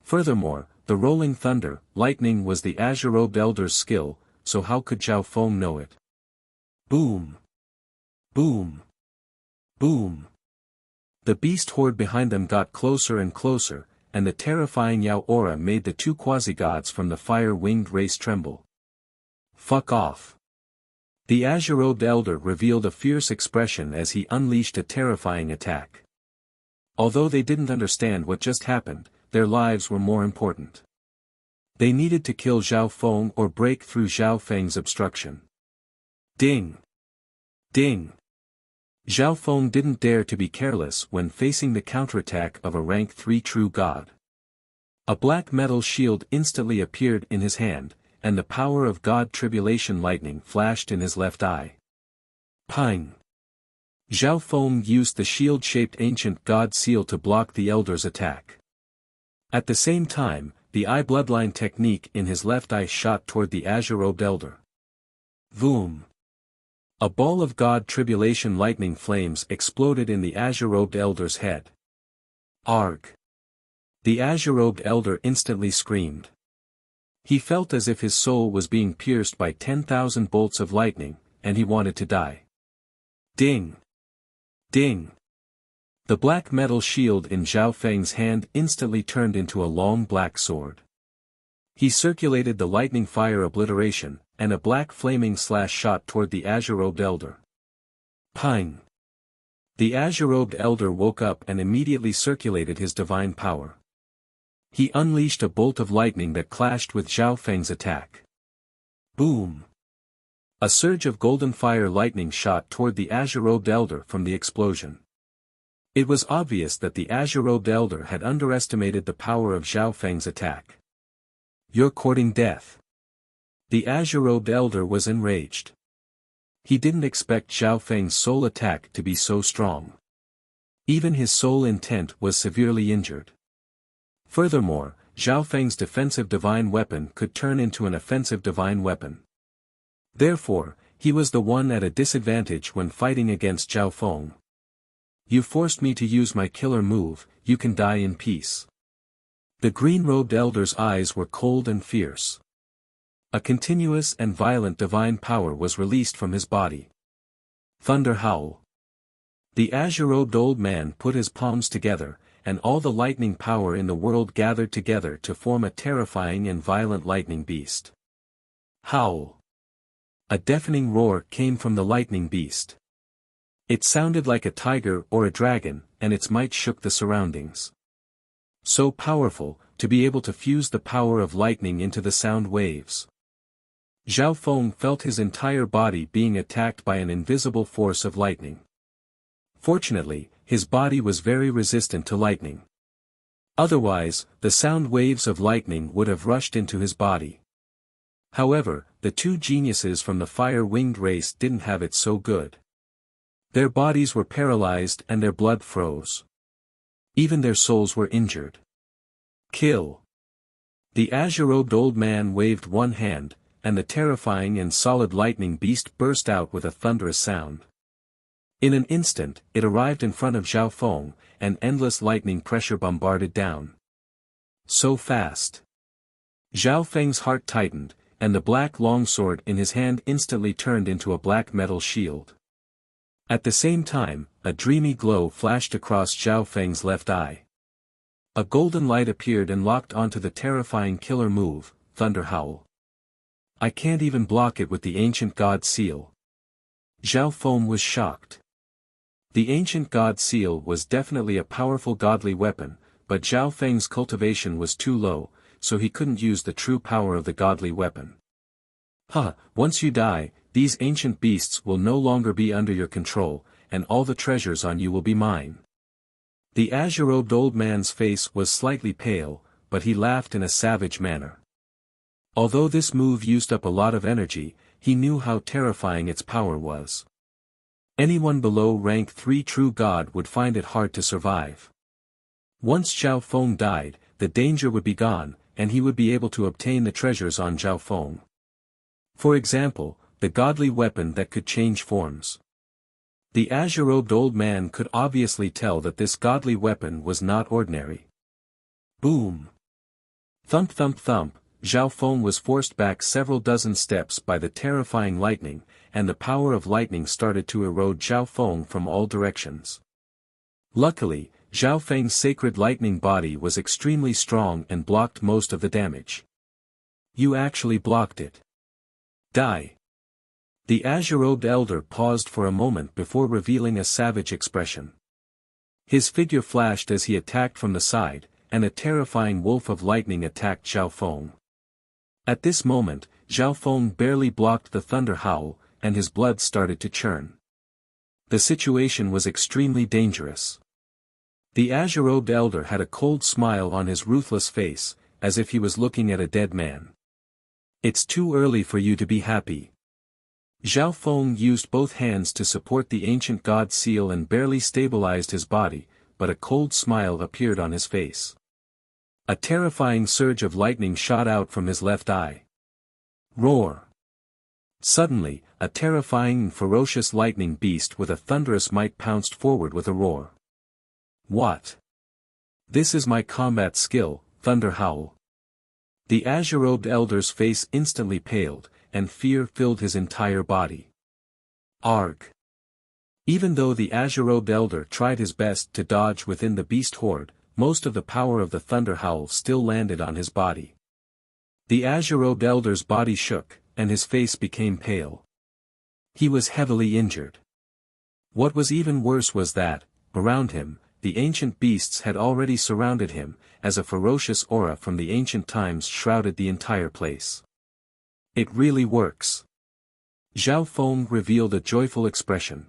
Furthermore, the rolling thunder, lightning was the azure-robed elder's skill, so how could Zhao Feng know it? Boom! Boom! Boom! The beast horde behind them got closer and closer, and the terrifying Yao aura made the two quasi-gods from the fire-winged race tremble. Fuck off! The azure-robed elder revealed a fierce expression as he unleashed a terrifying attack. Although they didn't understand what just happened, their lives were more important. They needed to kill Zhao Feng or break through Zhao Feng's obstruction. Ding! Ding! Zhao Feng didn't dare to be careless when facing the counterattack of a rank 3 true god. A black metal shield instantly appeared in his hand, and the power of God Tribulation lightning flashed in his left eye. Ping! Zhao Feng used the shield-shaped ancient god seal to block the elder's attack. At the same time, the eye bloodline technique in his left eye shot toward the azure-robed elder. Voom! A ball of God Tribulation lightning flames exploded in the azure-robed elder's head. Arg! The azure-robed elder instantly screamed. He felt as if his soul was being pierced by 10,000 bolts of lightning, and he wanted to die. Ding! Ding! The black metal shield in Zhao Feng's hand instantly turned into a long black sword. He circulated the lightning fire obliteration, and a black flaming slash shot toward the azure-robed elder. Ping! The azure-robed elder woke up and immediately circulated his divine power. He unleashed a bolt of lightning that clashed with Zhao Feng's attack. Boom! A surge of golden fire lightning shot toward the azure-robed elder from the explosion. It was obvious that the azure-robed elder had underestimated the power of Zhao Feng's attack. You're courting death. The azure-robed elder was enraged. He didn't expect Zhao Feng's soul attack to be so strong. Even his soul intent was severely injured. Furthermore, Zhao Feng's defensive divine weapon could turn into an offensive divine weapon. Therefore, he was the one at a disadvantage when fighting against Zhao Feng. You forced me to use my killer move, you can die in peace. The green-robed elder's eyes were cold and fierce. A continuous and violent divine power was released from his body. Thunder howl. The azure-robed old man put his palms together, and all the lightning power in the world gathered together to form a terrifying and violent lightning beast. Howl. A deafening roar came from the lightning beast. It sounded like a tiger or a dragon, and its might shook the surroundings. So powerful, to be able to fuse the power of lightning into the sound waves. Zhao Feng felt his entire body being attacked by an invisible force of lightning. Fortunately, his body was very resistant to lightning. Otherwise, the sound waves of lightning would have rushed into his body. However, the two geniuses from the fire-winged race didn't have it so good. Their bodies were paralyzed and their blood froze. Even their souls were injured. Kill. The azure-robed old man waved one hand, and the terrifying and solid lightning beast burst out with a thunderous sound. In an instant, it arrived in front of Zhao Feng, and endless lightning pressure bombarded down. So fast. Zhao Feng's heart tightened, and the black longsword in his hand instantly turned into a black metal shield. At the same time, a dreamy glow flashed across Zhao Feng's left eye. A golden light appeared and locked onto the terrifying killer move, Thunder Howl. I can't even block it with the ancient god seal. Zhao Feng was shocked. The ancient god seal was definitely a powerful godly weapon, but Zhao Feng's cultivation was too low, so he couldn't use the true power of the godly weapon. Once you die, these ancient beasts will no longer be under your control, and all the treasures on you will be mine. The azure-robed old man's face was slightly pale, but he laughed in a savage manner. Although this move used up a lot of energy, he knew how terrifying its power was. Anyone below rank 3 true god would find it hard to survive. Once Zhao Feng died, the danger would be gone, and he would be able to obtain the treasures on Zhao Feng. For example, the godly weapon that could change forms. The azure-robed old man could obviously tell that this godly weapon was not ordinary. Boom! Thump thump thump, Zhao Feng was forced back several dozen steps by the terrifying lightning, and the power of lightning started to erode Zhao Feng from all directions. Luckily, Zhao Feng's sacred lightning body was extremely strong and blocked most of the damage. You actually blocked it. Die. The azure-robed elder paused for a moment before revealing a savage expression. His figure flashed as he attacked from the side, and a terrifying wolf of lightning attacked Zhao Feng. At this moment, Zhao Feng barely blocked the thunder howl, and his blood started to churn. The situation was extremely dangerous. The azure-robed elder had a cold smile on his ruthless face, as if he was looking at a dead man. It's too early for you to be happy. Zhao Feng used both hands to support the ancient god seal and barely stabilized his body, but a cold smile appeared on his face. A terrifying surge of lightning shot out from his left eye. Roar! Suddenly, a terrifying and ferocious lightning beast with a thunderous might pounced forward with a roar. What? This is my combat skill, Thunder Howl. The azure-robed elder's face instantly paled, and fear filled his entire body. Arg! Even though the azure-robed elder tried his best to dodge within the beast horde, most of the power of the thunder howl still landed on his body. The azure-robed elder's body shook, and his face became pale. He was heavily injured. What was even worse was that, around him, the ancient beasts had already surrounded him, as a ferocious aura from the ancient times shrouded the entire place. It really works. Zhao Feng revealed a joyful expression.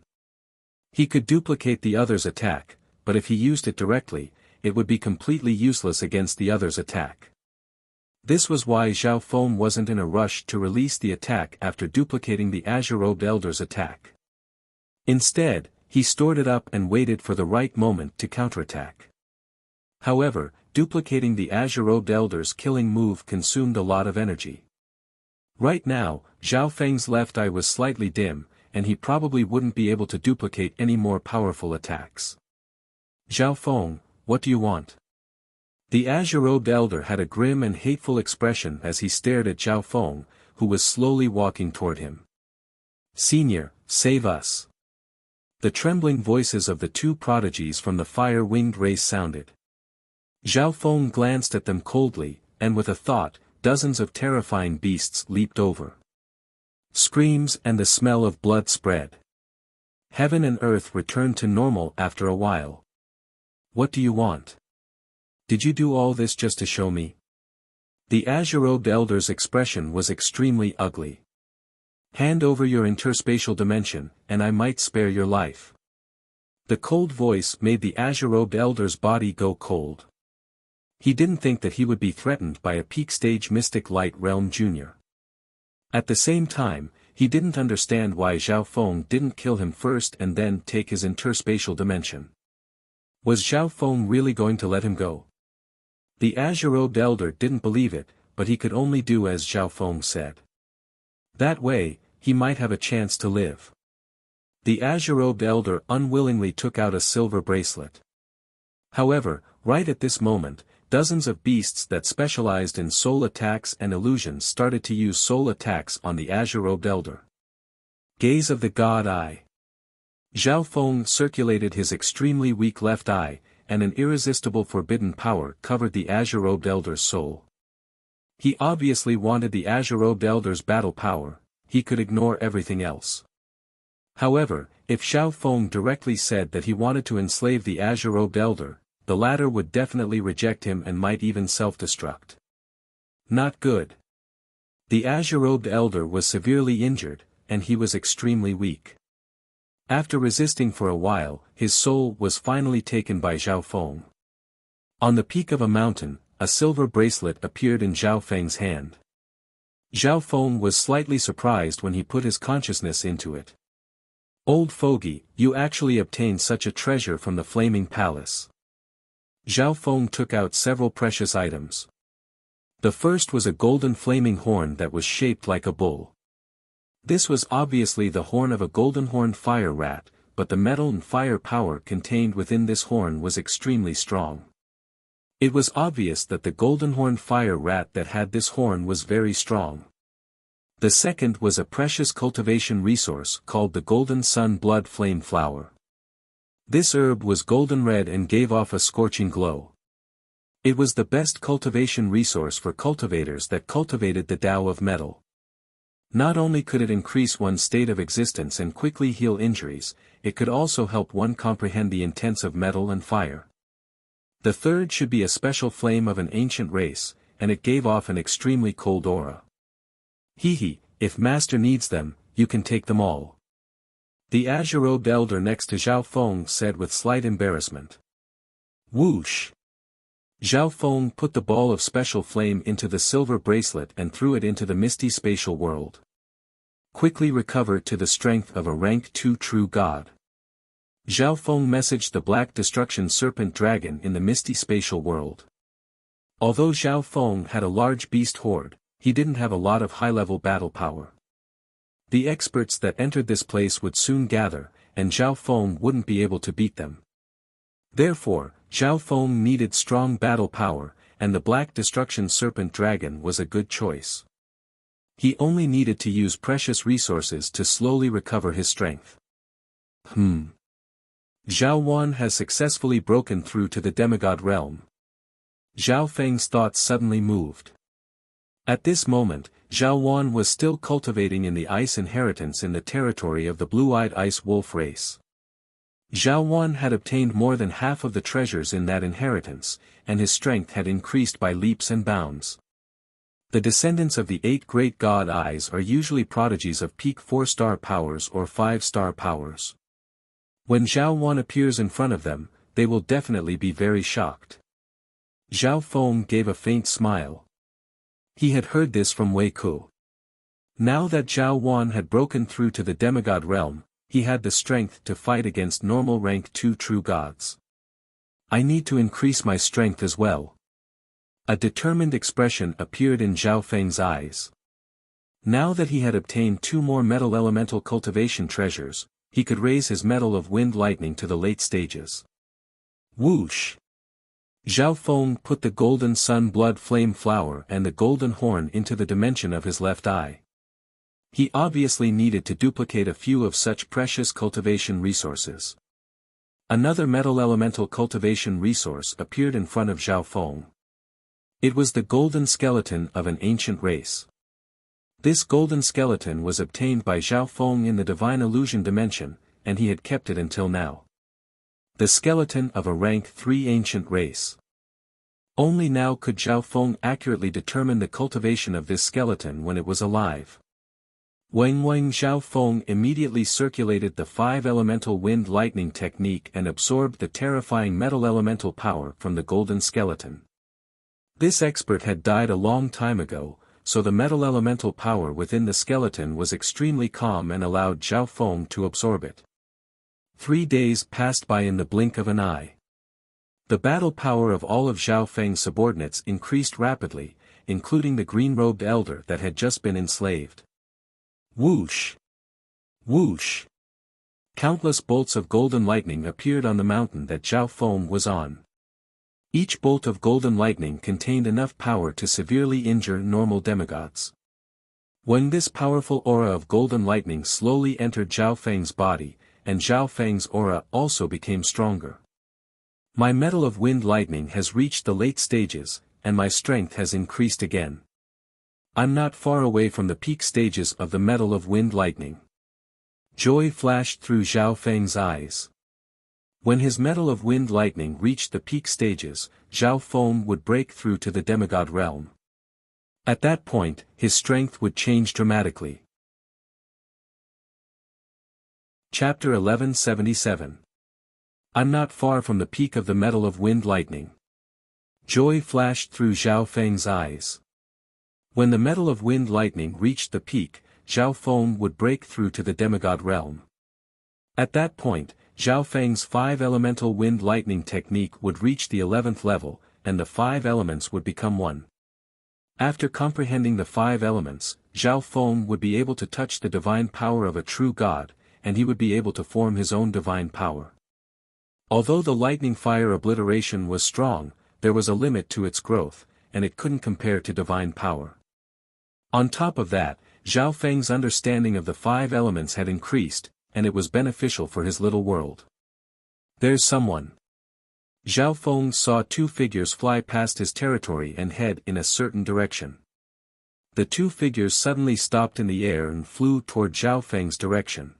He could duplicate the other's attack, but if he used it directly, it would be completely useless against the other's attack. This was why Zhao Feng wasn't in a rush to release the attack after duplicating the azure-robed elder's attack. Instead, he stored it up and waited for the right moment to counterattack. However, duplicating the azure-robed elder's killing move consumed a lot of energy. Right now, Zhao Feng's left eye was slightly dim, and he probably wouldn't be able to duplicate any more powerful attacks. Zhao Feng, what do you want? The azure-robed elder had a grim and hateful expression as he stared at Zhao Feng, who was slowly walking toward him. "Senior, save us." The trembling voices of the two prodigies from the fire-winged race sounded. Zhao Feng glanced at them coldly, and with a thought, dozens of terrifying beasts leaped over. Screams and the smell of blood spread. Heaven and earth returned to normal after a while. "What do you want? Did you do all this just to show me?" The azure-robed elder's expression was extremely ugly. "Hand over your interspatial dimension, and I might spare your life." The cold voice made the azure-robed elder's body go cold. He didn't think that he would be threatened by a peak-stage Mystic Light Realm Junior. At the same time, he didn't understand why Zhao Feng didn't kill him first and then take his interspatial dimension. Was Zhao Feng really going to let him go? The azure-robed elder didn't believe it, but he could only do as Zhao Feng said. That way, he might have a chance to live. The azure-robed elder unwillingly took out a silver bracelet. However, right at this moment, dozens of beasts that specialized in soul attacks and illusions started to use soul attacks on the azure-robed elder. Gaze of the God Eye. Zhao Feng circulated his extremely weak left eye, and an irresistible forbidden power covered the azure-robed elder's soul. He obviously wanted the azure-robed elder's battle power, he could ignore everything else. However, if Zhao Feng directly said that he wanted to enslave the azure-robed elder, the latter would definitely reject him and might even self-destruct. Not good. The azure-robed elder was severely injured, and he was extremely weak. After resisting for a while, his soul was finally taken by Zhao Feng. On the peak of a mountain, a silver bracelet appeared in Zhao Feng's hand. Zhao Feng was slightly surprised when he put his consciousness into it. "Old fogey, you actually obtained such a treasure from the Flaming Palace." Zhao Feng took out several precious items. The first was a golden flaming horn that was shaped like a bull. This was obviously the horn of a golden-horned fire rat, but the metal and fire power contained within this horn was extremely strong. It was obvious that the golden-horned fire rat that had this horn was very strong. The second was a precious cultivation resource called the Golden Sun Blood Flame Flower. This herb was golden red and gave off a scorching glow. It was the best cultivation resource for cultivators that cultivated the Tao of metal. Not only could it increase one's state of existence and quickly heal injuries, it could also help one comprehend the intents of metal and fire. The third should be a special flame of an ancient race, and it gave off an extremely cold aura. "Hee, if Master needs them, you can take them all." The azure-robed elder next to Zhao Feng said with slight embarrassment. Whoosh! Zhao Feng put the ball of special flame into the silver bracelet and threw it into the misty spatial world. "Quickly recover to the strength of a rank 2 true god." Zhao Feng messaged the Black Destruction Serpent Dragon in the misty spatial world. Although Zhao Feng had a large beast horde, he didn't have a lot of high-level battle power. The experts that entered this place would soon gather, and Zhao Feng wouldn't be able to beat them. Therefore, Zhao Feng needed strong battle power, and the Black Destruction Serpent Dragon was a good choice. He only needed to use precious resources to slowly recover his strength. Zhao Wan has successfully broken through to the demigod realm. Zhao Feng's thoughts suddenly moved. At this moment, Zhao Wan was still cultivating in the ice inheritance in the territory of the blue-eyed ice wolf race. Zhao Wan had obtained more than half of the treasures in that inheritance, and his strength had increased by leaps and bounds. The descendants of the 8 great god eyes are usually prodigies of peak 4-star powers or 5-star powers. When Zhao Wan appears in front of them, they will definitely be very shocked. Zhao Feng gave a faint smile. He had heard this from Wei Ku. Now that Zhao Wan had broken through to the demigod realm, he had the strength to fight against normal rank 2 true gods. "I need to increase my strength as well." A determined expression appeared in Zhao Feng's eyes. Now that he had obtained 2 more metal elemental cultivation treasures, he could raise his metal of wind lightning to the late stages. Whoosh! Zhao Feng put the golden sun blood flame flower and the golden horn into the dimension of his left eye. He obviously needed to duplicate a few of such precious cultivation resources. Another metal elemental cultivation resource appeared in front of Zhao Feng. It was the golden skeleton of an ancient race. This golden skeleton was obtained by Zhao Feng in the divine illusion dimension, and he had kept it until now. The skeleton of a rank 3 ancient race. Only now could Zhao Feng accurately determine the cultivation of this skeleton when it was alive. Wang Zhao Feng immediately circulated the 5 elemental wind lightning technique and absorbed the terrifying metal elemental power from the golden skeleton. This expert had died a long time ago, so the metal elemental power within the skeleton was extremely calm and allowed Zhao Feng to absorb it. 3 days passed by in the blink of an eye. The battle power of all of Zhao Feng's subordinates increased rapidly, including the green-robed elder that had just been enslaved. Whoosh! Whoosh! Countless bolts of golden lightning appeared on the mountain that Zhao Feng was on. Each bolt of golden lightning contained enough power to severely injure normal demigods. When this powerful aura of golden lightning slowly entered Zhao Feng's body, and Zhao Feng's aura also became stronger. My metal of wind lightning has reached the late stages, and my strength has increased again. I'm not far away from the peak stages of the metal of wind lightning. Joy flashed through Zhao Feng's eyes. When his metal of wind lightning reached the peak stages, Zhao Feng would break through to the demigod realm. At that point, his strength would change dramatically. Chapter 1177. I'm not far from the peak of the metal of wind lightning. Joy flashed through Zhao Feng's eyes. When the metal of wind lightning reached the peak, Zhao Feng would break through to the demigod realm. At that point, Zhao Feng's 5 elemental wind lightning technique would reach the 11th level, and the 5 elements would become one. After comprehending the 5 elements, Zhao Feng would be able to touch the divine power of a true god, and he would be able to form his own divine power. Although the lightning fire obliteration was strong, there was a limit to its growth, and it couldn't compare to divine power. On top of that, Zhao Feng's understanding of the 5 elements had increased, and it was beneficial for his little world. There's someone. Zhao Feng saw 2 figures fly past his territory and head in a certain direction. The 2 figures suddenly stopped in the air and flew toward Zhao Feng's direction.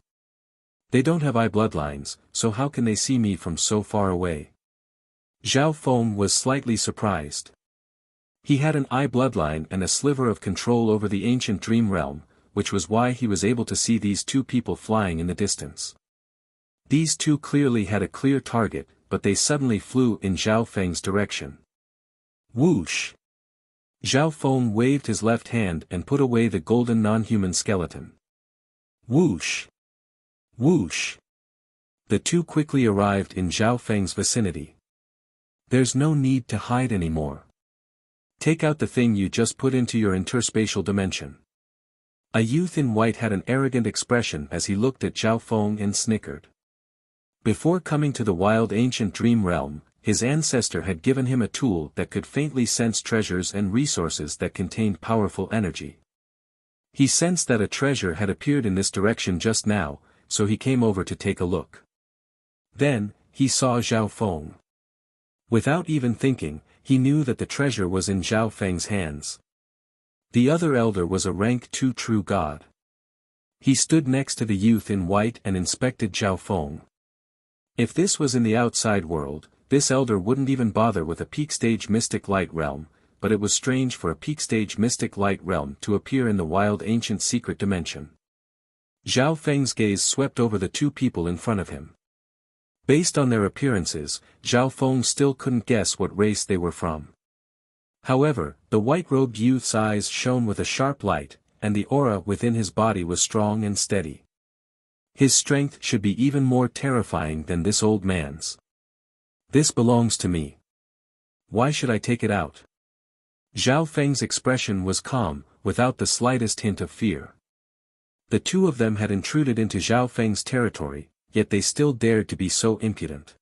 They don't have eye bloodlines, so how can they see me from so far away? Zhao Feng was slightly surprised. He had an eye bloodline and a sliver of control over the ancient dream realm, which was why he was able to see these 2 people flying in the distance. These 2 clearly had a clear target, but they suddenly flew in Zhao Feng's direction. Whoosh! Zhao Feng waved his left hand and put away the golden non-human skeleton. Whoosh! Whoosh! The 2 quickly arrived in Zhao Feng's vicinity. There's no need to hide anymore. Take out the thing you just put into your interspatial dimension. A youth in white had an arrogant expression as he looked at Zhao Feng and snickered. Before coming to the wild ancient dream realm, his ancestor had given him a tool that could faintly sense treasures and resources that contained powerful energy. He sensed that a treasure had appeared in this direction just now, so he came over to take a look. Then, he saw Zhao Feng. Without even thinking, he knew that the treasure was in Zhao Feng's hands. The other elder was a rank 2 true god. He stood next to the youth in white and inspected Zhao Feng. If this was in the outside world, this elder wouldn't even bother with a peak stage mystic light realm, but it was strange for a peak stage mystic light realm to appear in the wild ancient secret dimension. Zhao Feng's gaze swept over the 2 people in front of him. Based on their appearances, Zhao Feng still couldn't guess what race they were from. However, the white-robed youth's eyes shone with a sharp light, and the aura within his body was strong and steady. His strength should be even more terrifying than this old man's. This belongs to me. Why should I take it out? Zhao Feng's expression was calm, without the slightest hint of fear. The 2 of them had intruded into Zhao Feng's territory, yet they still dared to be so impudent.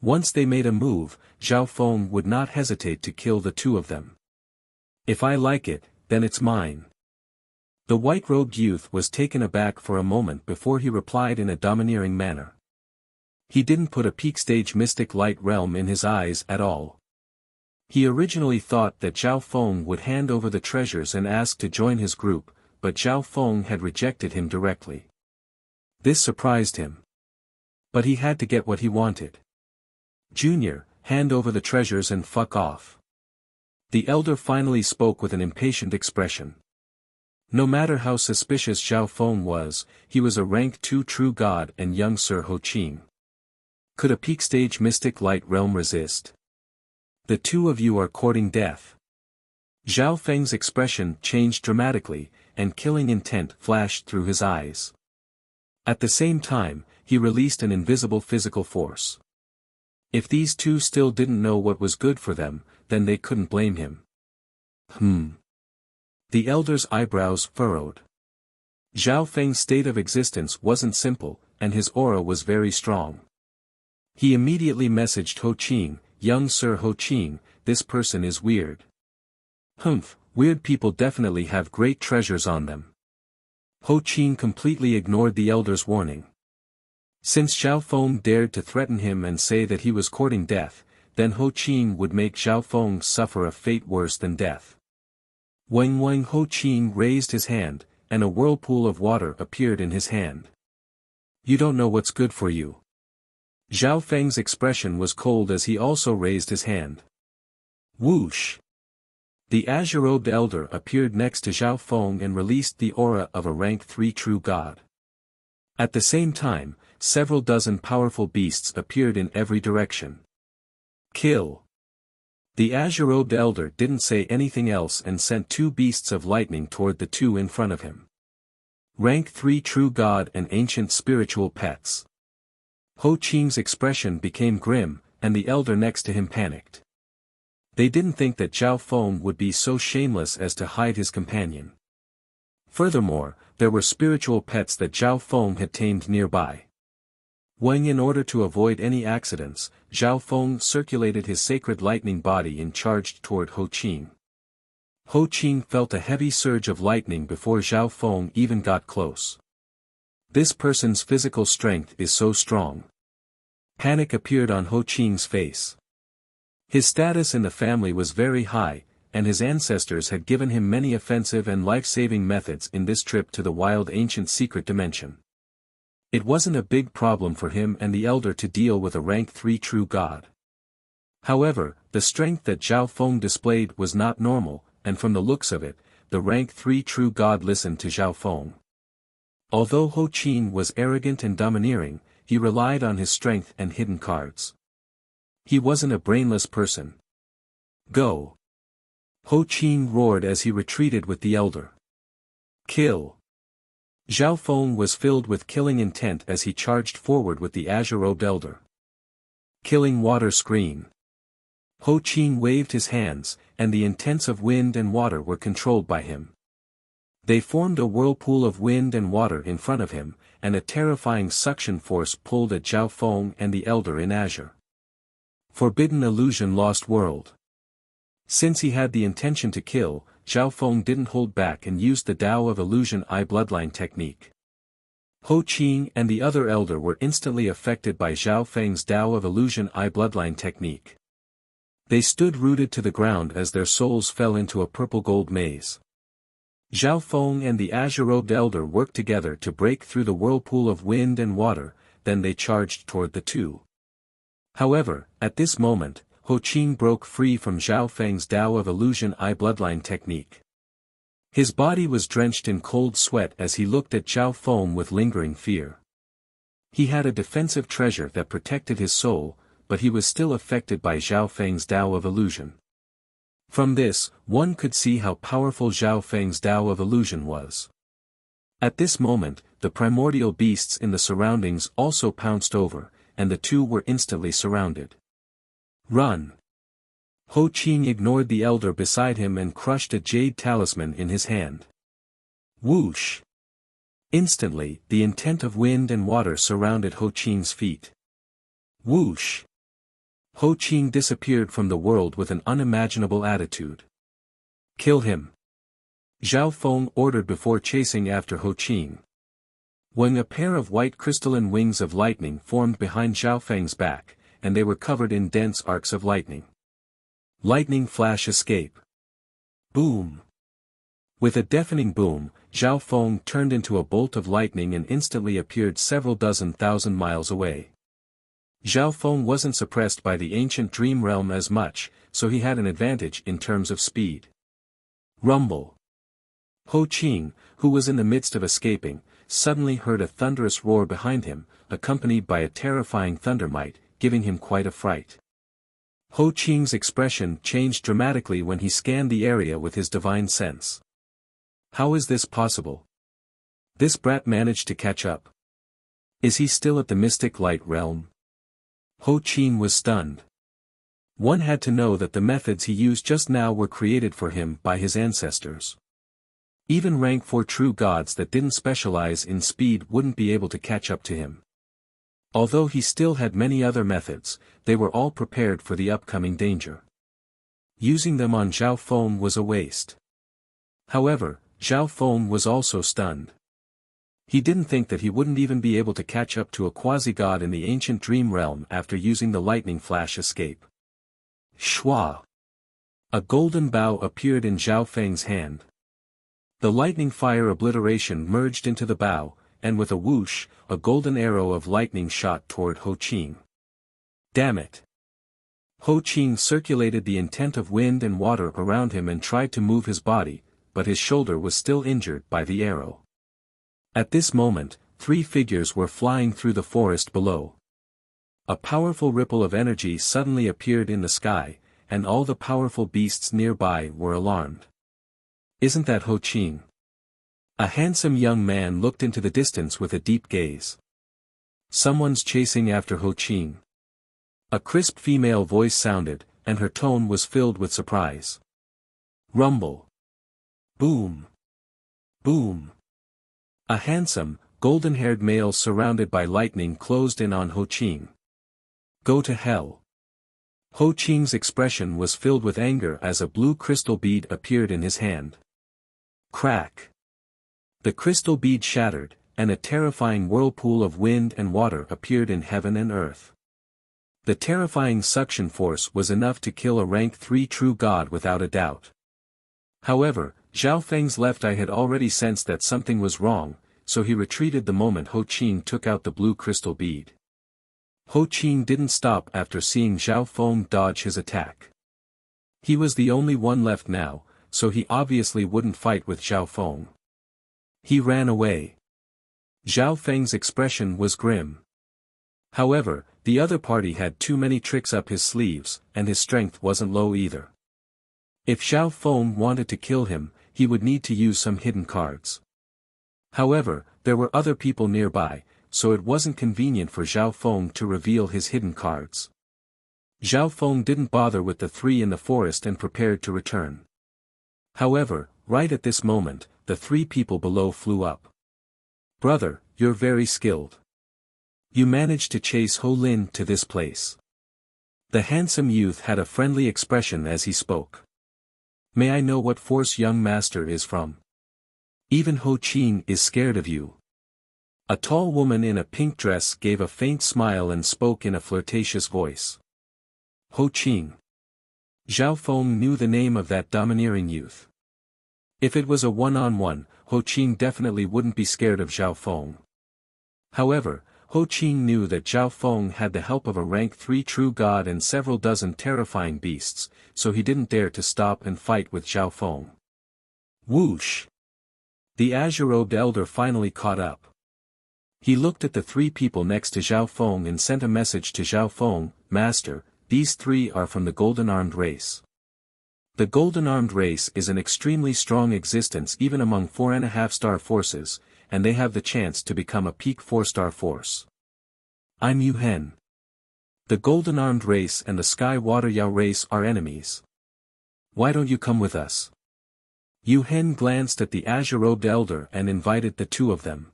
Once they made a move, Zhao Feng would not hesitate to kill the two of them. If I like it, then it's mine. The white-robed youth was taken aback for a moment before he replied in a domineering manner. He didn't put a peak-stage mystic light realm in his eyes at all. He originally thought that Zhao Feng would hand over the treasures and ask to join his group, but Zhao Feng had rejected him directly. This surprised him. But he had to get what he wanted. Junior, hand over the treasures and fuck off. The elder finally spoke with an impatient expression. No matter how suspicious Zhao Feng was, he was a rank 2 true god and young Sir Ho Qing. Could a peak-stage mystic light realm resist? The two of you are courting death. Zhao Feng's expression changed dramatically, and killing intent flashed through his eyes. At the same time, he released an invisible physical force. If these two still didn't know what was good for them, then they couldn't blame him. The elder's eyebrows furrowed. Zhao Feng's state of existence wasn't simple, and his aura was very strong. He immediately messaged Ho Qing, young Sir Ho Qing, this person is weird. Weird people definitely have great treasures on them. Ho Qing completely ignored the elder's warning. Since Zhao Feng dared to threaten him and say that he was courting death, then Ho Qing would make Zhao Feng suffer a fate worse than death. Wang Ho Qing raised his hand, and a whirlpool of water appeared in his hand. You don't know what's good for you. Zhao Feng's expression was cold as he also raised his hand. Whoosh! The azure-robed elder appeared next to Zhao Feng and released the aura of a rank 3 true god. At the same time, several dozen powerful beasts appeared in every direction. Kill! The azure-robed elder didn't say anything else and sent 2 beasts of lightning toward the two in front of him. Rank 3 true god and ancient spiritual pets. Ho Qing's expression became grim, and the elder next to him panicked. They didn't think that Zhao Feng would be so shameless as to hide his companion. Furthermore, there were spiritual pets that Zhao Feng had tamed nearby. In order to avoid any accidents, Zhao Feng circulated his sacred lightning body and charged toward Ho Qing. Ho Qing felt a heavy surge of lightning before Zhao Feng even got close. This person's physical strength is so strong. Panic appeared on Ho Qing's face. His status in the family was very high, and his ancestors had given him many offensive and life-saving methods in this trip to the wild ancient secret dimension. It wasn't a big problem for him and the elder to deal with a rank 3 true god. However, the strength that Zhao Feng displayed was not normal, and from the looks of it, the rank 3 true god listened to Zhao Feng. Although Ho Qing was arrogant and domineering, he relied on his strength and hidden cards. He wasn't a brainless person. Go! Ho Qing roared as he retreated with the elder. Kill! Zhao Feng was filled with killing intent as he charged forward with the azure-robed elder. Killing water screen. Ho Qing waved his hands, and the intents of wind and water were controlled by him. They formed a whirlpool of wind and water in front of him, and a terrifying suction force pulled at Zhao Feng and the elder in azure. Forbidden illusion lost world. Since he had the intention to kill, Zhao Feng didn't hold back and used the Tao of Illusion Eye Bloodline technique. Ho Qing and the other elder were instantly affected by Zhao Feng's Tao of Illusion Eye Bloodline technique. They stood rooted to the ground as their souls fell into a purple-gold maze. Zhao Feng and the azure-robed elder worked together to break through the whirlpool of wind and water, then they charged toward the two. However, at this moment, Ho Qing broke free from Zhao Feng's Tao of Illusion Eye Bloodline technique. His body was drenched in cold sweat as he looked at Zhao Feng with lingering fear. He had a defensive treasure that protected his soul, but he was still affected by Zhao Feng's Tao of Illusion. From this, one could see how powerful Zhao Feng's Tao of Illusion was. At this moment, the primordial beasts in the surroundings also pounced over, and the two were instantly surrounded. Run! Ho Qing ignored the elder beside him and crushed a jade talisman in his hand. Whoosh! Instantly, the intent of wind and water surrounded Ho Qing's feet. Whoosh! Ho Qing disappeared from the world with an unimaginable attitude. Kill him. Zhao Feng ordered before chasing after Ho Qing. When a pair of white crystalline wings of lightning formed behind Zhao Feng's back, and they were covered in dense arcs of lightning. Lightning flash escape. Boom. With a deafening boom, Zhao Feng turned into a bolt of lightning and instantly appeared several dozen thousand miles away. Zhao Feng wasn't suppressed by the ancient dream realm as much, so he had an advantage in terms of speed. Rumble. Ho Qing, who was in the midst of escaping, suddenly heard a thunderous roar behind him, accompanied by a terrifying thundermite, giving him quite a fright. Ho Qing's expression changed dramatically when he scanned the area with his divine sense. How is this possible? This brat managed to catch up. Is he still at the mystic light realm? Ho Qing was stunned. One had to know that the methods he used just now were created for him by his ancestors. Even rank 4 true gods that didn't specialize in speed wouldn't be able to catch up to him. Although he still had many other methods, they were all prepared for the upcoming danger. Using them on Zhao Feng was a waste. However, Zhao Feng was also stunned. He didn't think that he wouldn't even be able to catch up to a quasi-god in the ancient dream realm after using the lightning flash escape. Shua! A golden bow appeared in Zhao Feng's hand. The lightning fire obliteration merged into the bow, and with a whoosh, a golden arrow of lightning shot toward Ho Qing. Damn it! Ho Qing circulated the intent of wind and water around him and tried to move his body, but his shoulder was still injured by the arrow. At this moment, 3 figures were flying through the forest below. A powerful ripple of energy suddenly appeared in the sky, and all the powerful beasts nearby were alarmed. Isn't that Ho Qing? A handsome young man looked into the distance with a deep gaze. Someone's chasing after Ho Qing. A crisp female voice sounded, and her tone was filled with surprise. Rumble. Boom. Boom. A handsome, golden-haired male surrounded by lightning closed in on Ho Qing. Go to hell. Ho Qing's expression was filled with anger as a blue crystal bead appeared in his hand. Crack. The crystal bead shattered, and a terrifying whirlpool of wind and water appeared in heaven and earth. The terrifying suction force was enough to kill a rank 3 true god without a doubt. However, Zhao Feng's left eye had already sensed that something was wrong, so he retreated the moment Ho Qing took out the blue crystal bead. Ho Qing didn't stop after seeing Zhao Feng dodge his attack. He was the only one left now, so he obviously wouldn't fight with Zhao Feng. He ran away. Zhao Feng's expression was grim. However, the other party had too many tricks up his sleeves, and his strength wasn't low either. If Zhao Feng wanted to kill him, he would need to use some hidden cards. However, there were other people nearby, so it wasn't convenient for Zhao Feng to reveal his hidden cards. Zhao Feng didn't bother with the 3 in the forest and prepared to return. However, right at this moment, the 3 people below flew up. Brother, you're very skilled. You managed to chase Ho Lin to this place. The handsome youth had a friendly expression as he spoke. May I know what force young master is from? Even Ho Qing is scared of you. A tall woman in a pink dress gave a faint smile and spoke in a flirtatious voice. Ho Qing. Zhao Feng knew the name of that domineering youth. If it was a one-on-one, Ho Qing definitely wouldn't be scared of Zhao Feng. However, Ho Qing knew that Zhao Feng had the help of a rank 3 true god and several dozen terrifying beasts, so he didn't dare to stop and fight with Zhao Feng. Whoosh! The azure-robed elder finally caught up. He looked at the 3 people next to Zhao Feng and sent a message to Zhao Feng, Master, these 3 are from the golden-armed race. The golden-armed race is an extremely strong existence even among 4.5-star forces, and they have the chance to become a peak 4-star force. I'm Yu Hen. The golden-armed race and the Sky Water Yao race are enemies. Why don't you come with us? Yu Hen glanced at the azure-robed elder and invited the 2 of them.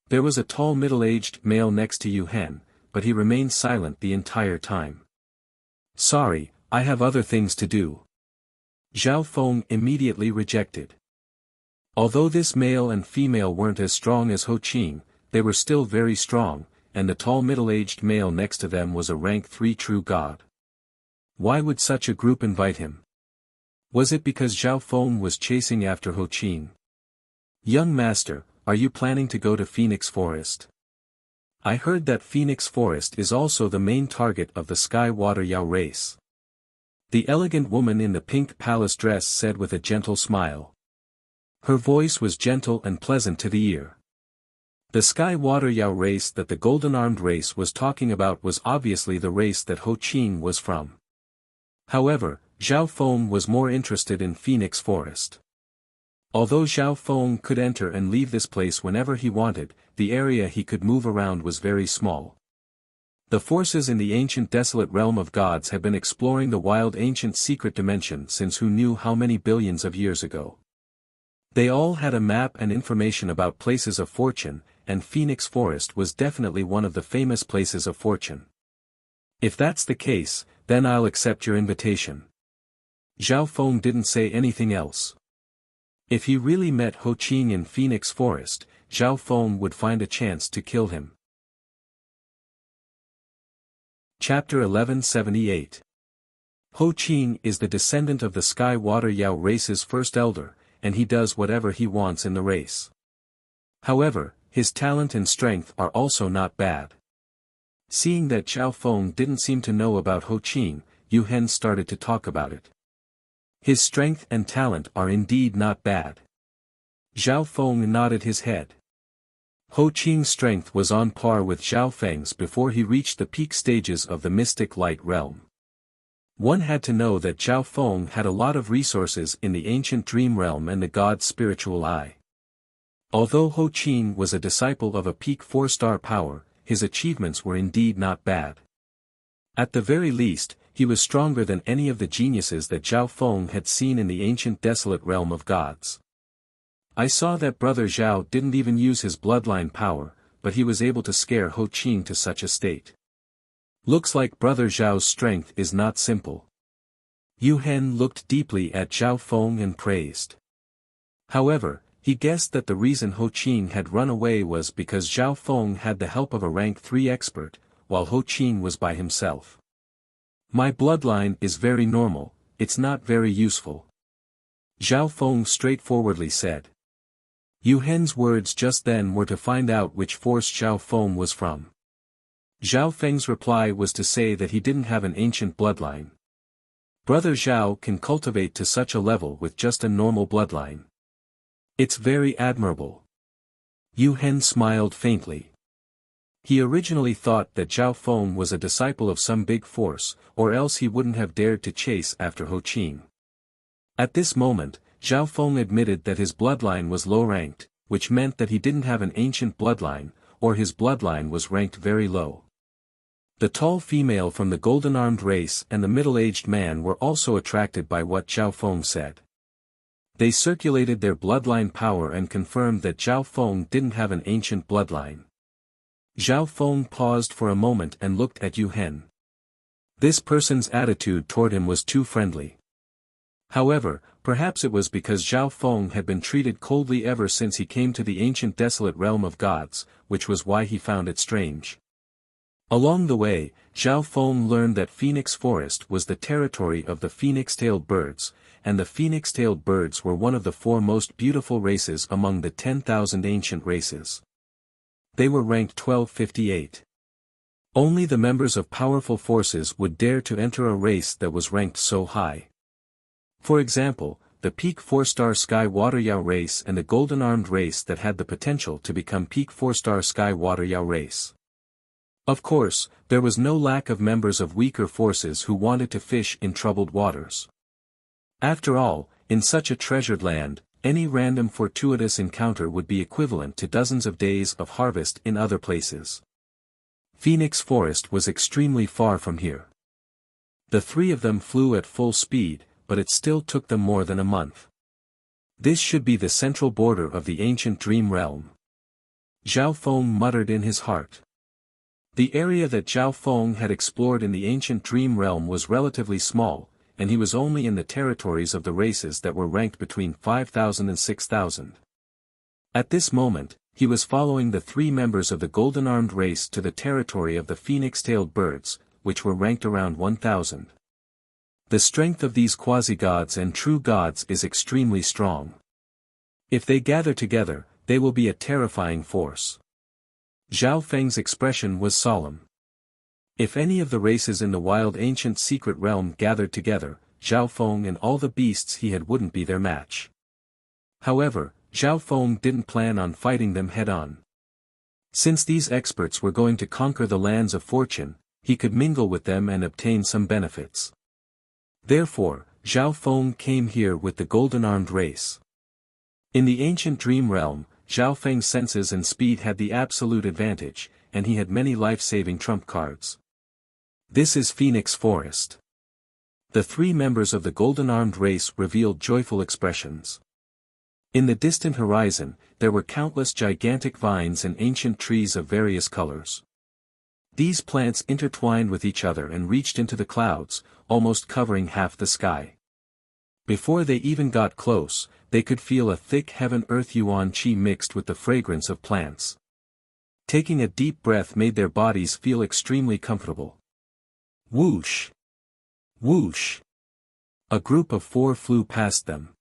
There was a tall middle-aged male next to Yu Hen, but he remained silent the entire time. Sorry, I have other things to do. Zhao Feng immediately rejected. Although this male and female weren't as strong as Ho Qing, they were still very strong, and the tall middle-aged male next to them was a rank 3 true god. Why would such a group invite him? Was it because Zhao Feng was chasing after Ho Qing? Young master, are you planning to go to Phoenix Forest? I heard that Phoenix Forest is also the main target of the Sky Water Yao race. The elegant woman in the pink palace dress said with a gentle smile. Her voice was gentle and pleasant to the ear. The Sky Water Yao race that the golden-armed race was talking about was obviously the race that Ho Qing was from. However, Zhao Feng was more interested in Phoenix Forest. Although Zhao Feng could enter and leave this place whenever he wanted, the area he could move around was very small. The forces in the ancient desolate realm of gods had been exploring the wild ancient secret dimension since who knew how many billions of years ago. They all had a map and information about places of fortune, and Phoenix Forest was definitely one of the famous places of fortune. If that's the case, then I'll accept your invitation. Zhao Feng didn't say anything else. If he really met Ho Qing in Phoenix Forest, Zhao Feng would find a chance to kill him. Chapter 1178. Ho Qing is the descendant of the Sky Water Yao race's first elder, and he does whatever he wants in the race. However, his talent and strength are also not bad. Seeing that Zhao Feng didn't seem to know about Ho Qing, Yu Hen started to talk about it. His strength and talent are indeed not bad. Zhao Feng nodded his head. Ho Qing's strength was on par with Zhao Feng's before he reached the peak stages of the mystic light realm. One had to know that Zhao Feng had a lot of resources in the ancient dream realm and the god's spiritual eye. Although Ho Qing was a disciple of a peak 4-star power, his achievements were indeed not bad. At the very least, he was stronger than any of the geniuses that Zhao Feng had seen in the ancient desolate realm of gods. I saw that brother Zhao didn't even use his bloodline power, but he was able to scare Ho Qing to such a state. Looks like brother Zhao's strength is not simple. Yu Hen looked deeply at Zhao Feng and praised. However, he guessed that the reason Ho Qing had run away was because Zhao Feng had the help of a rank 3 expert, while Ho Qing was by himself. My bloodline is very normal, it's not very useful. Zhao Feng straightforwardly said. Yu Hen's words just then were to find out which force Zhao Feng was from. Zhao Feng's reply was to say that he didn't have an ancient bloodline. Brother Zhao can cultivate to such a level with just a normal bloodline. It's very admirable. Yu Hen smiled faintly. He originally thought that Zhao Feng was a disciple of some big force, or else he wouldn't have dared to chase after Ho Qing. At this moment, Zhao Feng admitted that his bloodline was low-ranked, which meant that he didn't have an ancient bloodline, or his bloodline was ranked very low. The tall female from the golden-armed race and the middle-aged man were also attracted by what Zhao Feng said. They circulated their bloodline power and confirmed that Zhao Feng didn't have an ancient bloodline. Zhao Feng paused for a moment and looked at Yu Hen. This person's attitude toward him was too friendly. However, perhaps it was because Zhao Feng had been treated coldly ever since he came to the ancient desolate realm of gods, which was why he found it strange. Along the way, Zhao Feng learned that Phoenix Forest was the territory of the phoenix-tailed birds, and the phoenix-tailed birds were one of the 4 most beautiful races among the 10,000 ancient races. They were ranked 1258. Only the members of powerful forces would dare to enter a race that was ranked so high. For example, the peak 4-star Sky Water Yao race and the golden-armed race that had the potential to become peak 4-star Sky Water Yao race. Of course, there was no lack of members of weaker forces who wanted to fish in troubled waters. After all, in such a treasured land, any random fortuitous encounter would be equivalent to dozens of days of harvest in other places. Phoenix Forest was extremely far from here. The 3 of them flew at full speed, but it still took them more than a month. This should be the central border of the ancient dream realm. Zhao Feng muttered in his heart. The area that Zhao Feng had explored in the ancient dream realm was relatively small, and he was only in the territories of the races that were ranked between 5,000 and 6,000. At this moment, he was following the 3 members of the golden-armed race to the territory of the phoenix-tailed birds, which were ranked around 1,000. The strength of these quasi-gods and true gods is extremely strong. If they gather together, they will be a terrifying force. Zhao Feng's expression was solemn. If any of the races in the wild ancient secret realm gathered together, Zhao Feng and all the beasts he had wouldn't be their match. However, Zhao Feng didn't plan on fighting them head-on. Since these experts were going to conquer the lands of fortune, he could mingle with them and obtain some benefits. Therefore, Zhao Feng came here with the golden-armed race. In the ancient dream realm, Zhao Feng's senses and speed had the absolute advantage, and he had many life-saving trump cards. This is Phoenix Forest. The 3 members of the golden-armed race revealed joyful expressions. In the distant horizon, there were countless gigantic vines and ancient trees of various colors. These plants intertwined with each other and reached into the clouds, almost covering half the sky. Before they even got close, they could feel a thick heaven-earth yuan qi mixed with the fragrance of plants. Taking a deep breath made their bodies feel extremely comfortable. Whoosh! Whoosh! A group of 4 flew past them.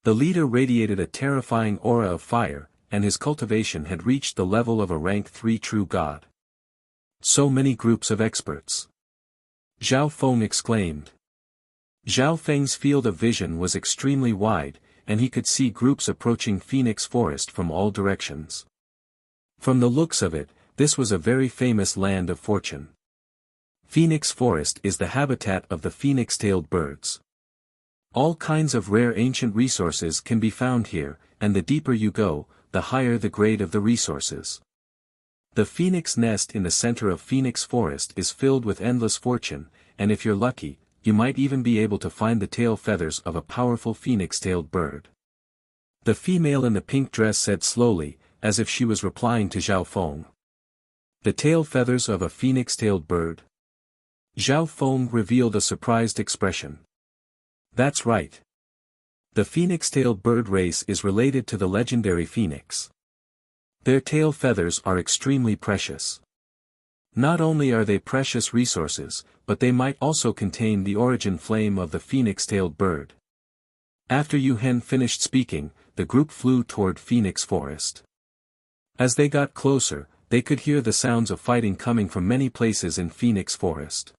The leader radiated a terrifying aura of fire, and his cultivation had reached the level of a rank 3 true god. So many groups of experts! Zhao Feng exclaimed. Zhao Feng's field of vision was extremely wide, and he could see groups approaching Phoenix Forest from all directions. From the looks of it, this was a very famous land of fortune. Phoenix Forest is the habitat of the phoenix-tailed birds. All kinds of rare ancient resources can be found here, and the deeper you go, the higher the grade of the resources. The phoenix nest in the center of Phoenix Forest is filled with endless fortune, and if you're lucky, you might even be able to find the tail feathers of a powerful phoenix-tailed bird. The female in the pink dress said slowly, as if she was replying to Zhao Feng. The tail feathers of a phoenix-tailed bird? Zhao Feng revealed a surprised expression. That's right. The phoenix-tailed bird race is related to the legendary phoenix. Their tail feathers are extremely precious. Not only are they precious resources, but they might also contain the origin flame of the phoenix-tailed bird. After Yu Hen finished speaking, the group flew toward Phoenix Forest. As they got closer, they could hear the sounds of fighting coming from many places in Phoenix Forest.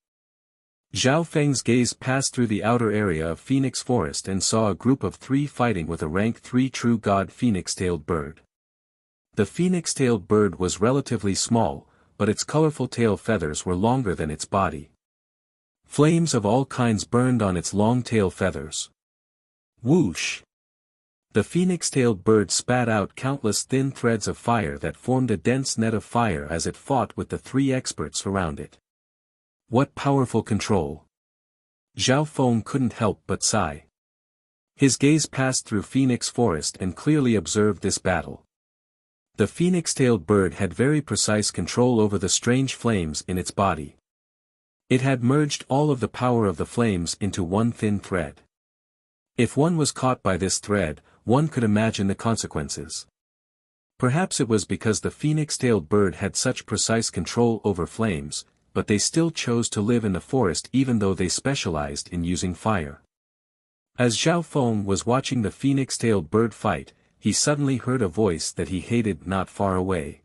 Zhao Feng's gaze passed through the outer area of Phoenix Forest and saw a group of 3 fighting with a rank 3 true god phoenix-tailed bird. The phoenix-tailed bird was relatively small, but its colorful tail feathers were longer than its body. Flames of all kinds burned on its long tail feathers. Whoosh! The phoenix-tailed bird spat out countless thin threads of fire that formed a dense net of fire as it fought with the 3 experts around it. What powerful control! Zhao Feng couldn't help but sigh. His gaze passed through Phoenix Forest and clearly observed this battle. The phoenix-tailed bird had very precise control over the strange flames in its body. It had merged all of the power of the flames into one thin thread. If one was caught by this thread, one could imagine the consequences. Perhaps it was because the phoenix-tailed bird had such precise control over flames, but they still chose to live in the forest even though they specialized in using fire. As Zhao Feng was watching the phoenix-tailed bird fight, he suddenly heard a voice that he hated not far away.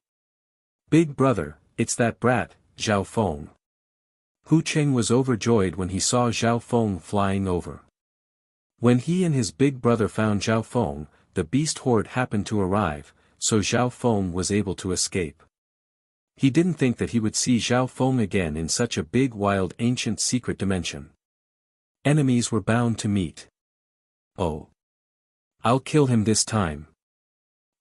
"Big brother, it's that brat, Zhao Feng." Hu Cheng was overjoyed when he saw Zhao Feng flying over. When he and his big brother found Zhao Feng, the beast horde happened to arrive, so Zhao Feng was able to escape. He didn't think that he would see Zhao Feng again in such a big wild ancient secret dimension. Enemies were bound to meet. Oh! I'll kill him this time.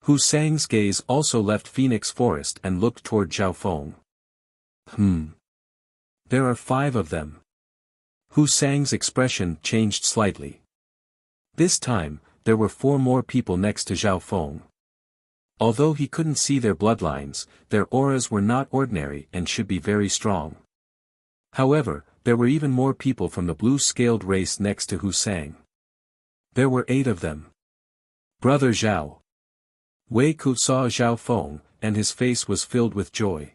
Hu Sang's gaze also left Phoenix Forest and looked toward Zhao Feng. There are 5 of them. Hu Sang's expression changed slightly. This time, there were 4 more people next to Zhao Feng. Although he couldn't see their bloodlines, their auras were not ordinary and should be very strong. However, there were even more people from the blue-scaled race next to Husang. There were 8 of them. Brother Zhao. Wei Ku saw Zhao Feng, and his face was filled with joy.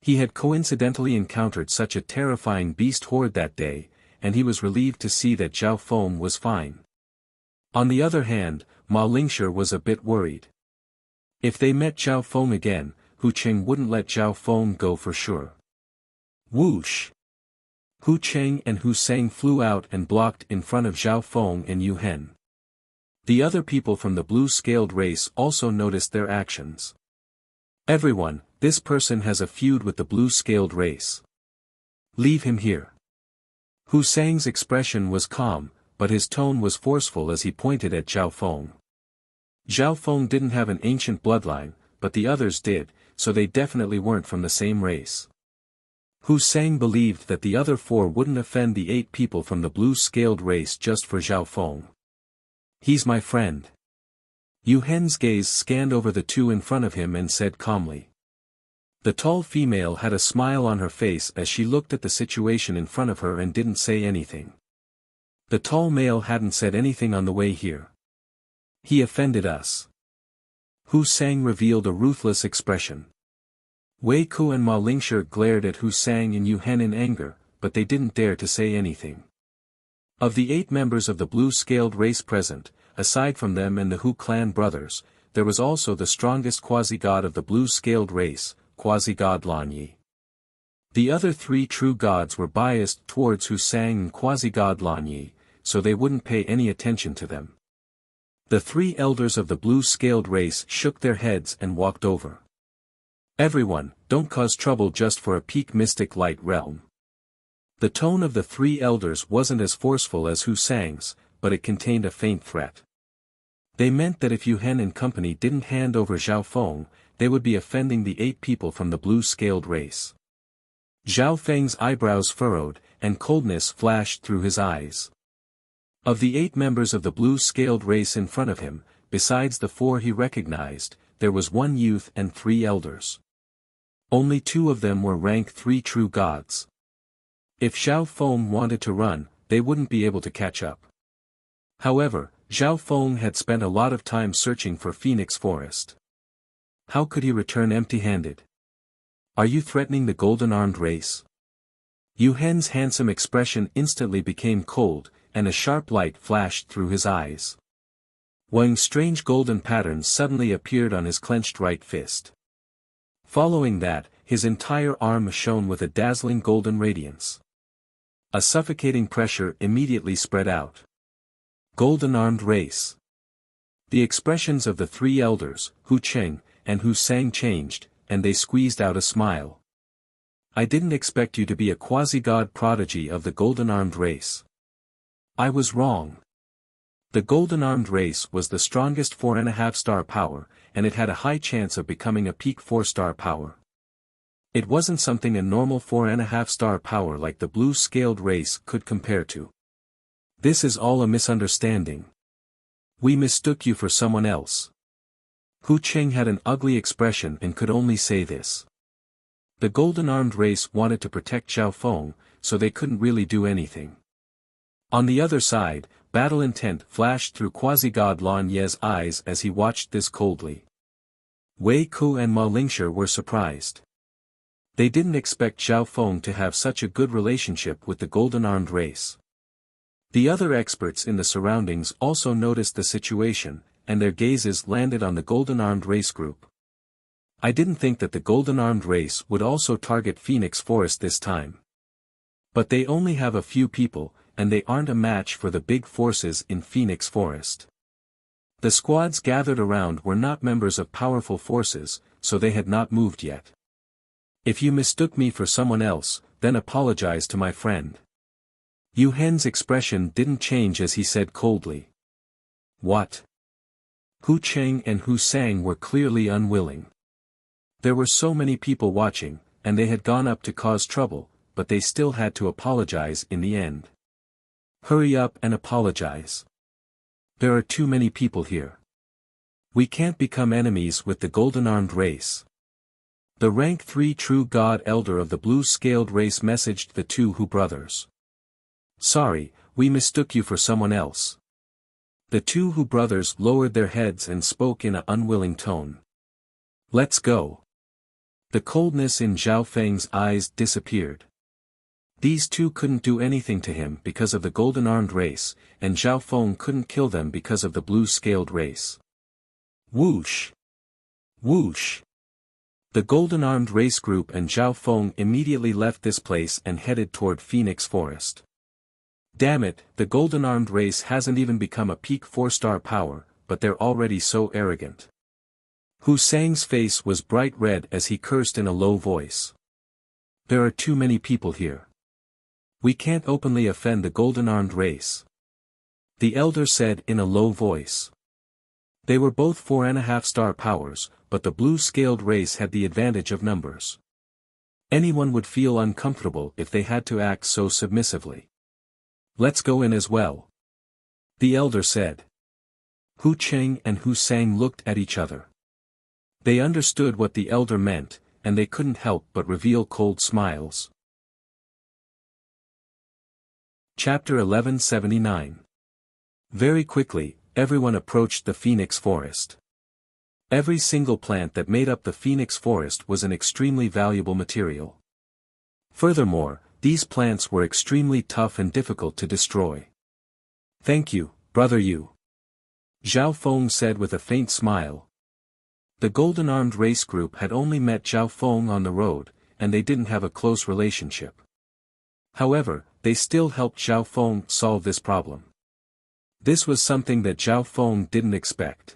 He had coincidentally encountered such a terrifying beast horde that day, and he was relieved to see that Zhao Feng was fine. On the other hand, Ma Lingshi was a bit worried. If they met Zhao Feng again, Hu Qing wouldn't let Zhao Feng go for sure. Whoosh! Hu Qing and Hu Sang flew out and blocked in front of Zhao Feng and Yu Hen. The other people from the blue-scaled race also noticed their actions. Everyone, this person has a feud with the blue-scaled race. Leave him here. Hu Sang's expression was calm, but his tone was forceful as he pointed at Zhao Feng. Zhao Feng didn't have an ancient bloodline, but the others did, so they definitely weren't from the same race. Hu Sang believed that the other 4 wouldn't offend the 8 people from the blue-scaled race just for Zhao Feng. He's my friend. Yu Hen's gaze scanned over the 2 in front of him and said calmly. The tall female had a smile on her face as she looked at the situation in front of her and didn't say anything. The tall male hadn't said anything on the way here. He offended us. Hu Sang revealed a ruthless expression. Wei Ku and Ma Lingshi glared at Hu Sang and Yu Hen in anger, but they didn't dare to say anything. Of the 8 members of the blue-scaled race present, aside from them and the Hu clan brothers, there was also the strongest quasi-god of the blue-scaled race, quasi-god Lan Yi. The other 3 true gods were biased towards Hu Sang and quasi-god Lan Yi, so they wouldn't pay any attention to them. The 3 elders of the blue-scaled race shook their heads and walked over. Everyone, don't cause trouble just for a peak mystic light realm. The tone of the 3 elders wasn't as forceful as Hu Sang's, but it contained a faint threat. They meant that if Yu Hen and company didn't hand over Zhao Feng, they would be offending the 8 people from the blue-scaled race. Zhao Feng's eyebrows furrowed, and coldness flashed through his eyes. Of the 8 members of the blue-scaled race in front of him, besides the 4 he recognized, there was 1 youth and 3 elders. Only 2 of them were rank 3 true gods. If Zhao Feng wanted to run, they wouldn't be able to catch up. However, Zhao Feng had spent a lot of time searching for Phoenix Forest. How could he return empty-handed? Are you threatening the golden-armed race? Yu Hen's handsome expression instantly became cold, and a sharp light flashed through his eyes. Wang's strange golden patterns suddenly appeared on his clenched right fist. Following that, his entire arm shone with a dazzling golden radiance. A suffocating pressure immediately spread out. Golden-armed race. The expressions of the 3 elders, Hu Qing and Hu Sang changed, and they squeezed out a smile. I didn't expect you to be a quasi-god prodigy of the golden-armed race. I was wrong. The golden-armed race was the strongest 4.5-star power, and it had a high chance of becoming a peak 4-star power. It wasn't something a normal 4.5-star power like the blue-scaled race could compare to. This is all a misunderstanding. We mistook you for someone else. Hu Qing had an ugly expression and could only say this. The golden-armed race wanted to protect Zhao Feng, so they couldn't really do anything. On the other side, battle intent flashed through quasi-god Lan Ye's eyes as he watched this coldly. Wei Ku and Ma Lingshi were surprised. They didn't expect Zhao Feng to have such a good relationship with the golden-armed race. The other experts in the surroundings also noticed the situation, and their gazes landed on the golden-armed race group. I didn't think that the golden-armed race would also target Phoenix Forest this time. But they only have a few people, and they aren't a match for the big forces in Phoenix Forest. The squads gathered around were not members of powerful forces, so they had not moved yet. If you mistook me for someone else, then apologize to my friend. Yu Hen's expression didn't change as he said coldly. What? Hu Qing and Hu Sang were clearly unwilling. There were so many people watching, and they had gone up to cause trouble, but they still had to apologize in the end. Hurry up and apologize. There are too many people here. We can't become enemies with the golden-armed race. The rank 3 true god elder of the blue-scaled race messaged the two Hu brothers. Sorry, we mistook you for someone else. The two Hu brothers lowered their heads and spoke in an unwilling tone. Let's go. The coldness in Zhao Feng's eyes disappeared. These two couldn't do anything to him because of the golden-armed race, and Zhao Feng couldn't kill them because of the blue-scaled race. Whoosh! Whoosh! The golden-armed race group and Zhao Feng immediately left this place and headed toward Phoenix Forest. Damn it, the golden-armed race hasn't even become a peak 4-star power, but they're already so arrogant. Hu Sang's face was bright red as he cursed in a low voice. There are too many people here. We can't openly offend the golden-armed race. The elder said in a low voice. They were both 4.5-star powers, but the blue-scaled race had the advantage of numbers. Anyone would feel uncomfortable if they had to act so submissively. Let's go in as well. The elder said. Hu Cheng and Hu Sang looked at each other. They understood what the elder meant, and they couldn't help but reveal cold smiles. Chapter 1179. Very quickly, everyone approached the Phoenix Forest. Every single plant that made up the Phoenix Forest was an extremely valuable material. Furthermore, these plants were extremely tough and difficult to destroy. Thank you, brother Yu. Zhao Feng said with a faint smile. The golden-armed race group had only met Zhao Feng on the road, and they didn't have a close relationship. However, they still helped Zhao Feng solve this problem. This was something that Zhao Feng didn't expect.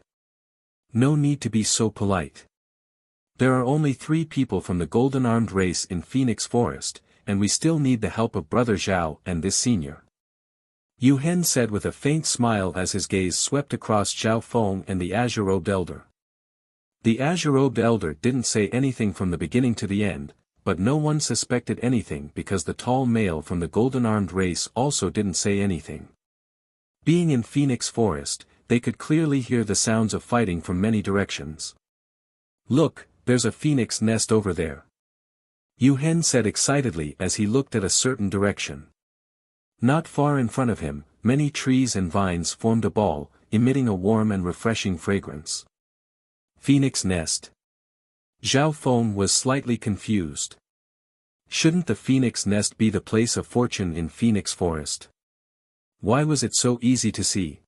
No need to be so polite. There are only 3 people from the golden-armed race in Phoenix Forest, and we still need the help of Brother Zhao and this senior. Yu Hen said with a faint smile as his gaze swept across Zhao Feng and the azure-robed elder. The azure-robed elder didn't say anything from the beginning to the end, but no one suspected anything because the tall male from the golden-armed race also didn't say anything. Being in Phoenix Forest, they could clearly hear the sounds of fighting from many directions. Look, there's a phoenix nest over there. Yu Hen said excitedly as he looked at a certain direction. Not far in front of him, many trees and vines formed a ball, emitting a warm and refreshing fragrance. Phoenix nest. Zhao Feng was slightly confused. Shouldn't the phoenix nest be the place of fortune in Phoenix Forest? Why was it so easy to see?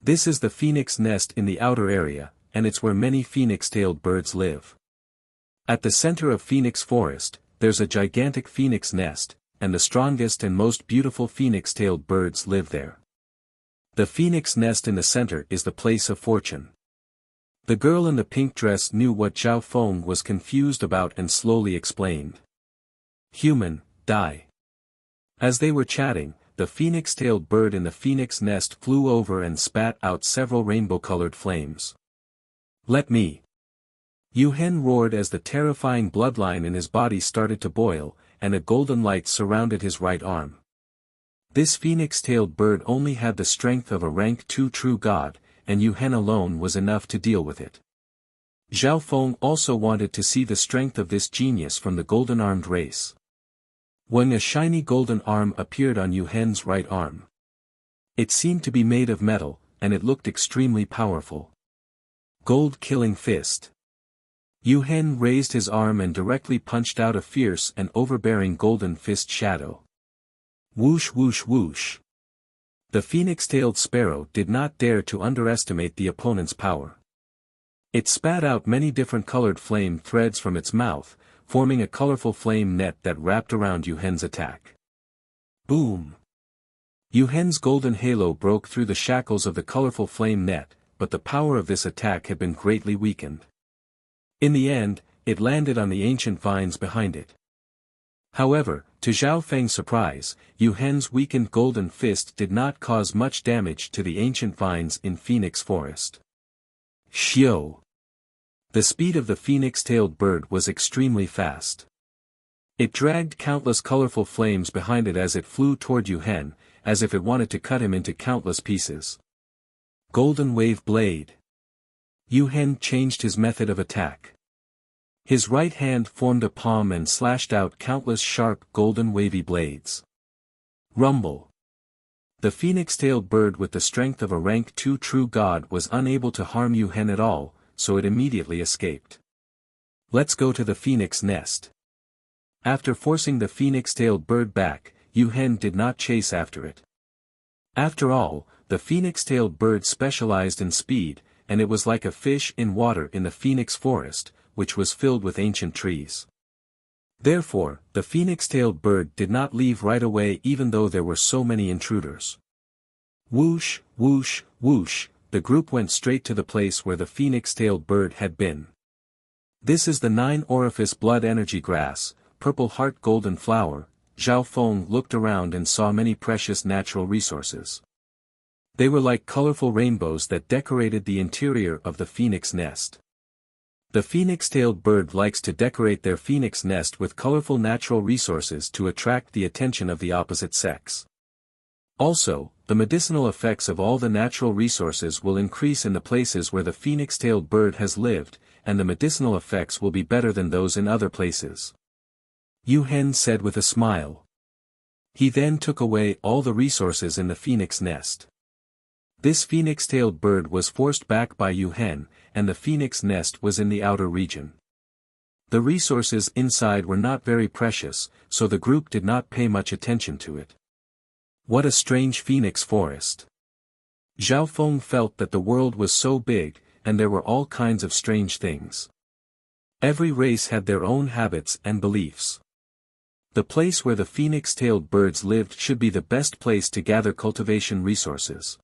This is the phoenix nest in the outer area, and it's where many phoenix-tailed birds live. At the center of Phoenix Forest, there's a gigantic phoenix nest, and the strongest and most beautiful phoenix-tailed birds live there. The phoenix nest in the center is the place of fortune. The girl in the pink dress knew what Zhao Feng was confused about and slowly explained. Human, die. As they were chatting, the phoenix-tailed bird in the phoenix nest flew over and spat out several rainbow-colored flames. Let me. Yu Hen roared as the terrifying bloodline in his body started to boil, and a golden light surrounded his right arm. This phoenix-tailed bird only had the strength of a rank 2 true god, and Yu Hen alone was enough to deal with it. Zhao Feng also wanted to see the strength of this genius from the golden-armed race. When a shiny golden arm appeared on Yu Hen's right arm. It seemed to be made of metal, and it looked extremely powerful. Gold-killing fist. Yu Hen raised his arm and directly punched out a fierce and overbearing golden fist shadow. Whoosh whoosh whoosh. The phoenix-tailed sparrow did not dare to underestimate the opponent's power. It spat out many different colored flame threads from its mouth, forming a colorful flame net that wrapped around Yu Hen's attack. Boom! Yu Hen's golden halo broke through the shackles of the colorful flame net, but the power of this attack had been greatly weakened. In the end, it landed on the ancient vines behind it. However, to Zhao Feng's surprise, Yu Hen's weakened golden fist did not cause much damage to the ancient vines in Phoenix Forest. Xiao! The speed of the phoenix-tailed bird was extremely fast. It dragged countless colorful flames behind it as it flew toward Yu Hen, as if it wanted to cut him into countless pieces. Golden Wave Blade. Yu Hen changed his method of attack. His right hand formed a palm and slashed out countless sharp golden wavy blades. Rumble. The phoenix-tailed bird with the strength of a rank 2 true god was unable to harm Yu Hen at all, so it immediately escaped. Let's go to the phoenix nest. After forcing the phoenix-tailed bird back, Yu Hen did not chase after it. After all, the phoenix-tailed bird specialized in speed, and it was like a fish in water in the phoenix forest, which was filled with ancient trees. Therefore, the phoenix-tailed bird did not leave right away even though there were so many intruders. Whoosh, whoosh, whoosh, the group went straight to the place where the phoenix-tailed bird had been. This is the 9-orifice blood energy grass, purple heart golden flower. Zhao Feng looked around and saw many precious natural resources. They were like colorful rainbows that decorated the interior of the phoenix nest. The phoenix-tailed bird likes to decorate their phoenix nest with colorful natural resources to attract the attention of the opposite sex. Also, the medicinal effects of all the natural resources will increase in the places where the phoenix-tailed bird has lived, and the medicinal effects will be better than those in other places. Yu Hen said with a smile. He then took away all the resources in the phoenix nest. This phoenix-tailed bird was forced back by Yu Hen, and the phoenix nest was in the outer region. The resources inside were not very precious, so the group did not pay much attention to it. What a strange phoenix forest. Zhao Feng felt that the world was so big, and there were all kinds of strange things. Every race had their own habits and beliefs. The place where the phoenix-tailed birds lived should be the best place to gather cultivation resources.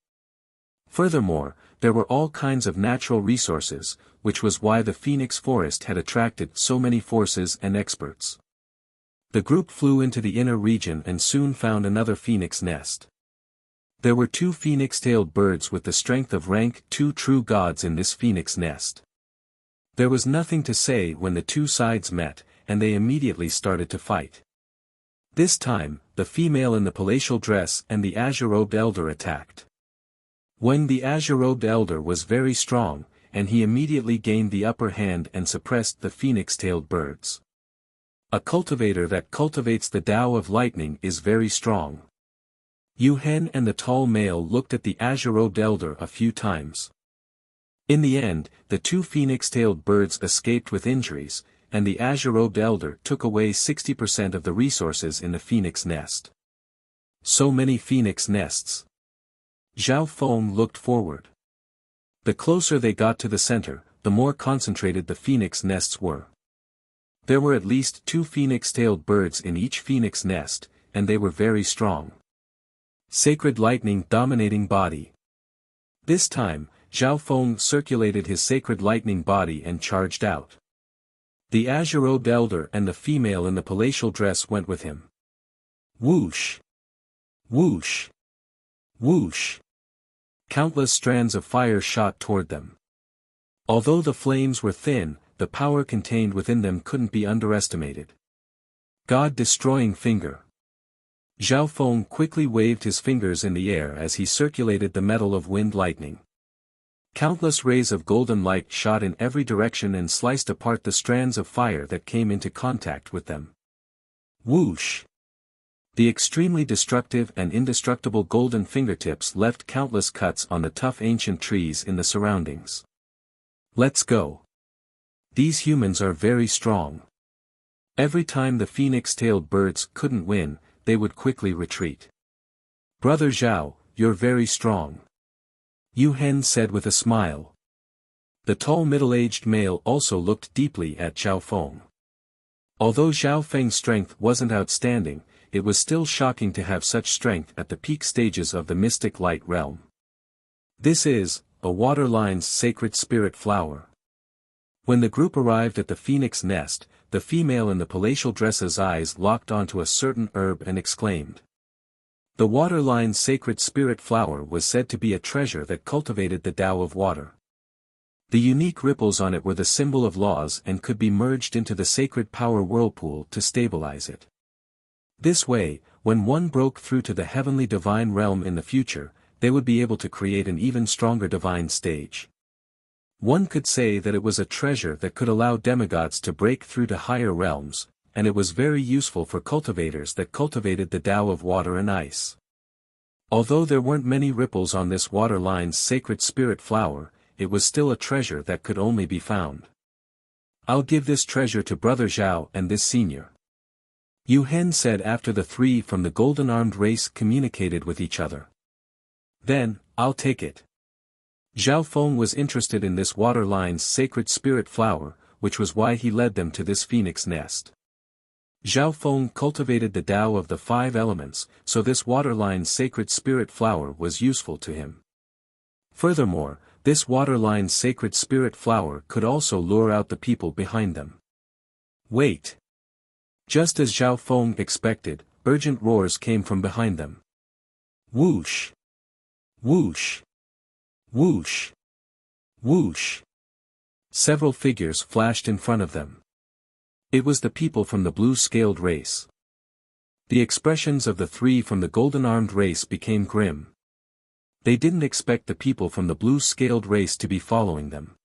Furthermore, there were all kinds of natural resources, which was why the phoenix forest had attracted so many forces and experts. The group flew into the inner region and soon found another phoenix nest. There were 2 phoenix-tailed birds with the strength of rank 2 true gods in this phoenix nest. There was nothing to say when the 2 sides met, and they immediately started to fight. This time, the female in the palatial dress and the azure-robed elder attacked. When the azure-robed elder was very strong, and he immediately gained the upper hand and suppressed the phoenix-tailed birds. A cultivator that cultivates the Tao of lightning is very strong. Yu Hen and the tall male looked at the azure-robed elder a few times. In the end, the 2 phoenix-tailed birds escaped with injuries, and the azure-robed elder took away 60% of the resources in the phoenix nest. So many phoenix nests. Zhao Feng looked forward. The closer they got to the center, the more concentrated the phoenix nests were. There were at least 2 phoenix-tailed birds in each phoenix nest, and they were very strong. Sacred lightning dominating body. This time, Zhao Feng circulated his sacred lightning body and charged out. The azure-robed elder and the female in the palatial dress went with him. Whoosh! Whoosh! Whoosh! Countless strands of fire shot toward them. Although the flames were thin, the power contained within them couldn't be underestimated. God-destroying finger. Zhao Feng quickly waved his fingers in the air as he circulated the metal of wind lightning. Countless rays of golden light shot in every direction and sliced apart the strands of fire that came into contact with them. Whoosh! The extremely destructive and indestructible golden fingertips left countless cuts on the tough ancient trees in the surroundings. Let's go. These humans are very strong. Every time the phoenix-tailed birds couldn't win, they would quickly retreat. Brother Zhao, you're very strong. Yu Hen said with a smile. The tall middle-aged male also looked deeply at Zhao Feng. Although Zhao Feng's strength wasn't outstanding, it was still shocking to have such strength at the peak stages of the mystic light realm. This is, a water-line's sacred spirit flower. When the group arrived at the phoenix nest, the female in the palatial dress's eyes locked onto a certain herb and exclaimed. The water-line's sacred spirit flower was said to be a treasure that cultivated the Tao of water. The unique ripples on it were the symbol of laws and could be merged into the sacred power whirlpool to stabilize it. This way, when one broke through to the heavenly divine realm in the future, they would be able to create an even stronger divine stage. One could say that it was a treasure that could allow demigods to break through to higher realms, and it was very useful for cultivators that cultivated the Tao of water and ice. Although there weren't many ripples on this water line's sacred spirit flower, it was still a treasure that could only be found. I'll give this treasure to Brother Zhao and this senior. Yu Hen said after the three from the golden-armed race communicated with each other. Then, I'll take it. Zhao Feng was interested in this water line's sacred spirit flower, which was why he led them to this phoenix nest. Zhao Feng cultivated the Tao of the 5 elements, so this water line's sacred spirit flower was useful to him. Furthermore, this water line's sacred spirit flower could also lure out the people behind them. Wait! Just as Zhao Feng expected, urgent roars came from behind them. Whoosh! Whoosh! Whoosh! Whoosh! Several figures flashed in front of them. It was the people from the blue-scaled race. The expressions of the three from the golden-armed race became grim. They didn't expect the people from the blue-scaled race to be following them.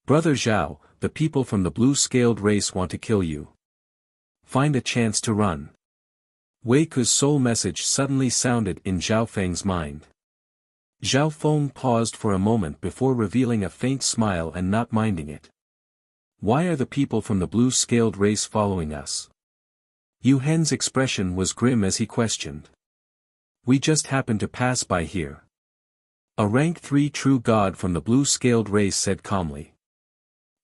Brother Zhao, the people from the blue-scaled race want to kill you. Find a chance to run. Wei Ku's soul message suddenly sounded in Zhao Feng's mind. Zhao Feng paused for a moment before revealing a faint smile and not minding it. Why are the people from the blue-scaled race following us? Yu Hen's expression was grim as he questioned. We just happened to pass by here. A rank 3 true god from the blue-scaled race said calmly.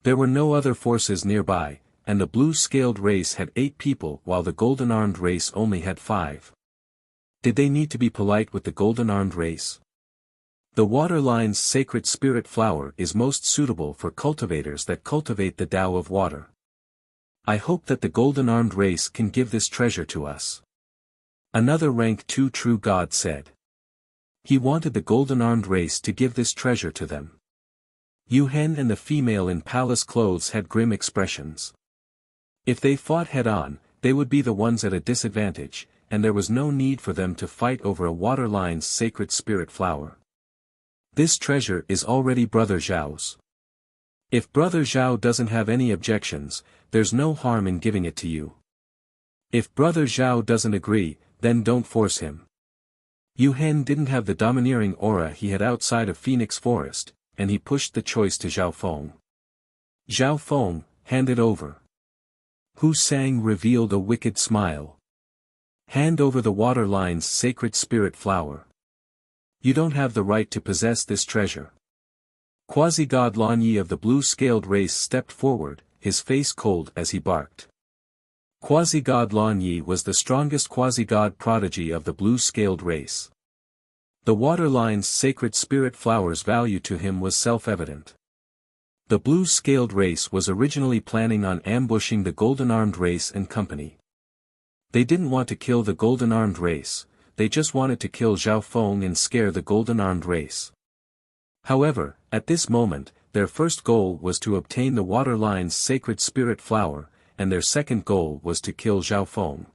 There were no other forces nearby, and the blue-scaled race had 8 people while the golden-armed race only had 5. Did they need to be polite with the golden-armed race? The water line's sacred spirit flower is most suitable for cultivators that cultivate the Tao of water. I hope that the golden-armed race can give this treasure to us. Another rank 2 true god said. He wanted the golden-armed race to give this treasure to them. Yu Hen and the female in palace clothes had grim expressions. If they fought head-on, they would be the ones at a disadvantage, and there was no need for them to fight over a water line's sacred spirit flower. This treasure is already Brother Zhao's. If Brother Zhao doesn't have any objections, there's no harm in giving it to you. If Brother Zhao doesn't agree, then don't force him. Yu Hen didn't have the domineering aura he had outside of Phoenix Forest, and he pushed the choice to Zhao Feng. Zhao Feng, hand it over. Hu Sang revealed a wicked smile. Hand over the water line's sacred spirit flower. You don't have the right to possess this treasure. Quasi-god Lan Yi of the blue-scaled race stepped forward, his face cold as he barked. Quasi-god Lan Yi was the strongest quasi-god prodigy of the blue-scaled race. The water line's sacred spirit flower's value to him was self-evident. The blue-scaled race was originally planning on ambushing the golden-armed race and company. They didn't want to kill the golden-armed race, they just wanted to kill Zhao Feng and scare the golden-armed race. However, at this moment, their first goal was to obtain the water line's sacred spirit flower, and their second goal was to kill Zhao Feng.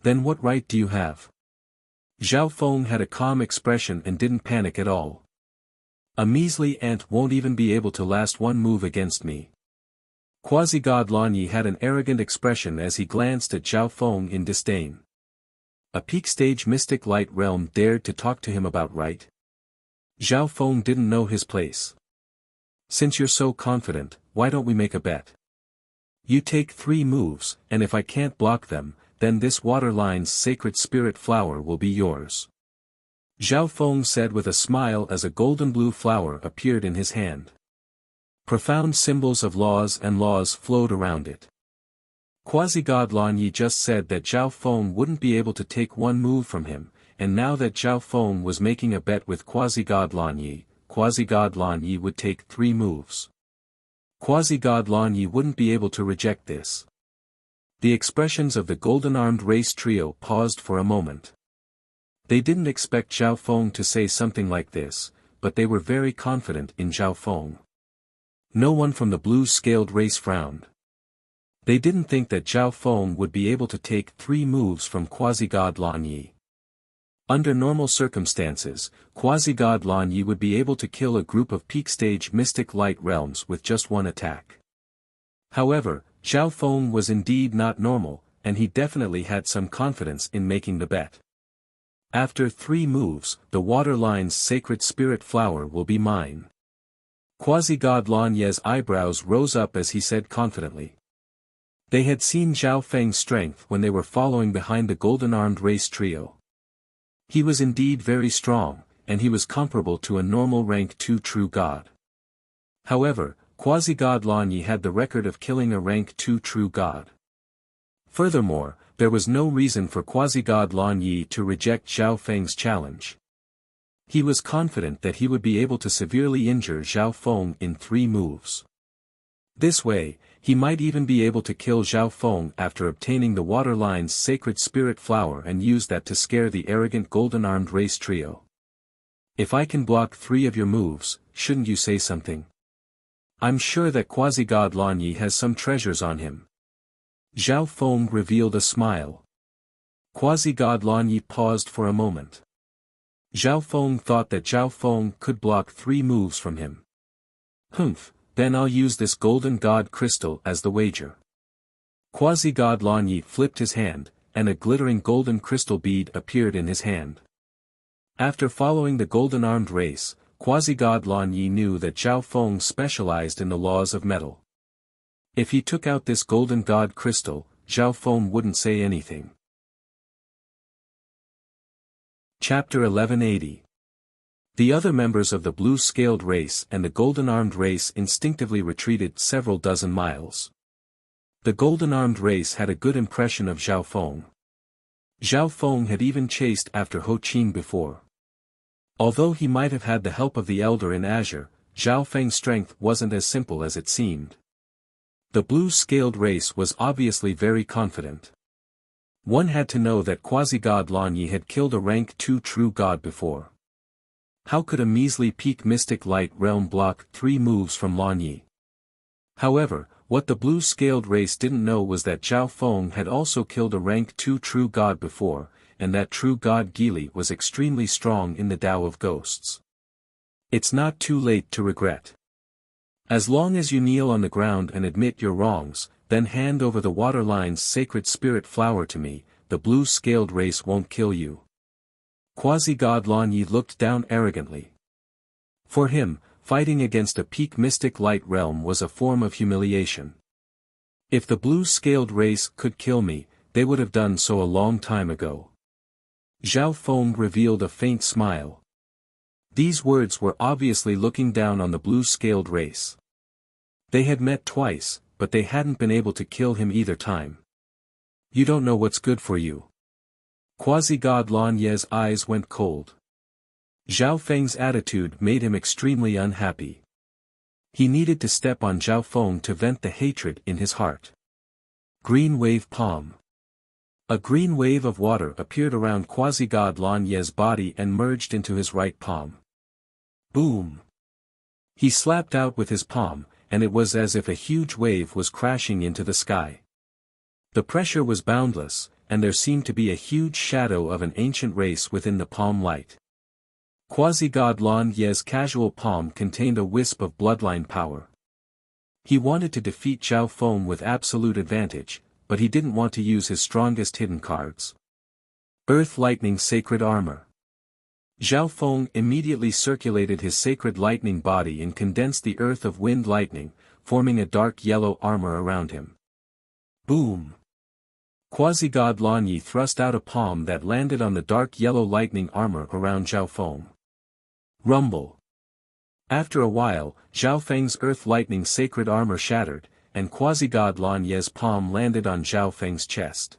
Then what right do you have? Zhao Feng had a calm expression and didn't panic at all. A measly ant won't even be able to last one move against me. Quasi-god Lan Yi had an arrogant expression as he glanced at Zhao Feng in disdain. A peak-stage mystic light realm dared to talk to him about right? Zhao Feng didn't know his place. Since you're so confident, why don't we make a bet? You take 3 moves, and if I can't block them, then this water line's sacred spirit flower will be yours. Zhao Feng said with a smile as a golden blue flower appeared in his hand. Profound symbols of laws and laws flowed around it. Quasi-god Lan Yi just said that Zhao Feng wouldn't be able to take one move from him, and now that Zhao Feng was making a bet with Quasi-god Lan Yi, Quasi-god Lan Yi would take 3 moves. Quasi-god Lan Yi wouldn't be able to reject this. The expressions of the golden-armed race trio paused for a moment. They didn't expect Zhao Feng to say something like this, but they were very confident in Zhao Feng. No one from the blue-scaled race frowned. They didn't think that Zhao Feng would be able to take 3 moves from Quasi-god Lan Yi. Under normal circumstances, Quasi-God Lan Yi would be able to kill a group of peak-stage mystic light realms with just one attack. However, Zhao Feng was indeed not normal, and he definitely had some confidence in making the bet. After 3 moves, the Waterline's sacred spirit flower will be mine. Quasi-God Lan Ye's eyebrows rose up as he said confidently. They had seen Zhao Feng's strength when they were following behind the golden-armed race trio. He was indeed very strong, and he was comparable to a normal rank 2 true god. However, Quasi-God Lan Yi had the record of killing a rank 2 true god. Furthermore, there was no reason for Quasi-God Lan Yi to reject Zhao Feng's challenge. He was confident that he would be able to severely injure Zhao Feng in 3 moves. This way, he might even be able to kill Zhao Feng after obtaining the Waterline's sacred spirit flower and use that to scare the arrogant golden-armed race trio. If I can block 3 of your moves, shouldn't you say something? I'm sure that Quasi-God Lan Yi has some treasures on him. Zhao Feng revealed a smile. Quasi-God Lan Yi paused for a moment. Zhao Feng thought that Zhao Feng could block 3 moves from him. Humph, then I'll use this golden god crystal as the wager. Quasi-God Lan Yi flipped his hand, and a glittering golden crystal bead appeared in his hand. After following the golden-armed race, Quasi-God Lan Yi knew that Zhao Feng specialized in the laws of metal. If he took out this golden god crystal, Zhao Feng wouldn't say anything. Chapter 1180. The other members of the blue-scaled race and the golden-armed race instinctively retreated several dozen miles. The golden-armed race had a good impression of Zhao Feng. Zhao Feng had even chased after Ho Qing before. Although he might have had the help of the Elder in Azure, Zhao Feng's strength wasn't as simple as it seemed. The blue-scaled race was obviously very confident. One had to know that Quasi-God Lan Yi had killed a rank 2 true god before. How could a measly peak mystic light realm block 3 moves from Lan Yi? However, what the blue-scaled race didn't know was that Zhao Feng had also killed a rank 2 true god before, and that true god Gili was extremely strong in the Tao of Ghosts. It's not too late to regret. As long as you kneel on the ground and admit your wrongs, then hand over the Waterline's sacred spirit flower to me, the blue-scaled race won't kill you. Quasi-God Lan Yi looked down arrogantly. For him, fighting against a peak mystic light realm was a form of humiliation. If the blue-scaled race could kill me, they would have done so a long time ago. Zhao Feng revealed a faint smile. These words were obviously looking down on the blue-scaled race. They had met twice, but they hadn't been able to kill him either time. You don't know what's good for you. Quasi-God Lan Ye's eyes went cold. Zhao Feng's attitude made him extremely unhappy. He needed to step on Zhao Feng to vent the hatred in his heart. Green Wave Palm. A green wave of water appeared around Quasi-God Lan Ye's body and merged into his right palm. Boom! He slapped out with his palm, and it was as if a huge wave was crashing into the sky. The pressure was boundless, and there seemed to be a huge shadow of an ancient race within the palm light. Quasi-God Lan Ye's casual palm contained a wisp of bloodline power. He wanted to defeat Zhao Feng with absolute advantage, but he didn't want to use his strongest hidden cards. Earth Lightning Sacred Armor. Zhao Feng immediately circulated his sacred lightning body and condensed the earth of wind lightning, forming a dark yellow armor around him. Boom! Quasi-God Lan Yi thrust out a palm that landed on the dark yellow lightning armor around Zhao Feng. Rumble. After a while, Zhao Feng's earth lightning sacred armor shattered, and Quasi-God Lan Ye's palm landed on Zhao Feng's chest.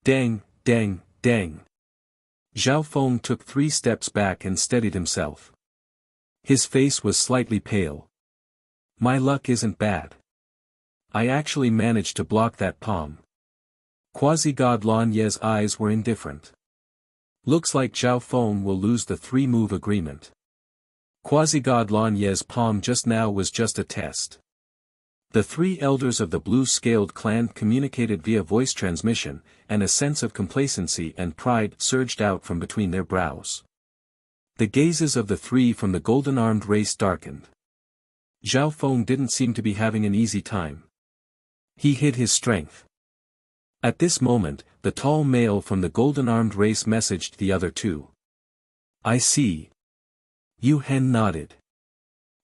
Dang, dang, dang. Zhao Feng took 3 steps back and steadied himself. His face was slightly pale. My luck isn't bad. I actually managed to block that palm. Quasi-God Lan Ye's eyes were indifferent. Looks like Zhao Feng will lose the 3-move agreement. Quasi-God Lan Ye's palm just now was just a test. The three elders of the blue-scaled clan communicated via voice transmission, and a sense of complacency and pride surged out from between their brows. The gazes of the three from the golden-armed race darkened. Zhao Feng didn't seem to be having an easy time. He hid his strength. At this moment, the tall male from the golden-armed race messaged the other two. "I see." Yu Hen nodded.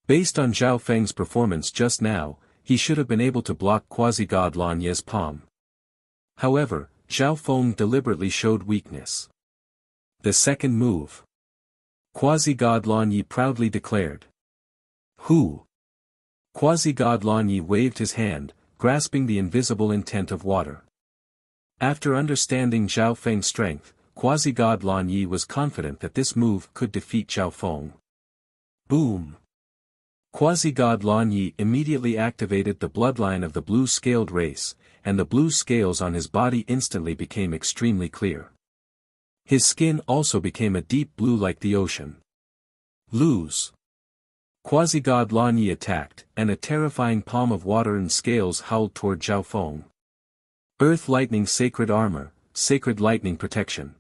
Based on Zhao Feng's performance just now, he should have been able to block quasi-god Lan Ye's palm. However, Zhao Feng deliberately showed weakness. The second move. Quasi-god Lan Yi proudly declared. "Who?" Quasi-god Lan Yi waved his hand, grasping the invisible intent of water. After understanding Zhao Feng's strength, quasi-god Lan Yi was confident that this move could defeat Zhao Feng. Boom! Quasi-god Lan Yi immediately activated the bloodline of the blue-scaled race, and the blue scales on his body instantly became extremely clear. His skin also became a deep blue like the ocean. Lose! Quasi-god Lan Yi attacked, and a terrifying palm of water and scales howled toward Zhao Feng. Earth Lightning Sacred Armor, Sacred Lightning Protection.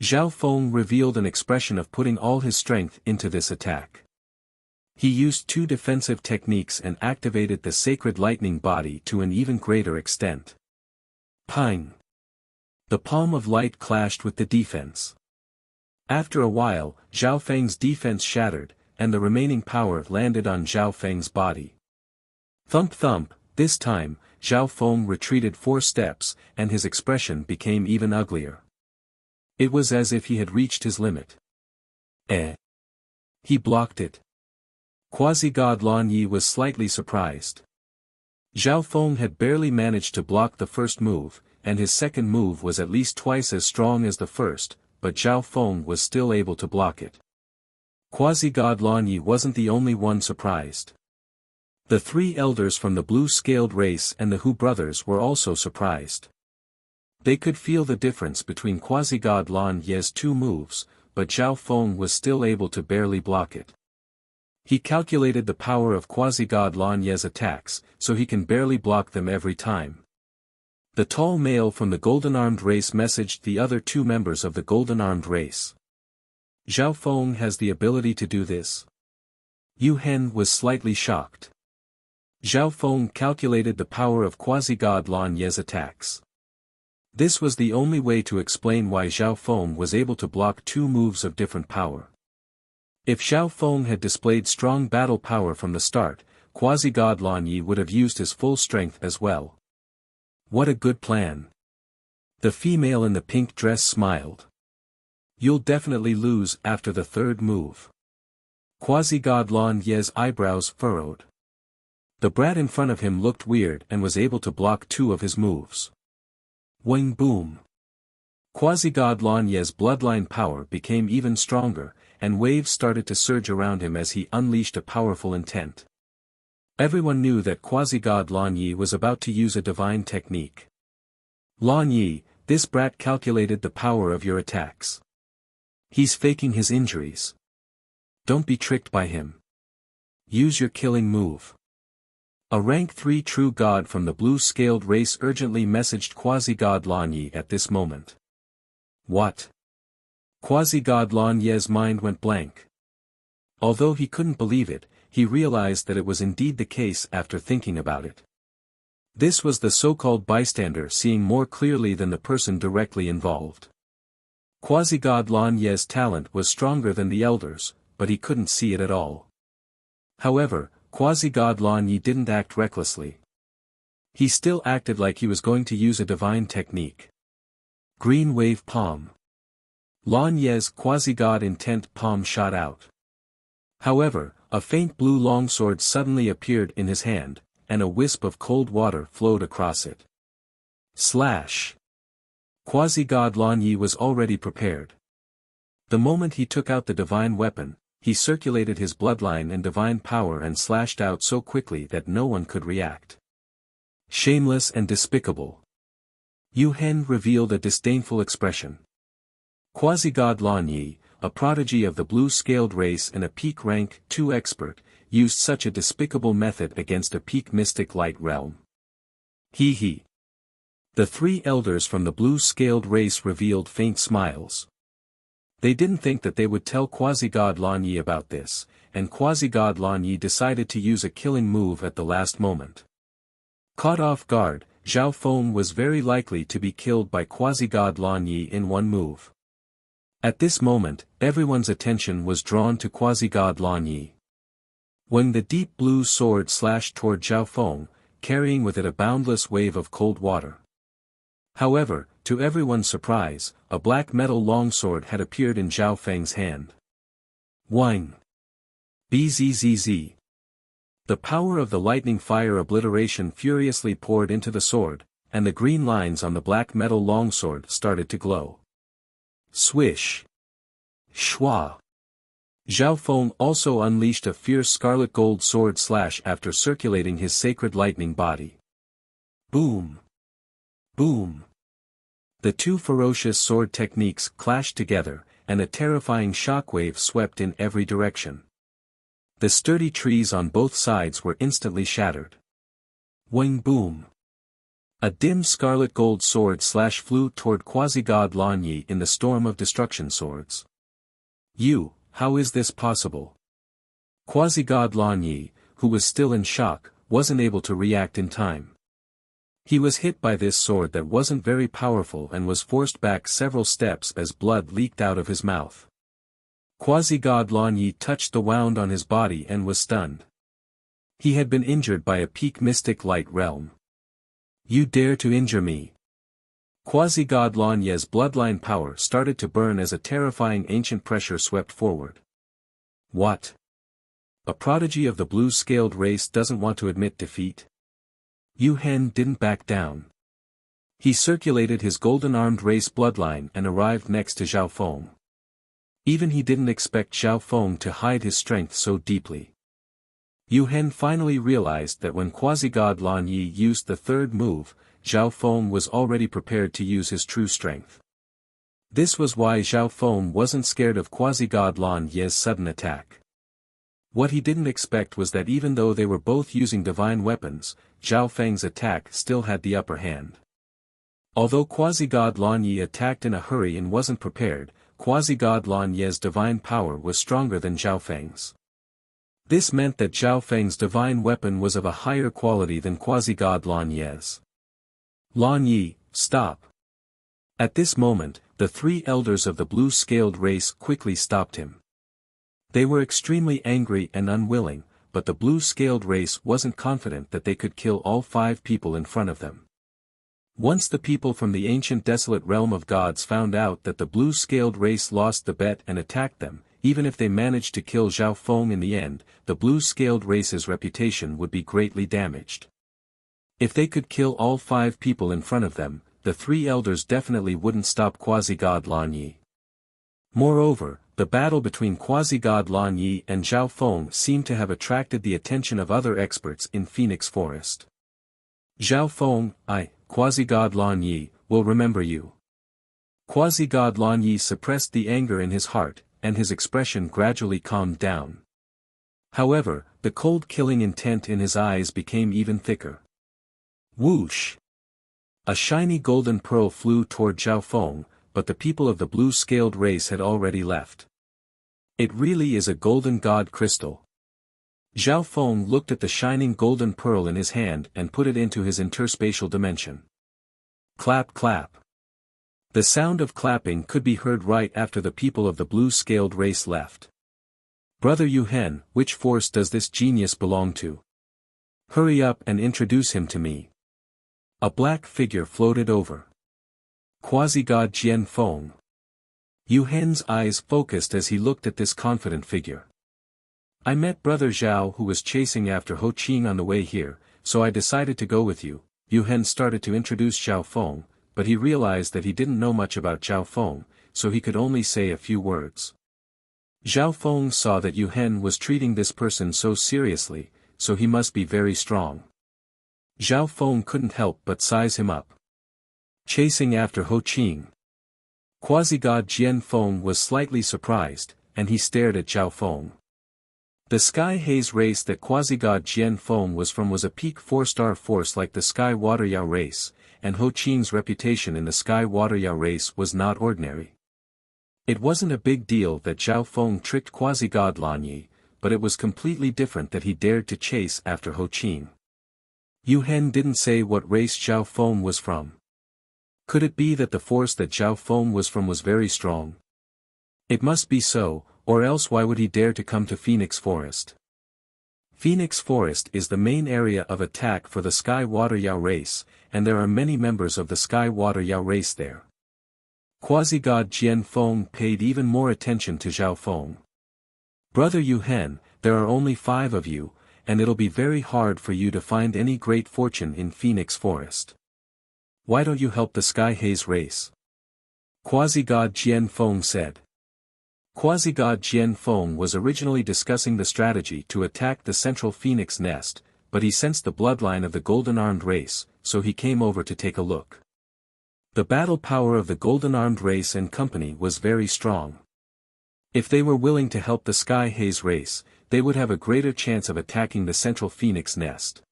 Zhao Feng revealed an expression of putting all his strength into this attack. He used two defensive techniques and activated the sacred lightning body to an even greater extent. Ping! The palm of light clashed with the defense. After a while, Zhao Feng's defense shattered, and the remaining power landed on Zhao Feng's body. Thump thump, this time, Zhao Feng retreated 4 steps, and his expression became even uglier. It was as if he had reached his limit. He blocked it. Quasi-god Lan Yi was slightly surprised. Zhao Feng had barely managed to block the first move, and his second move was at least twice as strong as the first, but Zhao Feng was still able to block it. Quasi-god Lan Yi wasn't the only one surprised. The 3 elders from the blue-scaled race and the Hu brothers were also surprised. They could feel the difference between quasi-god Lan Ye's 2 moves, but Zhao Feng was still able to barely block it. He calculated the power of quasi-god Lan Ye's attacks, so he can barely block them every time. The tall male from the golden-armed race messaged the other 2 members of the golden-armed race. Zhao Feng has the ability to do this. Yu Hen was slightly shocked. Zhao Feng calculated the power of quasi-god Lan Ye's attacks. This was the only way to explain why Zhao Feng was able to block 2 moves of different power. If Zhao Feng had displayed strong battle power from the start, quasi-god Lan Yi would have used his full strength as well. What a good plan. The female in the pink dress smiled. You'll definitely lose after the 3rd move. Quasi-god Lan Ye's eyebrows furrowed. The brat in front of him looked weird and was able to block 2 of his moves. Wing boom. Quasi-god Lan Ye's bloodline power became even stronger, and waves started to surge around him as he unleashed a powerful intent. Everyone knew that quasi-god Lan Yi was about to use a divine technique. Lan Yi, this brat calculated the power of your attacks. He's faking his injuries. Don't be tricked by him. Use your killing move. A rank 3 true god from the blue-scaled race urgently messaged quasi-god Lan Yi at this moment. What? Quasi-god Lan Ye's mind went blank. Although he couldn't believe it, he realized that it was indeed the case after thinking about it. This was the so-called bystander seeing more clearly than the person directly involved. Quasi-god Lan Ye's talent was stronger than the elders, but he couldn't see it at all. However, quasi-god Lan Yi didn't act recklessly. He still acted like he was going to use a divine technique. Green wave palm. Lan Ye's quasi-god intent palm shot out. However, a faint blue longsword suddenly appeared in his hand, and a wisp of cold water flowed across it. Slash! Quasi-god Lan Yi was already prepared. The moment he took out the divine weapon, he circulated his bloodline and divine power and slashed out so quickly that no one could react. Shameless and despicable. Yu Hen revealed a disdainful expression. Quasi-god Lan Yi, a prodigy of the blue-scaled race and a peak rank 2 expert, used such a despicable method against a peak mystic light realm. He he. The three elders from the blue-scaled race revealed faint smiles. They didn't think that they would tell Quasi-God Lan Yi about this, and Quasi-God Lan Yi decided to use a killing move at the last moment. Caught off guard, Zhao Feng was very likely to be killed by Quasi-God Lan Yi in one move. At this moment, everyone's attention was drawn to Quasi-God Lan Yi. When the deep blue sword slashed toward Zhao Feng, carrying with it a boundless wave of cold water. However, to everyone's surprise, a black metal longsword had appeared in Zhao Feng's hand. Wang! Bzzz. The power of the lightning fire obliteration furiously poured into the sword, and the green lines on the black metal longsword started to glow. Swish! Shwa! Zhao Feng also unleashed a fierce scarlet gold sword slash after circulating his sacred lightning body. Boom! Boom! The two ferocious sword techniques clashed together, and a terrifying shockwave swept in every direction. The sturdy trees on both sides were instantly shattered. Wing boom! A dim scarlet gold sword slash flew toward Quasi-God Lan Yi in the storm of destruction swords. How is this possible? Quasi-God Lan Yi, who was still in shock, wasn't able to react in time. He was hit by this sword that wasn't very powerful and was forced back several steps as blood leaked out of his mouth. Quasi-God Lan Yi touched the wound on his body and was stunned. He had been injured by a peak mystic light realm. You dare to injure me? Quasi-God Lan Yi's bloodline power started to burn as a terrifying ancient pressure swept forward. What? A prodigy of the blue-scaled race doesn't want to admit defeat? Yu Hen didn't back down. He circulated his golden-armed race bloodline and arrived next to Zhao Feng. Even he didn't expect Zhao Feng to hide his strength so deeply. Yu Hen finally realized that when Quasi-God Lan Yi used the third move, Zhao Feng was already prepared to use his true strength. This was why Zhao Feng wasn't scared of Quasi-God Lan Yi's sudden attack. What he didn't expect was that even though they were both using divine weapons, Zhao Feng's attack still had the upper hand. Although Quasi-God Lan Yi attacked in a hurry and wasn't prepared, Quasi-God Lan Yi's divine power was stronger than Zhao Feng's. This meant that Zhao Feng's divine weapon was of a higher quality than Quasi-God Lan Yi's. Lan Yi, stop! At this moment, the three elders of the blue-scaled race quickly stopped him. They were extremely angry and unwilling, but the blue-scaled race wasn't confident that they could kill all 5 people in front of them. Once the people from the ancient desolate realm of gods found out that the blue-scaled race lost the bet and attacked them, even if they managed to kill Zhao Feng in the end, the blue-scaled race's reputation would be greatly damaged. If they could kill all 5 people in front of them, the 3 elders definitely wouldn't stop Quasi-God Lan Yi. Moreover, the battle between Quasi-God Lan Yi and Zhao Feng seemed to have attracted the attention of other experts in Phoenix Forest. Zhao Feng, Quasi-God Lan Yi, will remember you. Quasi-God Lan Yi suppressed the anger in his heart, and his expression gradually calmed down. However, the cold killing intent in his eyes became even thicker. Whoosh! A shiny golden pearl flew toward Zhao Feng, but the people of the blue-scaled race had already left. It really is a golden god crystal. Zhao Feng looked at the shining golden pearl in his hand and put it into his interspatial dimension. Clap clap. The sound of clapping could be heard right after the people of the blue-scaled race left. Brother Yu Hen, which force does this genius belong to? Hurry up and introduce him to me. A black figure floated over. Quasi-God Jian Feng. Yu Hen's eyes focused as he looked at this confident figure. I met Brother Zhao who was chasing after Ho Qing on the way here, so I decided to go with you. Yu Hen started to introduce Zhao Feng, but he realized that he didn't know much about Zhao Feng, so he could only say a few words. Zhao Feng saw that Yu Hen was treating this person so seriously, so he must be very strong. Zhao Feng couldn't help but size him up. Chasing after Ho Qing. Quasi-God Jian Feng was slightly surprised, and he stared at Zhao Feng. The Sky Haze race that Quasi-God Jian Feng was from was a peak 4-star force like the Sky Water Yao race, and Ho Qing's reputation in the Sky Water Yao race was not ordinary. It wasn't a big deal that Zhao Feng tricked Quasi-God Lan Yi, but it was completely different that he dared to chase after Ho Qing. Yu Hen didn't say what race Zhao Feng was from. Could it be that the force that Zhao Feng was from was very strong? It must be so, or else why would he dare to come to Phoenix Forest? Phoenix Forest is the main area of attack for the Sky Water Yao race, and there are many members of the Sky Water Yao race there. Quasi-God Jian Feng paid even more attention to Zhao Feng. Brother Yu Hen, there are only 5 of you, and it'll be very hard for you to find any great fortune in Phoenix Forest. Why don't you help the Sky Haze race? Quasi-God Jian Feng said. Quasi-God Jian Feng was originally discussing the strategy to attack the central Phoenix nest, but he sensed the bloodline of the Golden-Armed race, so he came over to take a look. The battle power of the Golden-Armed race and company was very strong. If they were willing to help the Sky Haze race, they would have a greater chance of attacking the central Phoenix nest.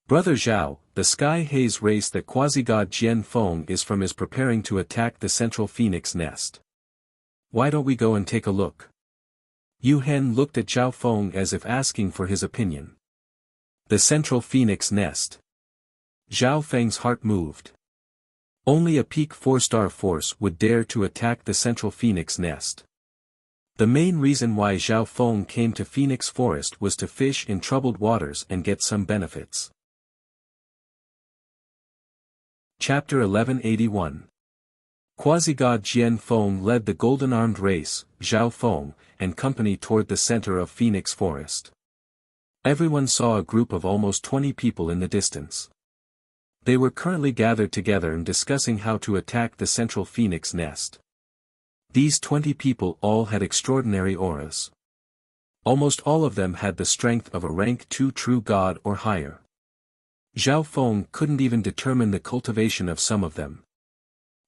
Brother Zhao, the Sky Haze race that Quasi-God Jian Feng is from is preparing to attack the central Phoenix nest. Why don't we go and take a look? Yu Hen looked at Zhao Feng as if asking for his opinion. The central Phoenix nest. Zhao Feng's heart moved. Only a peak 4-star force would dare to attack the central Phoenix nest. The main reason why Zhao Feng came to Phoenix Forest was to fish in troubled waters and get some benefits. Chapter 1181. Quasi-God Jian Feng led the Golden-Armed race, Zhao Feng, and company toward the center of Phoenix Forest. Everyone saw a group of almost 20 people in the distance. They were currently gathered together and discussing how to attack the central Phoenix nest. These 20 people all had extraordinary auras. Almost all of them had the strength of a rank 2 true god or higher. Zhao Feng couldn't even determine the cultivation of some of them.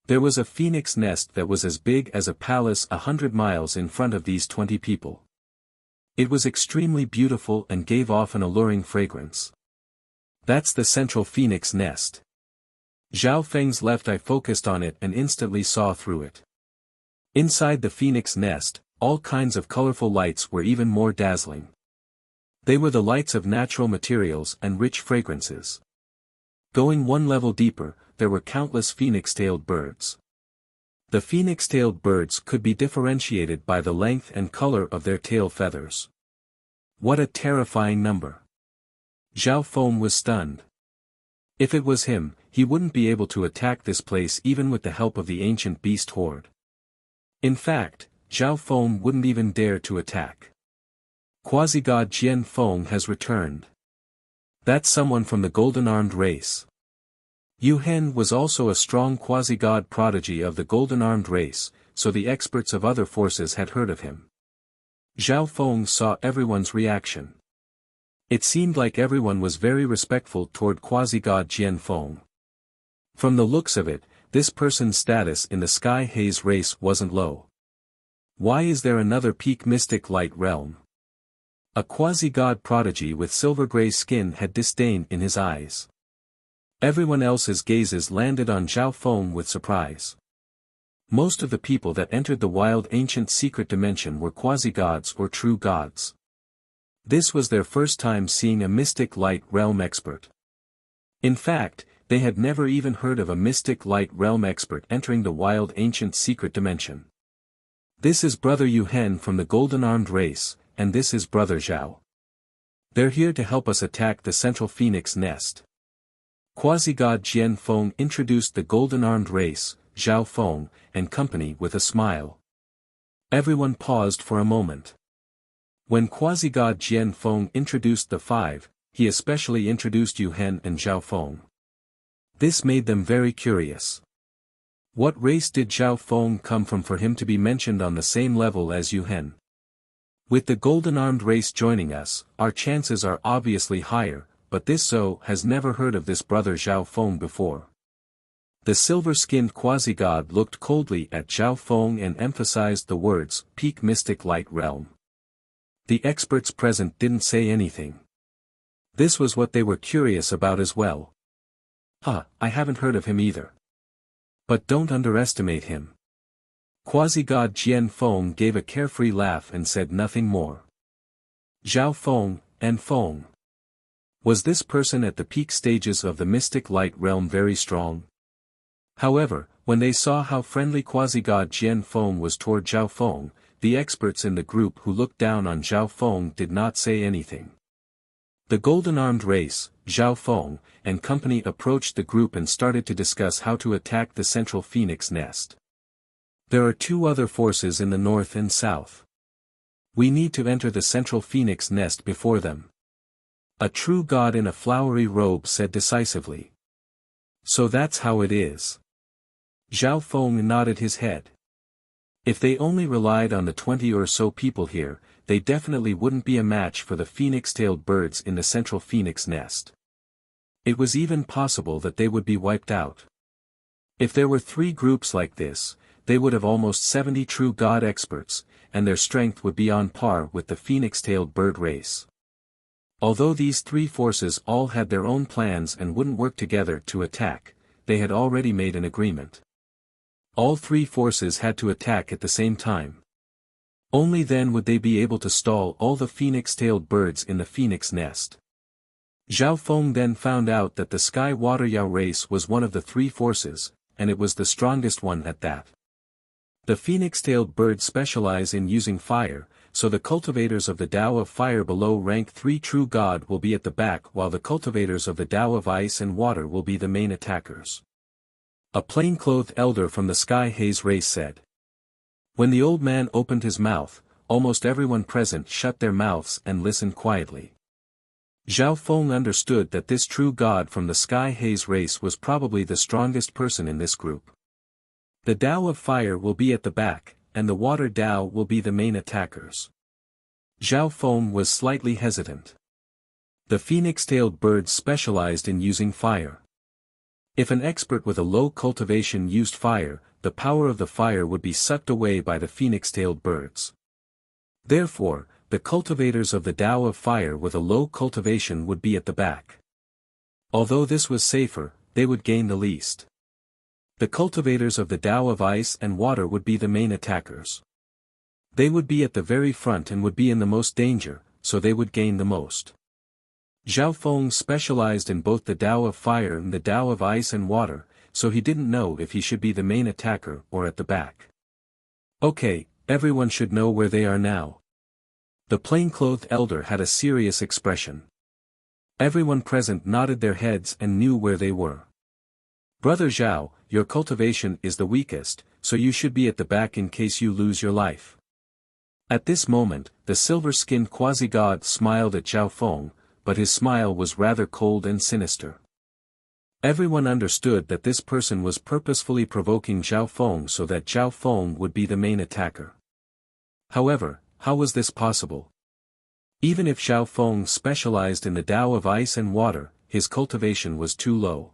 There was a phoenix nest that was as big as a palace 100 miles in front of these 20 people. It was extremely beautiful and gave off an alluring fragrance. That's the central phoenix nest. Zhao Feng's left eye focused on it and instantly saw through it. Inside the phoenix nest, all kinds of colorful lights were even more dazzling. They were the lights of natural materials and rich fragrances. Going one level deeper, there were countless phoenix-tailed birds. The phoenix-tailed birds could be differentiated by the length and color of their tail feathers. What a terrifying number! Zhao Feng was stunned. If it was him, he wouldn't be able to attack this place even with the help of the ancient beast horde. In fact, Zhao Feng wouldn't even dare to attack. Quasi-God Jian Feng has returned. That's someone from the Golden-Armed race. Yu Hen was also a strong quasi-god prodigy of the Golden-Armed race, so the experts of other forces had heard of him. Zhao Feng saw everyone's reaction. It seemed like everyone was very respectful toward quasi-god Jian Feng. From the looks of it, this person's status in the Sky Haze race wasn't low. Why is there another peak mystic light realm? A quasi-god prodigy with silver-gray skin had disdain in his eyes. Everyone else's gazes landed on Zhao Feng with surprise. Most of the people that entered the wild ancient secret dimension were quasi-gods or true gods. This was their first time seeing a mystic light realm expert. In fact, they had never even heard of a mystic light realm expert entering the wild ancient secret dimension. This is Brother Yu Hen from the Golden-Armed race, and this is Brother Zhao. They're here to help us attack the central phoenix nest. Quasi-God Jian Feng introduced the Golden-Armed race, Zhao Feng, and company with a smile. Everyone paused for a moment. When Quasi-God Jian Feng introduced the 5, he especially introduced Yu Hen and Zhao Feng. This made them very curious. What race did Zhao Feng come from for him to be mentioned on the same level as Yu Hen? With the Golden-Armed race joining us, our chances are obviously higher, but this Zhou has never heard of this brother Zhao Feng before. The silver-skinned quasi-god looked coldly at Zhao Feng and emphasized the words, peak mystic light realm. The experts present didn't say anything. This was what they were curious about as well. I haven't heard of him either. But don't underestimate him. Quasi-god Jian Feng gave a carefree laugh and said nothing more. Zhao Feng, and Feng. Was this person at the peak stages of the mystic light realm very strong? However, when they saw how friendly quasi-god Jian Feng was toward Zhao Feng, the experts in the group who looked down on Zhao Feng did not say anything. The golden-armed race, Zhao Feng, and company approached the group and started to discuss how to attack the central phoenix nest. There are two other forces in the north and south. We need to enter the central phoenix nest before them. A true god in a flowery robe said decisively. So that's how it is. Zhao Feng nodded his head. If they only relied on the 20 or so people here, they definitely wouldn't be a match for the phoenix-tailed birds in the central phoenix nest. It was even possible that they would be wiped out. If there were 3 groups like this, they would have almost 70 true god experts, and their strength would be on par with the phoenix-tailed bird race. Although these 3 forces all had their own plans and wouldn't work together to attack, they had already made an agreement. All 3 forces had to attack at the same time. Only then would they be able to stall all the phoenix-tailed birds in the phoenix nest. Zhao Feng then found out that the Sky Water Yao race was one of the 3 forces, and it was the strongest one at that. The phoenix-tailed birds specialize in using fire, so the cultivators of the Tao of Fire below rank 3 true god will be at the back while the cultivators of the Tao of Ice and Water will be the main attackers. A plain-clothed elder from the Sky Haze race said. When the old man opened his mouth, almost everyone present shut their mouths and listened quietly. Zhao Feng understood that this true god from the Sky Haze race was probably the strongest person in this group. The Tao of Fire will be at the back, and the Water Tao will be the main attackers. Zhao Feng was slightly hesitant. The phoenix-tailed birds specialized in using fire. If an expert with a low cultivation used fire, the power of the fire would be sucked away by the phoenix-tailed birds. Therefore, the cultivators of the Tao of Fire with a low cultivation would be at the back. Although this was safer, they would gain the least. The cultivators of the Tao of Ice and Water would be the main attackers. They would be at the very front and would be in the most danger, so they would gain the most. Zhao Feng specialized in both the Tao of Fire and the Tao of Ice and Water, so he didn't know if he should be the main attacker or at the back. Okay, everyone should know where they are now. The plain-clothed elder had a serious expression. Everyone present nodded their heads and knew where they were. Brother Zhao, your cultivation is the weakest, so you should be at the back in case you lose your life. At this moment, the silver-skinned quasi-god smiled at Zhao Feng, but his smile was rather cold and sinister. Everyone understood that this person was purposefully provoking Zhao Feng so that Zhao Feng would be the main attacker. However, how was this possible? Even if Zhao Feng specialized in the Tao of Ice and Water, his cultivation was too low.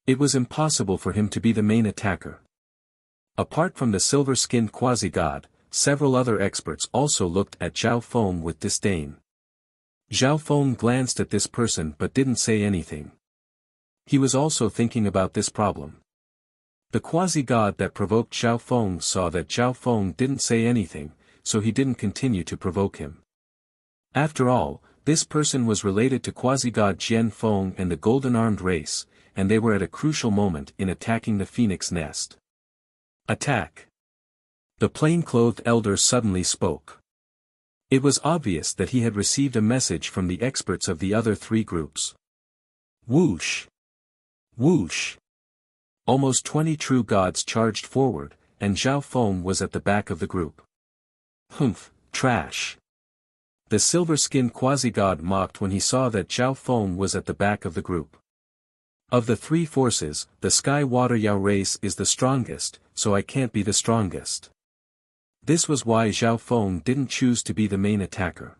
It was impossible for him to be the main attacker. Apart from the silver-skinned quasi-god, several other experts also looked at Zhao Feng with disdain. Zhao Feng glanced at this person but didn't say anything. He was also thinking about this problem. The quasi-god that provoked Zhao Feng saw that Zhao Feng didn't say anything, so he didn't continue to provoke him. After all, this person was related to quasi-god Jian Feng and the golden-armed race, and they were at a crucial moment in attacking the phoenix nest. Attack! The plain-clothed elder suddenly spoke. It was obvious that he had received a message from the experts of the other 3 groups. Whoosh! Whoosh! Almost 20 true gods charged forward, and Zhao Feng was at the back of the group. Humph, trash! The silver-skinned quasi-god mocked when he saw that Zhao Feng was at the back of the group. Of the 3 forces, the Sky Water Yao race is the strongest, so I can't be the strongest. This was why Zhao Feng didn't choose to be the main attacker.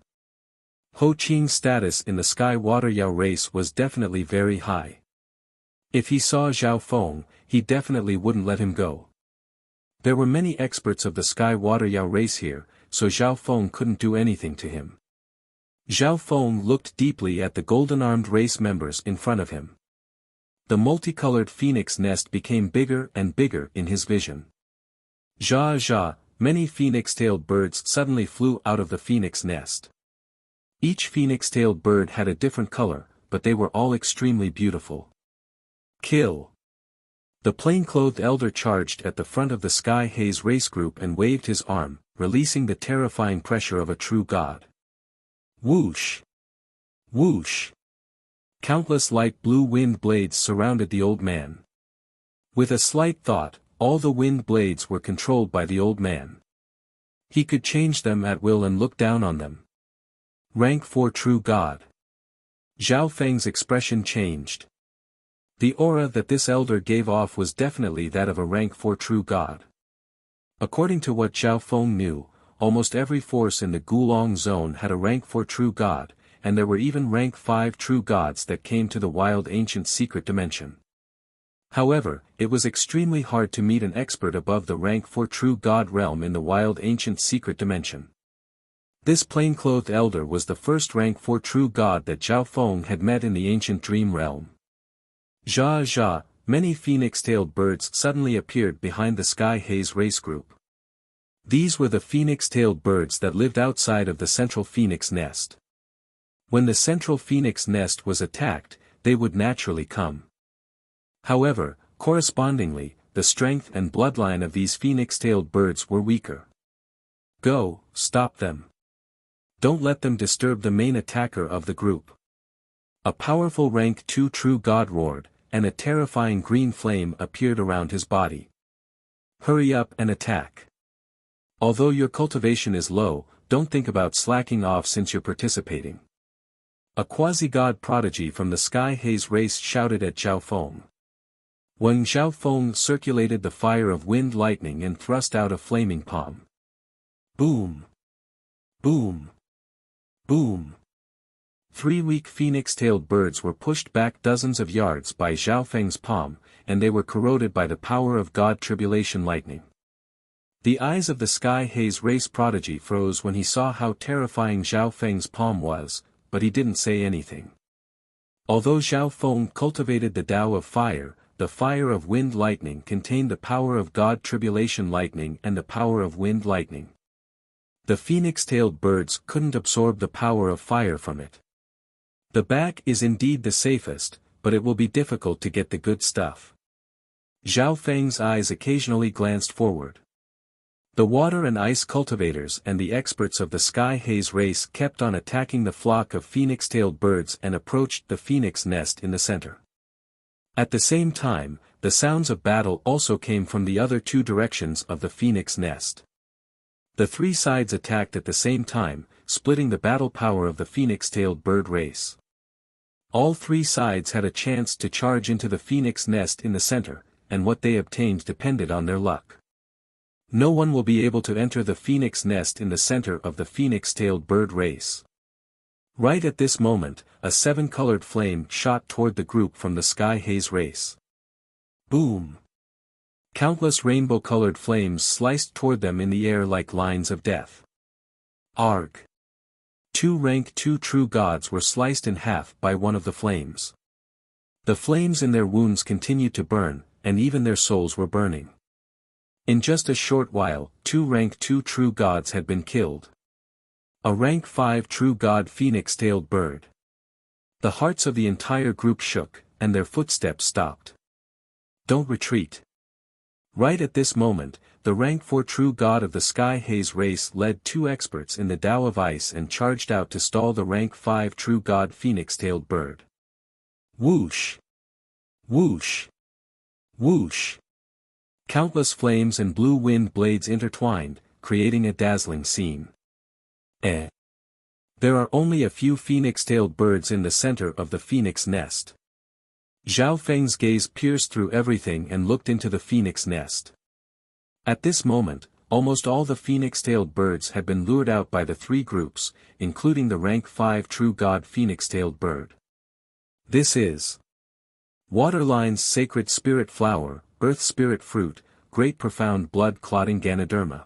Ho Qing's status in the Sky Water Yao race was definitely very high. If he saw Zhao Feng, he definitely wouldn't let him go. There were many experts of the Sky Water Yao race here, so Zhao Feng couldn't do anything to him. Zhao Feng looked deeply at the golden-armed race members in front of him. The multicolored phoenix nest became bigger and bigger in his vision. Zha, many phoenix-tailed birds suddenly flew out of the phoenix nest. Each phoenix-tailed bird had a different color, but they were all extremely beautiful. Kill! The plain-clothed elder charged at the front of the Sky Haze race group and waved his arm, releasing the terrifying pressure of a true god. Whoosh! Whoosh! Countless light blue wind blades surrounded the old man. With a slight thought, all the wind blades were controlled by the old man. He could change them at will and look down on them. Rank 4 True God. Zhao Feng's expression changed. The aura that this elder gave off was definitely that of a rank 4 True God. According to what Zhao Feng knew, almost every force in the Gulong Zone had a rank 4 True God, and there were even rank 5 True Gods that came to the wild ancient secret dimension. However, it was extremely hard to meet an expert above the rank 4 True God realm in the wild ancient secret dimension. This plain-clothed elder was the first rank 4 True God that Zhao Feng had met in the ancient dream realm. Zha, many phoenix-tailed birds suddenly appeared behind the Sky Haze race group. These were the phoenix-tailed birds that lived outside of the central phoenix nest. When the central phoenix nest was attacked, they would naturally come. However, correspondingly, the strength and bloodline of these phoenix-tailed birds were weaker. Go, stop them. Don't let them disturb the main attacker of the group. A powerful rank 2 True God roared, and a terrifying green flame appeared around his body. Hurry up and attack. Although your cultivation is low, don't think about slacking off since you're participating. A quasi-god prodigy from the Sky Haze race shouted at Zhao Feng. When Zhao Feng circulated the fire of wind lightning and thrust out a flaming palm. Boom! Boom! Boom! 3 weak phoenix-tailed birds were pushed back dozens of yards by Zhao Feng's palm, and they were corroded by the power of God Tribulation lightning. The eyes of the Sky Haze race prodigy froze when he saw how terrifying Zhao Feng's palm was, but he didn't say anything. Although Zhao Feng cultivated the Tao of fire, the fire of wind lightning contained the power of God Tribulation lightning and the power of wind lightning. The phoenix-tailed birds couldn't absorb the power of fire from it. The back is indeed the safest, but it will be difficult to get the good stuff. Zhao Feng's eyes occasionally glanced forward. The water and ice cultivators and the experts of the Sky Haze race kept on attacking the flock of phoenix-tailed birds and approached the phoenix nest in the center. At the same time, the sounds of battle also came from the other 2 directions of the phoenix nest. The 3 sides attacked at the same time, splitting the battle power of the phoenix-tailed bird race. All 3 sides had a chance to charge into the phoenix nest in the center, and what they obtained depended on their luck. No one will be able to enter the phoenix nest in the center of the phoenix-tailed bird race. Right at this moment, a 7-colored flame shot toward the group from the Sky Haze race. Boom! Countless rainbow-colored flames sliced toward them in the air like lines of death. Arg! 2 rank 2 True Gods were sliced in half by one of the flames. The flames in their wounds continued to burn, and even their souls were burning. In just a short while, 2 rank 2 True Gods had been killed. A rank 5 True God phoenix-tailed bird. The hearts of the entire group shook, and their footsteps stopped. Don't retreat. Right at this moment, the rank 4 True God of the Sky Haze race led 2 experts in the Tao of Ice and charged out to stall the rank 5 True God phoenix-tailed bird. Whoosh! Whoosh! Whoosh! Countless flames and blue wind blades intertwined, creating a dazzling scene. There are only a few phoenix-tailed birds in the center of the phoenix nest. Zhao Feng's gaze pierced through everything and looked into the phoenix nest. At this moment, almost all the phoenix-tailed birds had been lured out by the 3 groups, including the rank 5 True God phoenix-tailed bird. This is Waterline's Sacred Spirit Flower, Earth Spirit Fruit, Great Profound Blood-Clotting Ganoderma.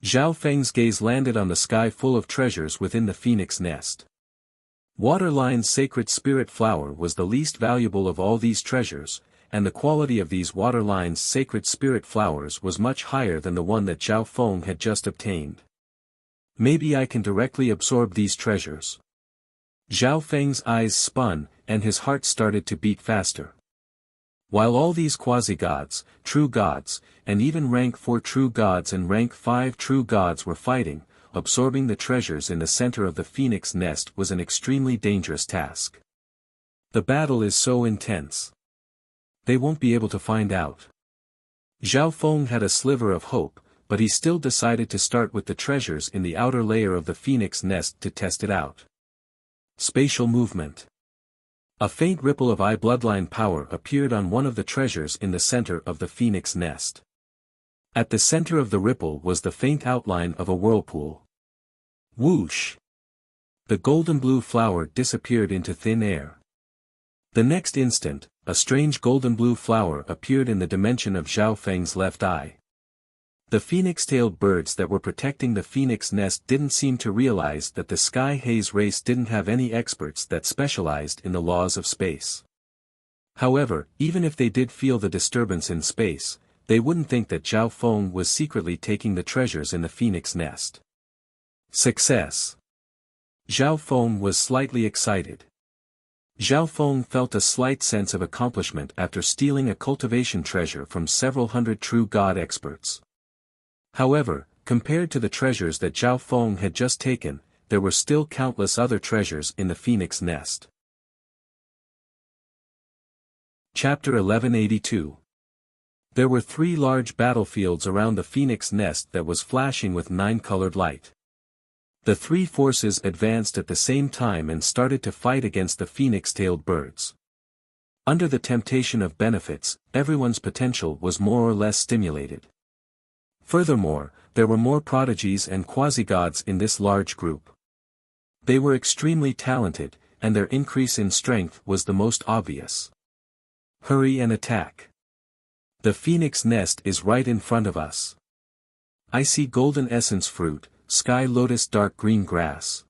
Zhao Feng's gaze landed on the sky full of treasures within the phoenix nest. Waterline's sacred spirit flower was the least valuable of all these treasures, and the quality of these Waterline's sacred spirit flowers was much higher than the one that Zhao Feng had just obtained. Maybe I can directly absorb these treasures. Zhao Feng's eyes spun, and his heart started to beat faster. While all these quasi-gods, true gods, and even rank 4 true gods and rank 5 true gods were fighting, absorbing the treasures in the center of the phoenix nest was an extremely dangerous task. The battle is so intense. They won't be able to find out. Zhao Feng had a sliver of hope, but he still decided to start with the treasures in the outer layer of the phoenix nest to test it out. Spatial movement. A faint ripple of eye bloodline power appeared on one of the treasures in the center of the phoenix nest. At the center of the ripple was the faint outline of a whirlpool. Whoosh! The golden blue flower disappeared into thin air. The next instant, a strange golden blue flower appeared in the dimension of Zhao Feng's left eye. The phoenix-tailed birds that were protecting the phoenix nest didn't seem to realize that the Sky Haze race didn't have any experts that specialized in the laws of space. However, even if they did feel the disturbance in space, they wouldn't think that Zhao Feng was secretly taking the treasures in the phoenix nest. Success! Zhao Feng was slightly excited. Zhao Feng felt a slight sense of accomplishment after stealing a cultivation treasure from several hundred true god experts. However, compared to the treasures that Zhao Feng had just taken, there were still countless other treasures in the phoenix nest. Chapter 1182. There were 3 large battlefields around the phoenix nest that was flashing with 9-colored light. The 3 forces advanced at the same time and started to fight against the phoenix-tailed birds. Under the temptation of benefits, everyone's potential was more or less stimulated. Furthermore, there were more prodigies and quasi-gods in this large group. They were extremely talented, and their increase in strength was the most obvious. Hurry and attack. The phoenix nest is right in front of us. I see golden essence fruit, sky lotus dark green grass.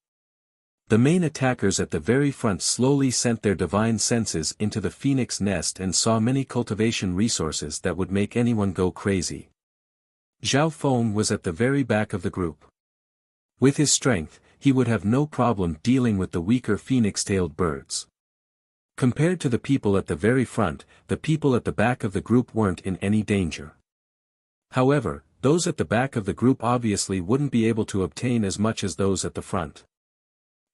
The main attackers at the very front slowly sent their divine senses into the phoenix nest and saw many cultivation resources that would make anyone go crazy. Zhao Feng was at the very back of the group. With his strength, he would have no problem dealing with the weaker phoenix-tailed birds. Compared to the people at the very front, the people at the back of the group weren't in any danger. However, those at the back of the group obviously wouldn't be able to obtain as much as those at the front.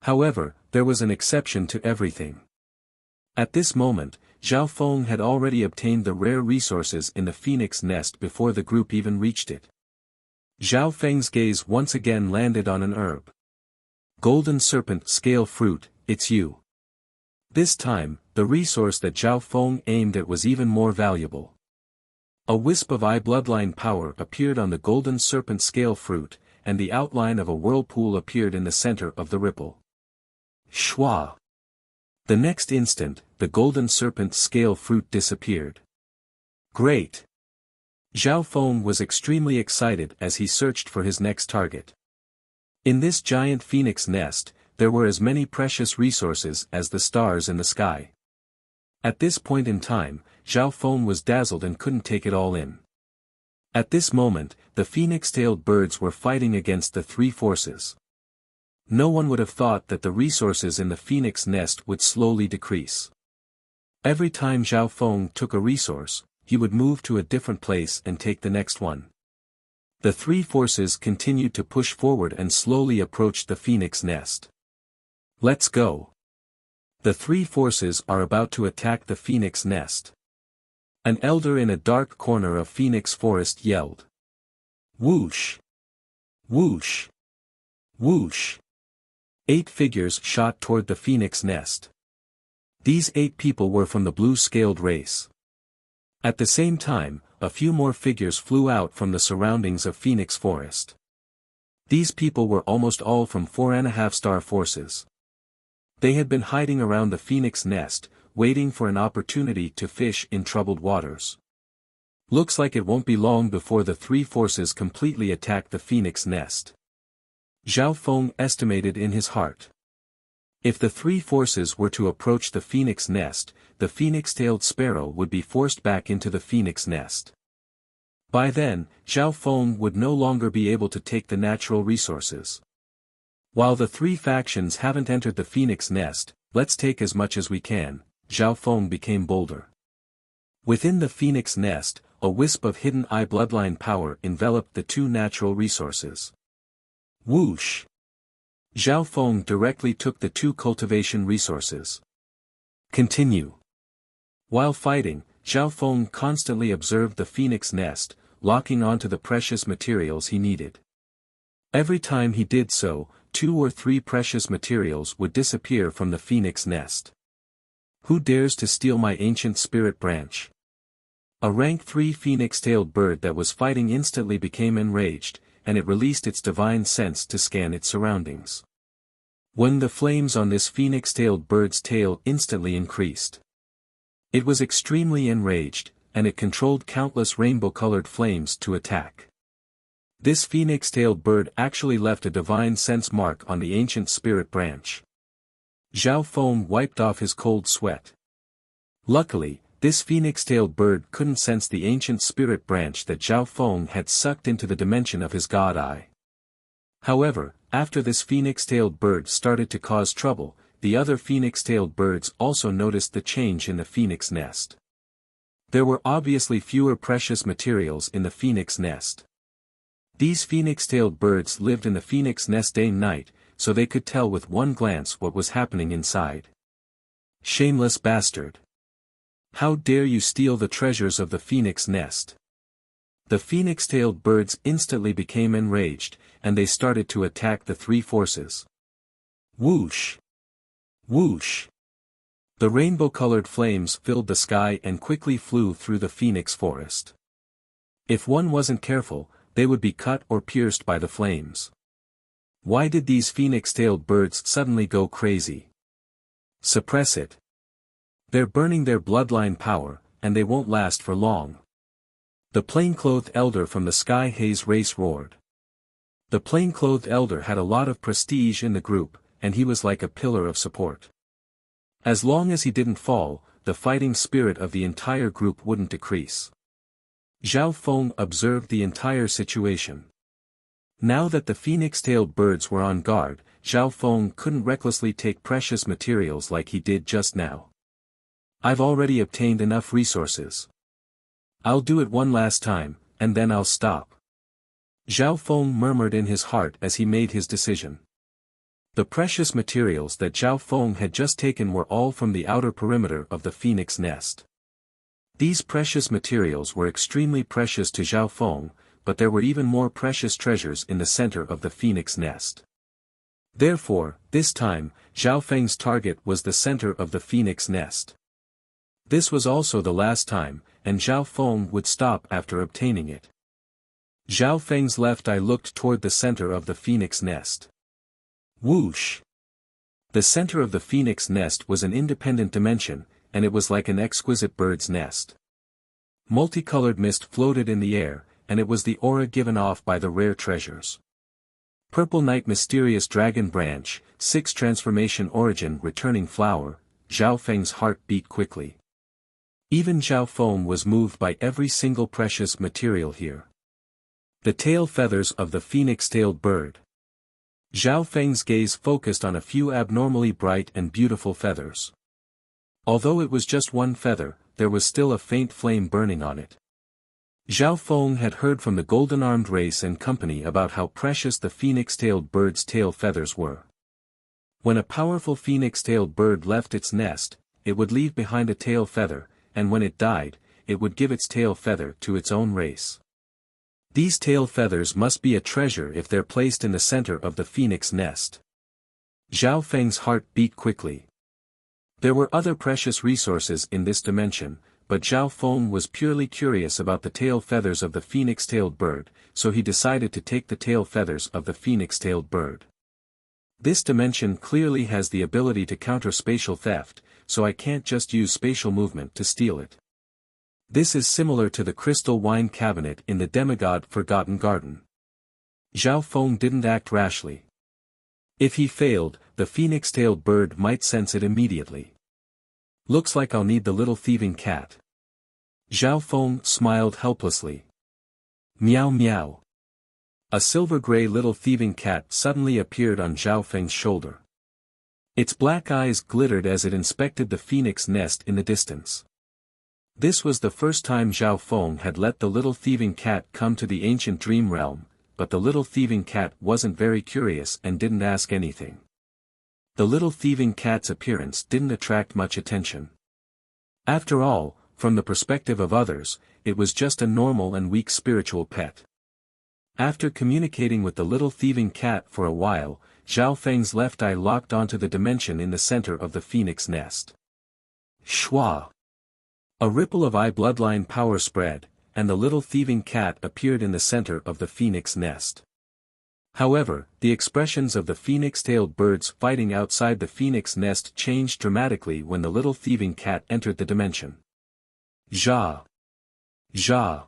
However, there was an exception to everything. At this moment, Zhao Feng had already obtained the rare resources in the phoenix nest before the group even reached it. Zhao Feng's gaze once again landed on an herb. Golden serpent scale fruit, it's you. This time, the resource that Zhao Feng aimed at was even more valuable. A wisp of eye bloodline power appeared on the golden serpent scale fruit, and the outline of a whirlpool appeared in the center of the ripple. Shwa! The next instant, the golden serpent scale fruit disappeared. Great! Zhao Feng was extremely excited as he searched for his next target. In this giant phoenix nest, there were as many precious resources as the stars in the sky. At this point in time, Zhao Feng was dazzled and couldn't take it all in. At this moment, the phoenix-tailed birds were fighting against the 3 forces. No one would have thought that the resources in the phoenix nest would slowly decrease. Every time Zhao Feng took a resource, he would move to a different place and take the next one. The 3 forces continued to push forward and slowly approached the phoenix nest. Let's go. The 3 forces are about to attack the phoenix nest. An elder in a dark corner of Phoenix Forest yelled. Whoosh! Whoosh! Whoosh! 8 figures shot toward the phoenix nest. These 8 people were from the blue-scaled race. At the same time, a few more figures flew out from the surroundings of Phoenix Forest. These people were almost all from 4.5-star forces. They had been hiding around the phoenix nest, waiting for an opportunity to fish in troubled waters. Looks like it won't be long before the three forces completely attack the phoenix nest. Zhao Feng estimated in his heart. If the three forces were to approach the phoenix nest, the phoenix-tailed sparrow would be forced back into the phoenix nest. By then, Zhao Feng would no longer be able to take the natural resources. While the three factions haven't entered the phoenix nest, let's take as much as we can. Zhao Feng became bolder. Within the phoenix nest, a wisp of hidden eye bloodline power enveloped the two natural resources. Whoosh! Zhao Feng directly took the two cultivation resources. Continue. While fighting, Zhao Feng constantly observed the phoenix nest, locking onto the precious materials he needed. Every time he did so, 2 or 3 precious materials would disappear from the phoenix nest. Who dares to steal my ancient spirit branch? A rank 3 phoenix-tailed bird that was fighting instantly became enraged, and it released its divine sense to scan its surroundings. When the flames on this phoenix-tailed bird's tail instantly increased. It was extremely enraged, and it controlled countless rainbow-colored flames to attack. This phoenix-tailed bird actually left a divine sense mark on the ancient spirit branch. Zhao Feng wiped off his cold sweat. Luckily, this phoenix-tailed bird couldn't sense the ancient spirit branch that Zhao Feng had sucked into the dimension of his god eye. However, after this phoenix-tailed bird started to cause trouble, the other phoenix-tailed birds also noticed the change in the phoenix nest. There were obviously fewer precious materials in the phoenix nest. These phoenix-tailed birds lived in the phoenix nest day and night, so they could tell with one glance what was happening inside. Shameless bastard! How dare you steal the treasures of the phoenix nest? The phoenix-tailed birds instantly became enraged, and they started to attack the three forces. Whoosh! Whoosh! The rainbow-colored flames filled the sky and quickly flew through the phoenix forest. If one wasn't careful, they would be cut or pierced by the flames. Why did these phoenix-tailed birds suddenly go crazy? Suppress it. They're burning their bloodline power, and they won't last for long. The plainclothed elder from the Sky Haze race roared. The plainclothed elder had a lot of prestige in the group, and he was like a pillar of support. As long as he didn't fall, the fighting spirit of the entire group wouldn't decrease. Zhao Feng observed the entire situation. Now that the phoenix-tailed birds were on guard, Zhao Feng couldn't recklessly take precious materials like he did just now. I've already obtained enough resources. I'll do it one last time, and then I'll stop. Zhao Feng murmured in his heart as he made his decision. The precious materials that Zhao Feng had just taken were all from the outer perimeter of the phoenix nest. These precious materials were extremely precious to Zhao Feng, but there were even more precious treasures in the center of the phoenix nest. Therefore, this time, Zhao Feng's target was the center of the phoenix nest. This was also the last time, and Zhao Feng would stop after obtaining it. Zhao Feng's left eye looked toward the center of the phoenix nest. Whoosh! The center of the phoenix nest was an independent dimension, and it was like an exquisite bird's nest. Multicolored mist floated in the air, and it was the aura given off by the rare treasures. Purple Night Mysterious Dragon Branch, 6 Transformation Origin Returning Flower. Zhao Feng's heart beat quickly. Even Zhao Feng was moved by every single precious material here. The tail feathers of the phoenix-tailed bird. Zhao Feng's gaze focused on a few abnormally bright and beautiful feathers. Although it was just one feather, there was still a faint flame burning on it. Zhao Feng had heard from the golden-armed race and company about how precious the phoenix-tailed bird's tail feathers were. When a powerful phoenix-tailed bird left its nest, it would leave behind a tail feather, and when it died, it would give its tail feather to its own race. These tail feathers must be a treasure if they're placed in the center of the phoenix nest. Zhao Feng's heart beat quickly. There were other precious resources in this dimension, but Zhao Feng was purely curious about the tail feathers of the phoenix-tailed bird, so he decided to take the tail feathers of the phoenix-tailed bird. This dimension clearly has the ability to counter spatial theft, so I can't just use spatial movement to steal it. This is similar to the crystal wine cabinet in the demigod Forgotten Garden. Zhao Feng didn't act rashly. If he failed, the phoenix-tailed bird might sense it immediately. Looks like I'll need the little thieving cat. Zhao Feng smiled helplessly. Meow meow. A silver-gray little thieving cat suddenly appeared on Zhao Feng's shoulder. Its black eyes glittered as it inspected the phoenix nest in the distance. This was the first time Zhao Feng had let the little thieving cat come to the ancient dream realm, but the little thieving cat wasn't very curious and didn't ask anything. The little thieving cat's appearance didn't attract much attention. After all, from the perspective of others, it was just a normal and weak spiritual pet. After communicating with the little thieving cat for a while, Zhao Feng's left eye locked onto the dimension in the center of the phoenix nest. Shwa! A ripple of eye bloodline power spread, and the little thieving cat appeared in the center of the phoenix nest. However, the expressions of the phoenix-tailed birds fighting outside the phoenix nest changed dramatically when the little thieving cat entered the dimension. Zha! Zha!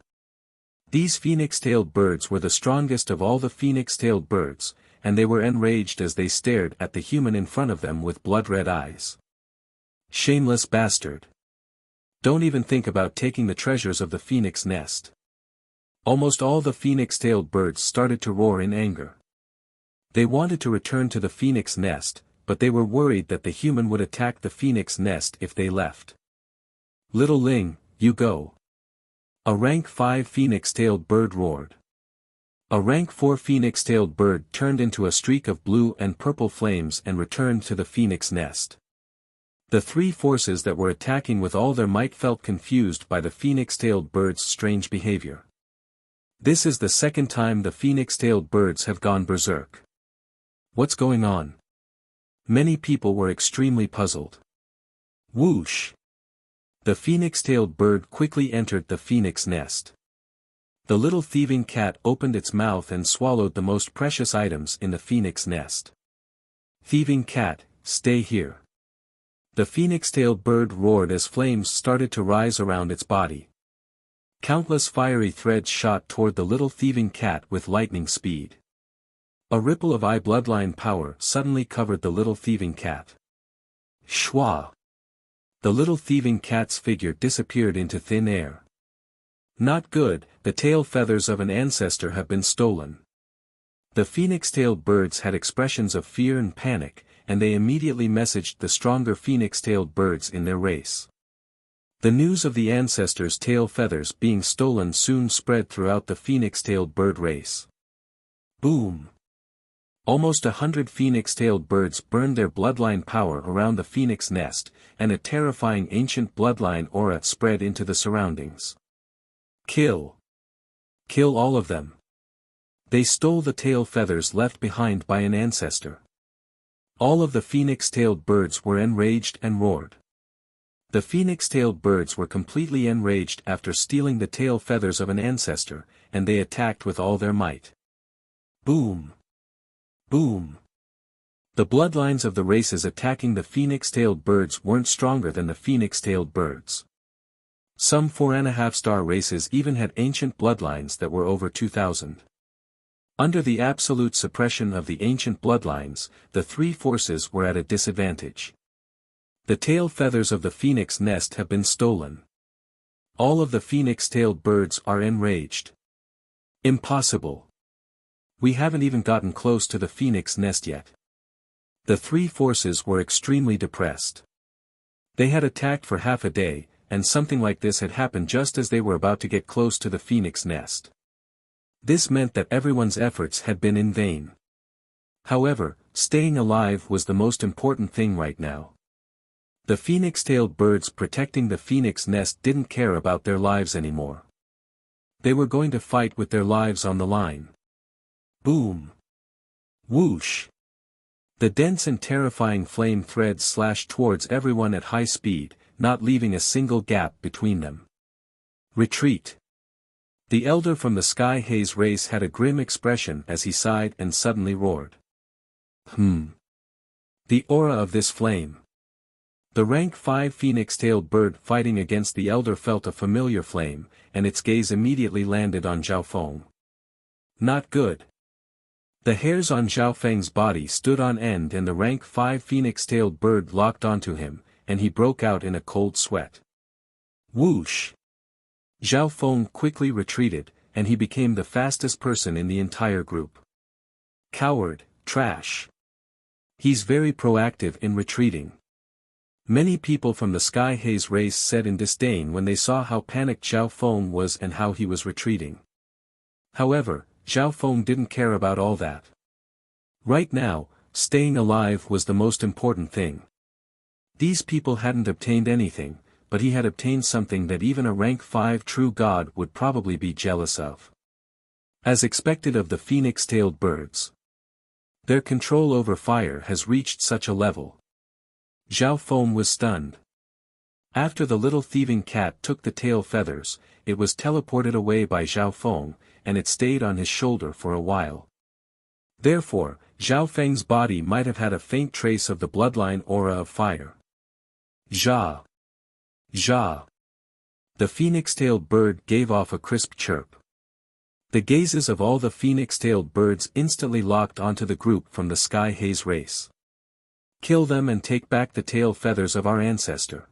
These phoenix-tailed birds were the strongest of all the phoenix-tailed birds, and they were enraged as they stared at the human in front of them with blood-red eyes. Shameless bastard! Don't even think about taking the treasures of the phoenix nest. Almost all the phoenix-tailed birds started to roar in anger. They wanted to return to the phoenix nest, but they were worried that the human would attack the phoenix nest if they left. Little Ling, you go. A rank 5 phoenix-tailed bird roared. A rank 4 phoenix-tailed bird turned into a streak of blue and purple flames and returned to the phoenix nest. The three forces that were attacking with all their might felt confused by the phoenix-tailed bird's strange behavior. This is the second time the phoenix-tailed birds have gone berserk. What's going on? Many people were extremely puzzled. Whoosh! The phoenix-tailed bird quickly entered the phoenix nest. The little thieving cat opened its mouth and swallowed the most precious items in the phoenix nest. Thieving cat, stay here. The phoenix-tailed bird roared as flames started to rise around its body. Countless fiery threads shot toward the little thieving cat with lightning speed. A ripple of eye bloodline power suddenly covered the little thieving cat. Shwa! The little thieving cat's figure disappeared into thin air. Not good, the tail feathers of an ancestor have been stolen. The phoenix-tailed birds had expressions of fear and panic, and they immediately messaged the stronger phoenix-tailed birds in their race. The news of the ancestors' tail feathers being stolen soon spread throughout the phoenix-tailed bird race. Boom! Almost 100 phoenix-tailed birds burned their bloodline power around the phoenix nest, and a terrifying ancient bloodline aura spread into the surroundings. Kill! Kill all of them! They stole the tail feathers left behind by an ancestor. All of the phoenix-tailed birds were enraged and roared. The phoenix-tailed birds were completely enraged after stealing the tail feathers of an ancestor, and they attacked with all their might. Boom! Boom! The bloodlines of the races attacking the phoenix-tailed birds weren't stronger than the phoenix-tailed birds. Some 4.5-star races even had ancient bloodlines that were over 2,000. Under the absolute suppression of the ancient bloodlines, the three forces were at a disadvantage. The tail feathers of the phoenix nest have been stolen. All of the phoenix-tailed birds are enraged. Impossible. We haven't even gotten close to the phoenix nest yet. The three forces were extremely depressed. They had attacked for half a day, and something like this had happened just as they were about to get close to the phoenix nest. This meant that everyone's efforts had been in vain. However, staying alive was the most important thing right now. The phoenix-tailed birds protecting the phoenix nest didn't care about their lives anymore. They were going to fight with their lives on the line. Boom! Whoosh! The dense and terrifying flame threads slashed towards everyone at high speed, not leaving a single gap between them. Retreat! The elder from the Sky Haze race had a grim expression as he sighed and suddenly roared. The aura of this flame. The rank 5 phoenix-tailed bird fighting against the elder felt a familiar flame, and its gaze immediately landed on Zhao Feng. Not good. The hairs on Zhao Feng's body stood on end and the rank 5 phoenix-tailed bird locked onto him, and he broke out in a cold sweat. Whoosh! Zhao Feng quickly retreated, and he became the fastest person in the entire group. Coward, trash. He's very proactive in retreating. Many people from the Sky Haze race said in disdain when they saw how panicked Zhao Feng was and how he was retreating. However, Zhao Feng didn't care about all that. Right now, staying alive was the most important thing. These people hadn't obtained anything, but he had obtained something that even a rank 5 true god would probably be jealous of. As expected of the phoenix-tailed birds. Their control over fire has reached such a level. Zhao Feng was stunned. After the little thieving cat took the tail feathers, it was teleported away by Zhao Feng, and it stayed on his shoulder for a while. Therefore, Zhao Feng's body might have had a faint trace of the bloodline aura of fire. Zha! Zha! The phoenix-tailed bird gave off a crisp chirp. The gazes of all the phoenix-tailed birds instantly locked onto the group from the Sky Haze race. Kill them and take back the tail feathers of our ancestor.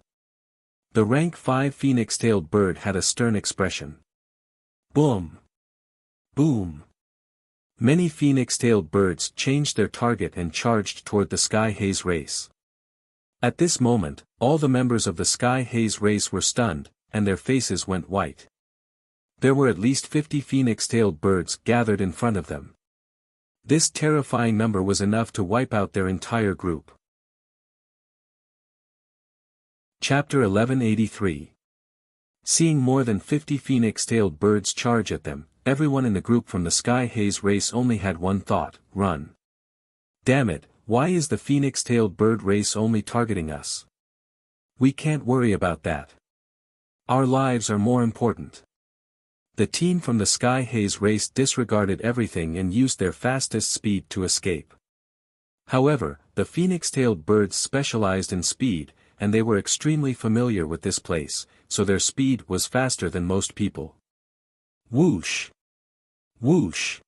The rank 5 phoenix-tailed bird had a stern expression. Boom! Boom! Many phoenix-tailed birds changed their target and charged toward the Sky Haze race. At this moment, all the members of the Sky Haze race were stunned, and their faces went white. There were at least 50 phoenix-tailed birds gathered in front of them. This terrifying number was enough to wipe out their entire group. Chapter 1183. Seeing more than 50 phoenix-tailed birds charge at them, everyone in the group from the Sky Haze race only had one thought: run. Damn it, why is the phoenix-tailed bird race only targeting us? We can't worry about that. Our lives are more important. The team from the Sky Haze race disregarded everything and used their fastest speed to escape. However, the phoenix-tailed birds specialized in speed, and they were extremely familiar with this place, so their speed was faster than most people. Whoosh! Whoosh!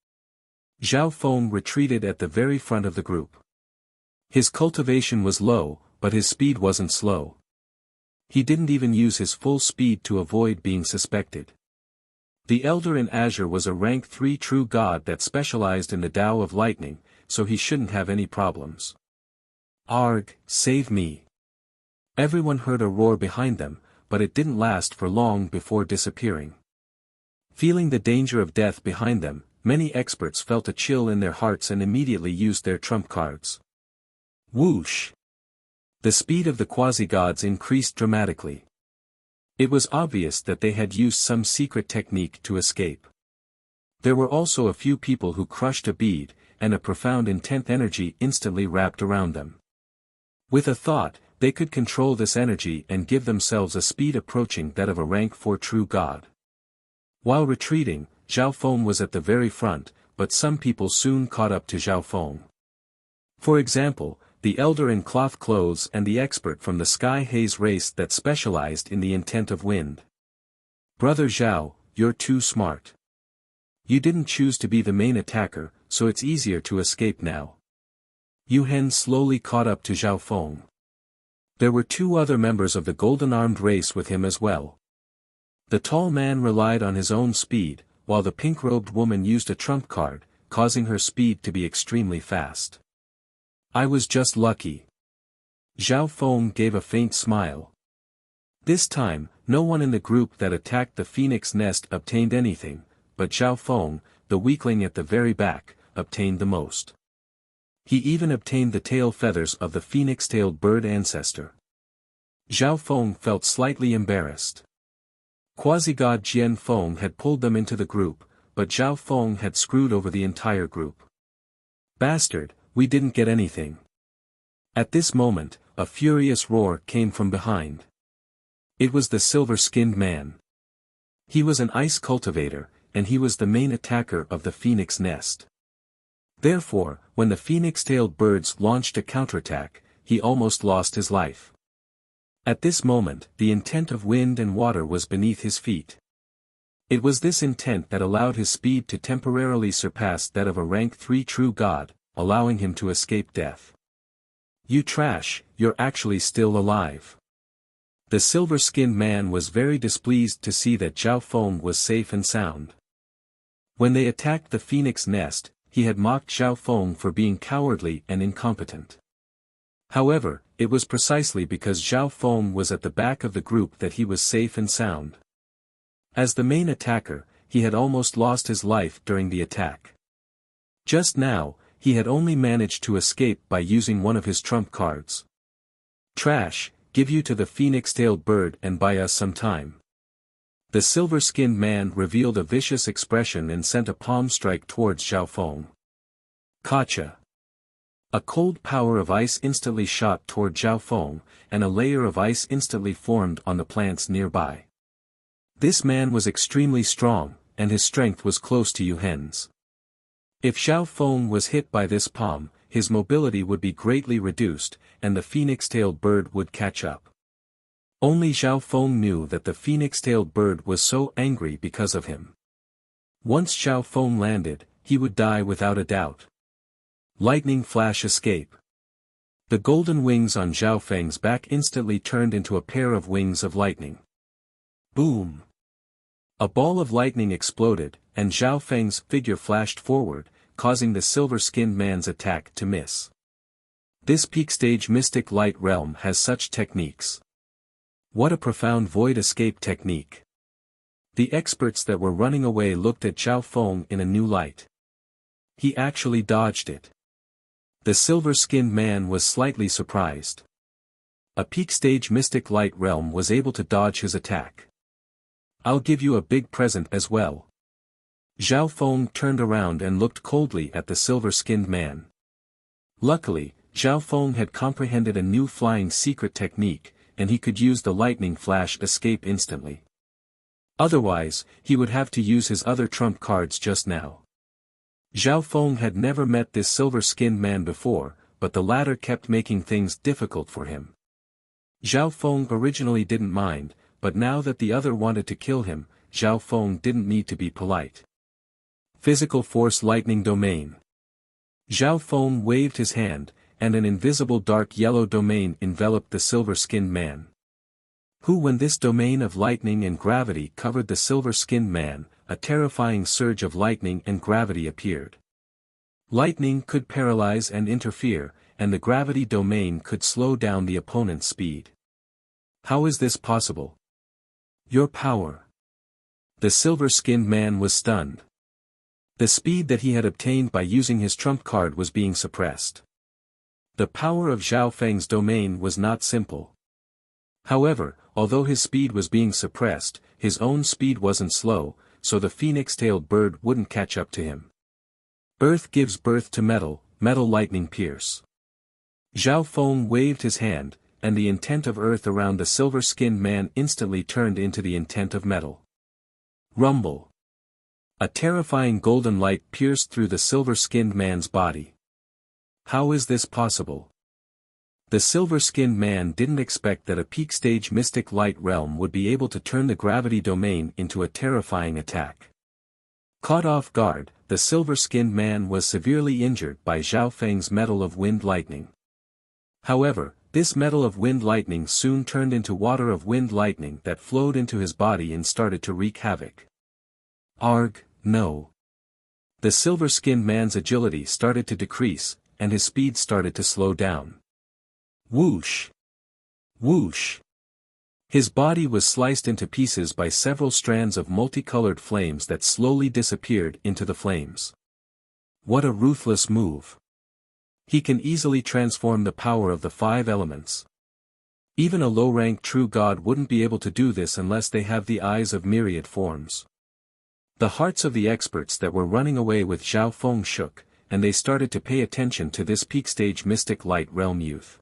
Zhao Feng retreated at the very front of the group. His cultivation was low, but his speed wasn't slow. He didn't even use his full speed to avoid being suspected. The Elder in Azure was a rank 3 true god that specialized in the Tao of Lightning, so he shouldn't have any problems. Arg, save me! Everyone heard a roar behind them, but it didn't last for long before disappearing. Feeling the danger of death behind them, many experts felt a chill in their hearts and immediately used their trump cards. Whoosh! The speed of the quasi-gods increased dramatically. It was obvious that they had used some secret technique to escape. There were also a few people who crushed a bead, and a profound intense energy instantly wrapped around them. With a thought, they could control this energy and give themselves a speed approaching that of a rank 4 true god. While retreating, Zhao Feng was at the very front, but some people soon caught up to Zhao Feng. For example, the elder in cloth clothes and the expert from the Sky Haze race that specialized in the intent of wind. Brother Zhao, you're too smart. You didn't choose to be the main attacker, so it's easier to escape now. Yu Hen slowly caught up to Zhao Feng. There were 2 other members of the golden-armed race with him as well. The tall man relied on his own speed, while the pink-robed woman used a trump card, causing her speed to be extremely fast. I was just lucky. Zhao Feng gave a faint smile. This time, no one in the group that attacked the phoenix nest obtained anything, but Zhao Feng, the weakling at the very back, obtained the most. He even obtained the tail feathers of the phoenix-tailed bird ancestor. Zhao Feng felt slightly embarrassed. Quasi-god Jian Feng had pulled them into the group, but Zhao Feng had screwed over the entire group. Bastard, we didn't get anything. At this moment, a furious roar came from behind. It was the silver-skinned man. He was an ice cultivator, and he was the main attacker of the phoenix nest. Therefore, when the phoenix-tailed birds launched a counterattack, he almost lost his life. At this moment, the intent of wind and water was beneath his feet. It was this intent that allowed his speed to temporarily surpass that of a rank 3 true god, allowing him to escape death. "You trash, you're actually still alive." The silver-skinned man was very displeased to see that Zhao Feng was safe and sound. When they attacked the phoenix nest, he had mocked Zhao Feng for being cowardly and incompetent. However, it was precisely because Zhao Feng was at the back of the group that he was safe and sound. As the main attacker, he had almost lost his life during the attack. Just now, he had only managed to escape by using one of his trump cards. "Trash, give you to the phoenix-tailed bird and buy us some time." The silver-skinned man revealed a vicious expression and sent a palm strike towards Zhao Feng. Gotcha! A cold power of ice instantly shot toward Zhao Feng, and a layer of ice instantly formed on the plants nearby. This man was extremely strong, and his strength was close to Yu Hen's. If Zhao Feng was hit by this palm, his mobility would be greatly reduced, and the phoenix-tailed bird would catch up. Only Zhao Feng knew that the phoenix-tailed bird was so angry because of him. Once Zhao Feng landed, he would die without a doubt. Lightning flash escape. The golden wings on Zhao Feng's back instantly turned into a pair of wings of lightning. Boom! A ball of lightning exploded, and Zhao Feng's figure flashed forward, causing the silver-skinned man's attack to miss. This peak-stage mystic light realm has such techniques. What a profound void escape technique. The experts that were running away looked at Zhao Feng in a new light. He actually dodged it. The silver-skinned man was slightly surprised. A peak-stage mystic light realm was able to dodge his attack. "I'll give you a big present as well." Zhao Feng turned around and looked coldly at the silver-skinned man. Luckily, Zhao Feng had comprehended a new flying secret technique, and he could use the lightning flash escape instantly. Otherwise, he would have to use his other trump cards just now. Zhao Feng had never met this silver-skinned man before, but the latter kept making things difficult for him. Zhao Feng originally didn't mind, but now that the other wanted to kill him, Zhao Feng didn't need to be polite. Physical Force Lightning Domain. Zhao Feng waved his hand, and an invisible dark yellow domain enveloped the silver-skinned man. When this domain of lightning and gravity covered the silver-skinned man, a terrifying surge of lightning and gravity appeared. Lightning could paralyze and interfere, and the gravity domain could slow down the opponent's speed. How is this possible? Your power. The silver-skinned man was stunned. The speed that he had obtained by using his trump card was being suppressed. The power of Zhao Feng's domain was not simple. However, although his speed was being suppressed, his own speed wasn't slow, so the phoenix-tailed bird wouldn't catch up to him. Earth gives birth to metal, metal lightning pierce. Zhao Feng waved his hand, and the intent of earth around the silver-skinned man instantly turned into the intent of metal. Rumble. A terrifying golden light pierced through the silver-skinned man's body. How is this possible? The silver-skinned man didn't expect that a peak-stage mystic light realm would be able to turn the gravity domain into a terrifying attack. Caught off guard, the silver-skinned man was severely injured by Zhao Feng's metal of wind lightning. However, this metal of wind lightning soon turned into water of wind lightning that flowed into his body and started to wreak havoc. Arg, no. The silver-skinned man's agility started to decrease, and his speed started to slow down. Whoosh! Whoosh! His body was sliced into pieces by several strands of multicolored flames that slowly disappeared into the flames. What a ruthless move! He can easily transform the power of the 5 elements. Even a low-rank true god wouldn't be able to do this unless they have the eyes of myriad forms. The hearts of the experts that were running away with Zhao Feng shook, and they started to pay attention to this peak-stage mystic light realm youth.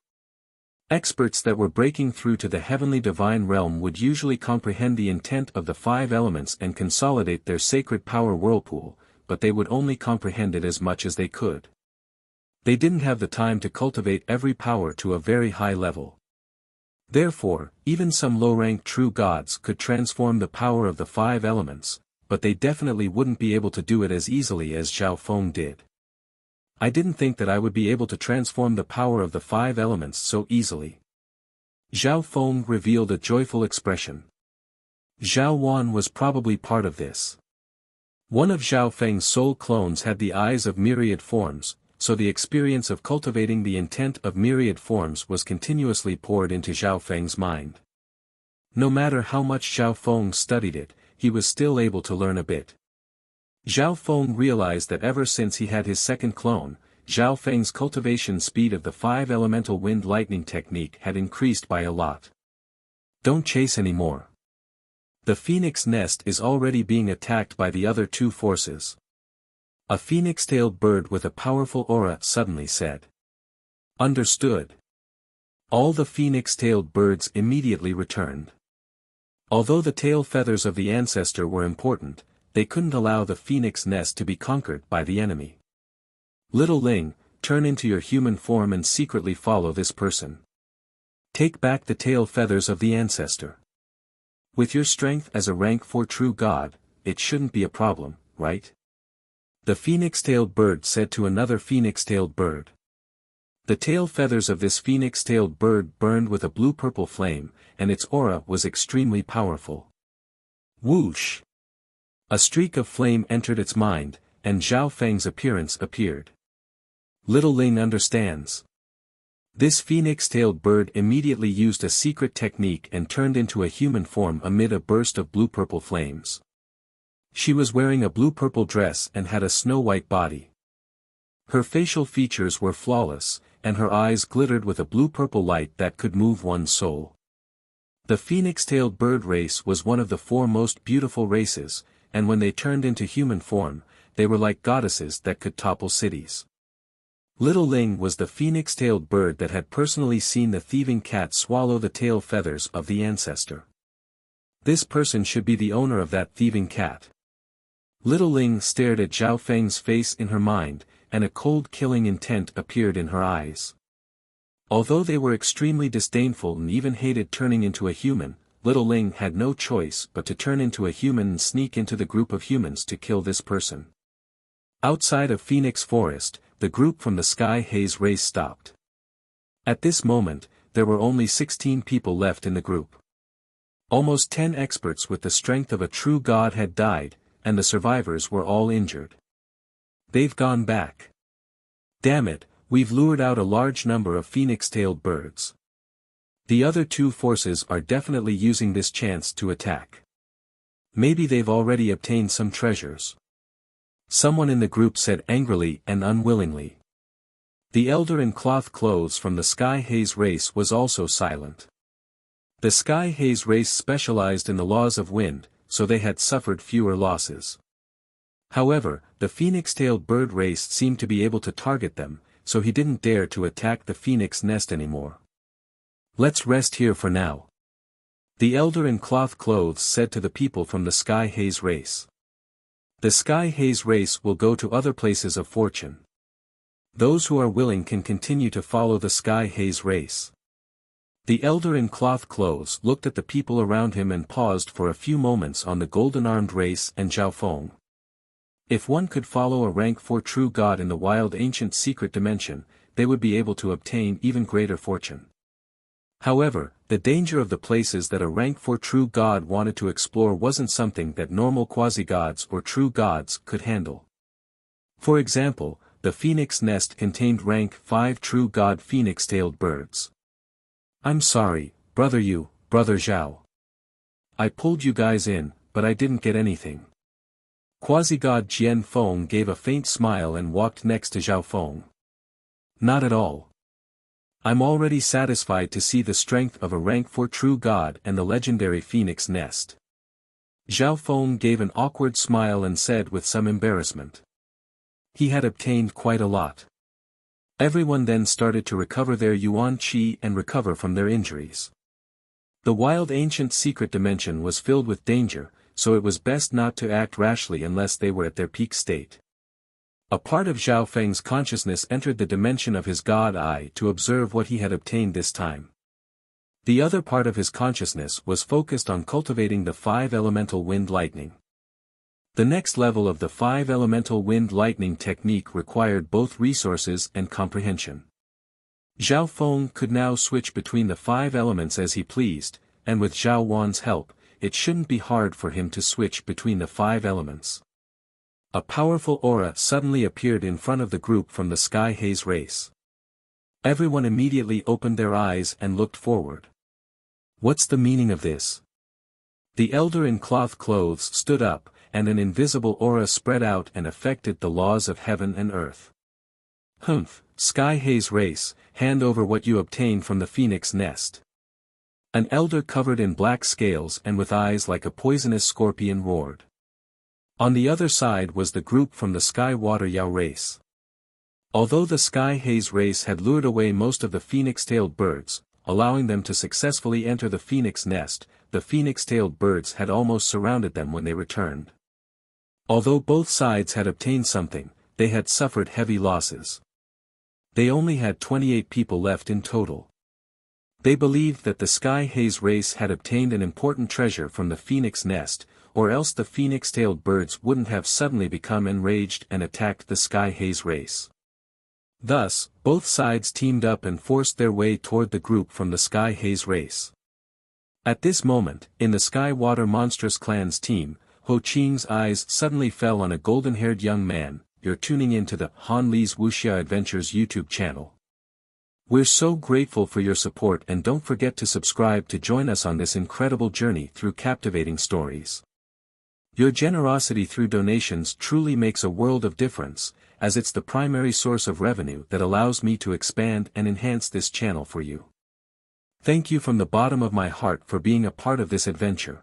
Experts that were breaking through to the heavenly divine realm would usually comprehend the intent of the 5 elements and consolidate their sacred power whirlpool, but they would only comprehend it as much as they could. They didn't have the time to cultivate every power to a very high level. Therefore, even some low-ranked true gods could transform the power of the 5 elements, but they definitely wouldn't be able to do it as easily as Zhao Feng did. I didn't think that I would be able to transform the power of the 5 elements so easily. Zhao Feng revealed a joyful expression. Zhao Wan was probably part of this. One of Zhao Feng's soul clones had the eyes of myriad forms, so the experience of cultivating the intent of myriad forms was continuously poured into Zhao Feng's mind. No matter how much Zhao Feng studied it, he was still able to learn a bit. Zhao Feng realized that ever since he had his second clone, Zhao Feng's cultivation speed of the 5 elemental wind lightning technique had increased by a lot. Don't chase anymore. The phoenix nest is already being attacked by the other 2 forces. A phoenix-tailed bird with a powerful aura suddenly said. Understood. All the phoenix-tailed birds immediately returned. Although the tail feathers of the ancestor were important, they couldn't allow the phoenix nest to be conquered by the enemy. Little Ling, turn into your human form and secretly follow this person. Take back the tail feathers of the ancestor. With your strength as a rank 4 true god, it shouldn't be a problem, right? The phoenix-tailed bird said to another phoenix-tailed bird. The tail feathers of this phoenix-tailed bird burned with a blue-purple flame, and its aura was extremely powerful. Whoosh! A streak of flame entered its mind, and Zhao Feng's appearance appeared. Little Ling understands. This phoenix-tailed bird immediately used a secret technique and turned into a human form amid a burst of blue-purple flames. She was wearing a blue-purple dress and had a snow-white body. Her facial features were flawless, and her eyes glittered with a blue-purple light that could move one's soul. The phoenix-tailed bird race was one of the 4 most beautiful races, and when they turned into human form, they were like goddesses that could topple cities. Little Ling was the phoenix-tailed bird that had personally seen the thieving cat swallow the tail feathers of the ancestor. This person should be the owner of that thieving cat. Little Ling stared at Zhao Feng's face in her mind, and a cold killing intent appeared in her eyes. Although they were extremely disdainful and even hated turning into a human, Little Ling had no choice but to turn into a human and sneak into the group of humans to kill this person. Outside of Phoenix Forest, the group from the Sky Haze race stopped. At this moment, there were only 16 people left in the group. Almost 10 experts with the strength of a true god had died, and the survivors were all injured. They've gone back. Damn it, we've lured out a large number of phoenix-tailed birds. The other 2 forces are definitely using this chance to attack. Maybe they've already obtained some treasures. Someone in the group said angrily and unwillingly. The elder in cloth clothes from the Sky Haze race was also silent. The Sky Haze race specialized in the laws of wind, so they had suffered fewer losses. However, the phoenix-tailed bird race seemed to be able to target them, so he didn't dare to attack the phoenix nest anymore. Let's rest here for now. The elder in cloth clothes said to the people from the Sky Haze race. The Sky Haze race will go to other places of fortune. Those who are willing can continue to follow the Sky Haze race. The elder in cloth clothes looked at the people around him and paused for a few moments on the golden-armed race and Zhao Feng. If one could follow a rank 4 true god in the wild ancient secret dimension, they would be able to obtain even greater fortune. However, the danger of the places that a rank 4 true god wanted to explore wasn't something that normal quasi-gods or true gods could handle. For example, the phoenix nest contained rank 5 true god phoenix-tailed birds. I'm sorry, brother Zhao. I pulled you guys in, but I didn't get anything. Quasi-god Jian Feng gave a faint smile and walked next to Zhao Feng. Not at all. I'm already satisfied to see the strength of a rank 4 true god and the legendary phoenix nest. Zhao Feng gave an awkward smile and said with some embarrassment. He had obtained quite a lot. Everyone then started to recover their yuan qi and recover from their injuries. The wild ancient secret dimension was filled with danger, so it was best not to act rashly unless they were at their peak state. A part of Zhao Feng's consciousness entered the dimension of his god eye to observe what he had obtained this time. The other part of his consciousness was focused on cultivating the 5-elemental wind lightning. The next level of the 5-elemental wind lightning technique required both resources and comprehension. Zhao Feng could now switch between the 5 elements as he pleased, and with Zhao Wan's help, it shouldn't be hard for him to switch between the 5 elements. A powerful aura suddenly appeared in front of the group from the Sky Haze race. Everyone immediately opened their eyes and looked forward. What's the meaning of this? The elder in cloth clothes stood up, and an invisible aura spread out and affected the laws of heaven and earth. Humph, Sky Haze race, hand over what you obtained from the phoenix nest. An elder covered in black scales and with eyes like a poisonous scorpion roared. On the other side was the group from the Sky Water Yao race. Although the Sky Haze race had lured away most of the phoenix-tailed birds, allowing them to successfully enter the phoenix nest, the phoenix-tailed birds had almost surrounded them when they returned. Although both sides had obtained something, they had suffered heavy losses. They only had 28 people left in total. They believed that the Sky Haze race had obtained an important treasure from the phoenix nest, or else the phoenix-tailed birds wouldn't have suddenly become enraged and attacked the Sky Haze race. Thus, both sides teamed up and forced their way toward the group from the Sky Haze race. At this moment, in the Sky Water Monstrous Clan's team, Ho Qing's eyes suddenly fell on a golden-haired young man. You're tuning into the Han Li's Wuxia Adventures YouTube channel. We're so grateful for your support, and don't forget to subscribe to join us on this incredible journey through captivating stories. Your generosity through donations truly makes a world of difference, as it's the primary source of revenue that allows me to expand and enhance this channel for you. Thank you from the bottom of my heart for being a part of this adventure.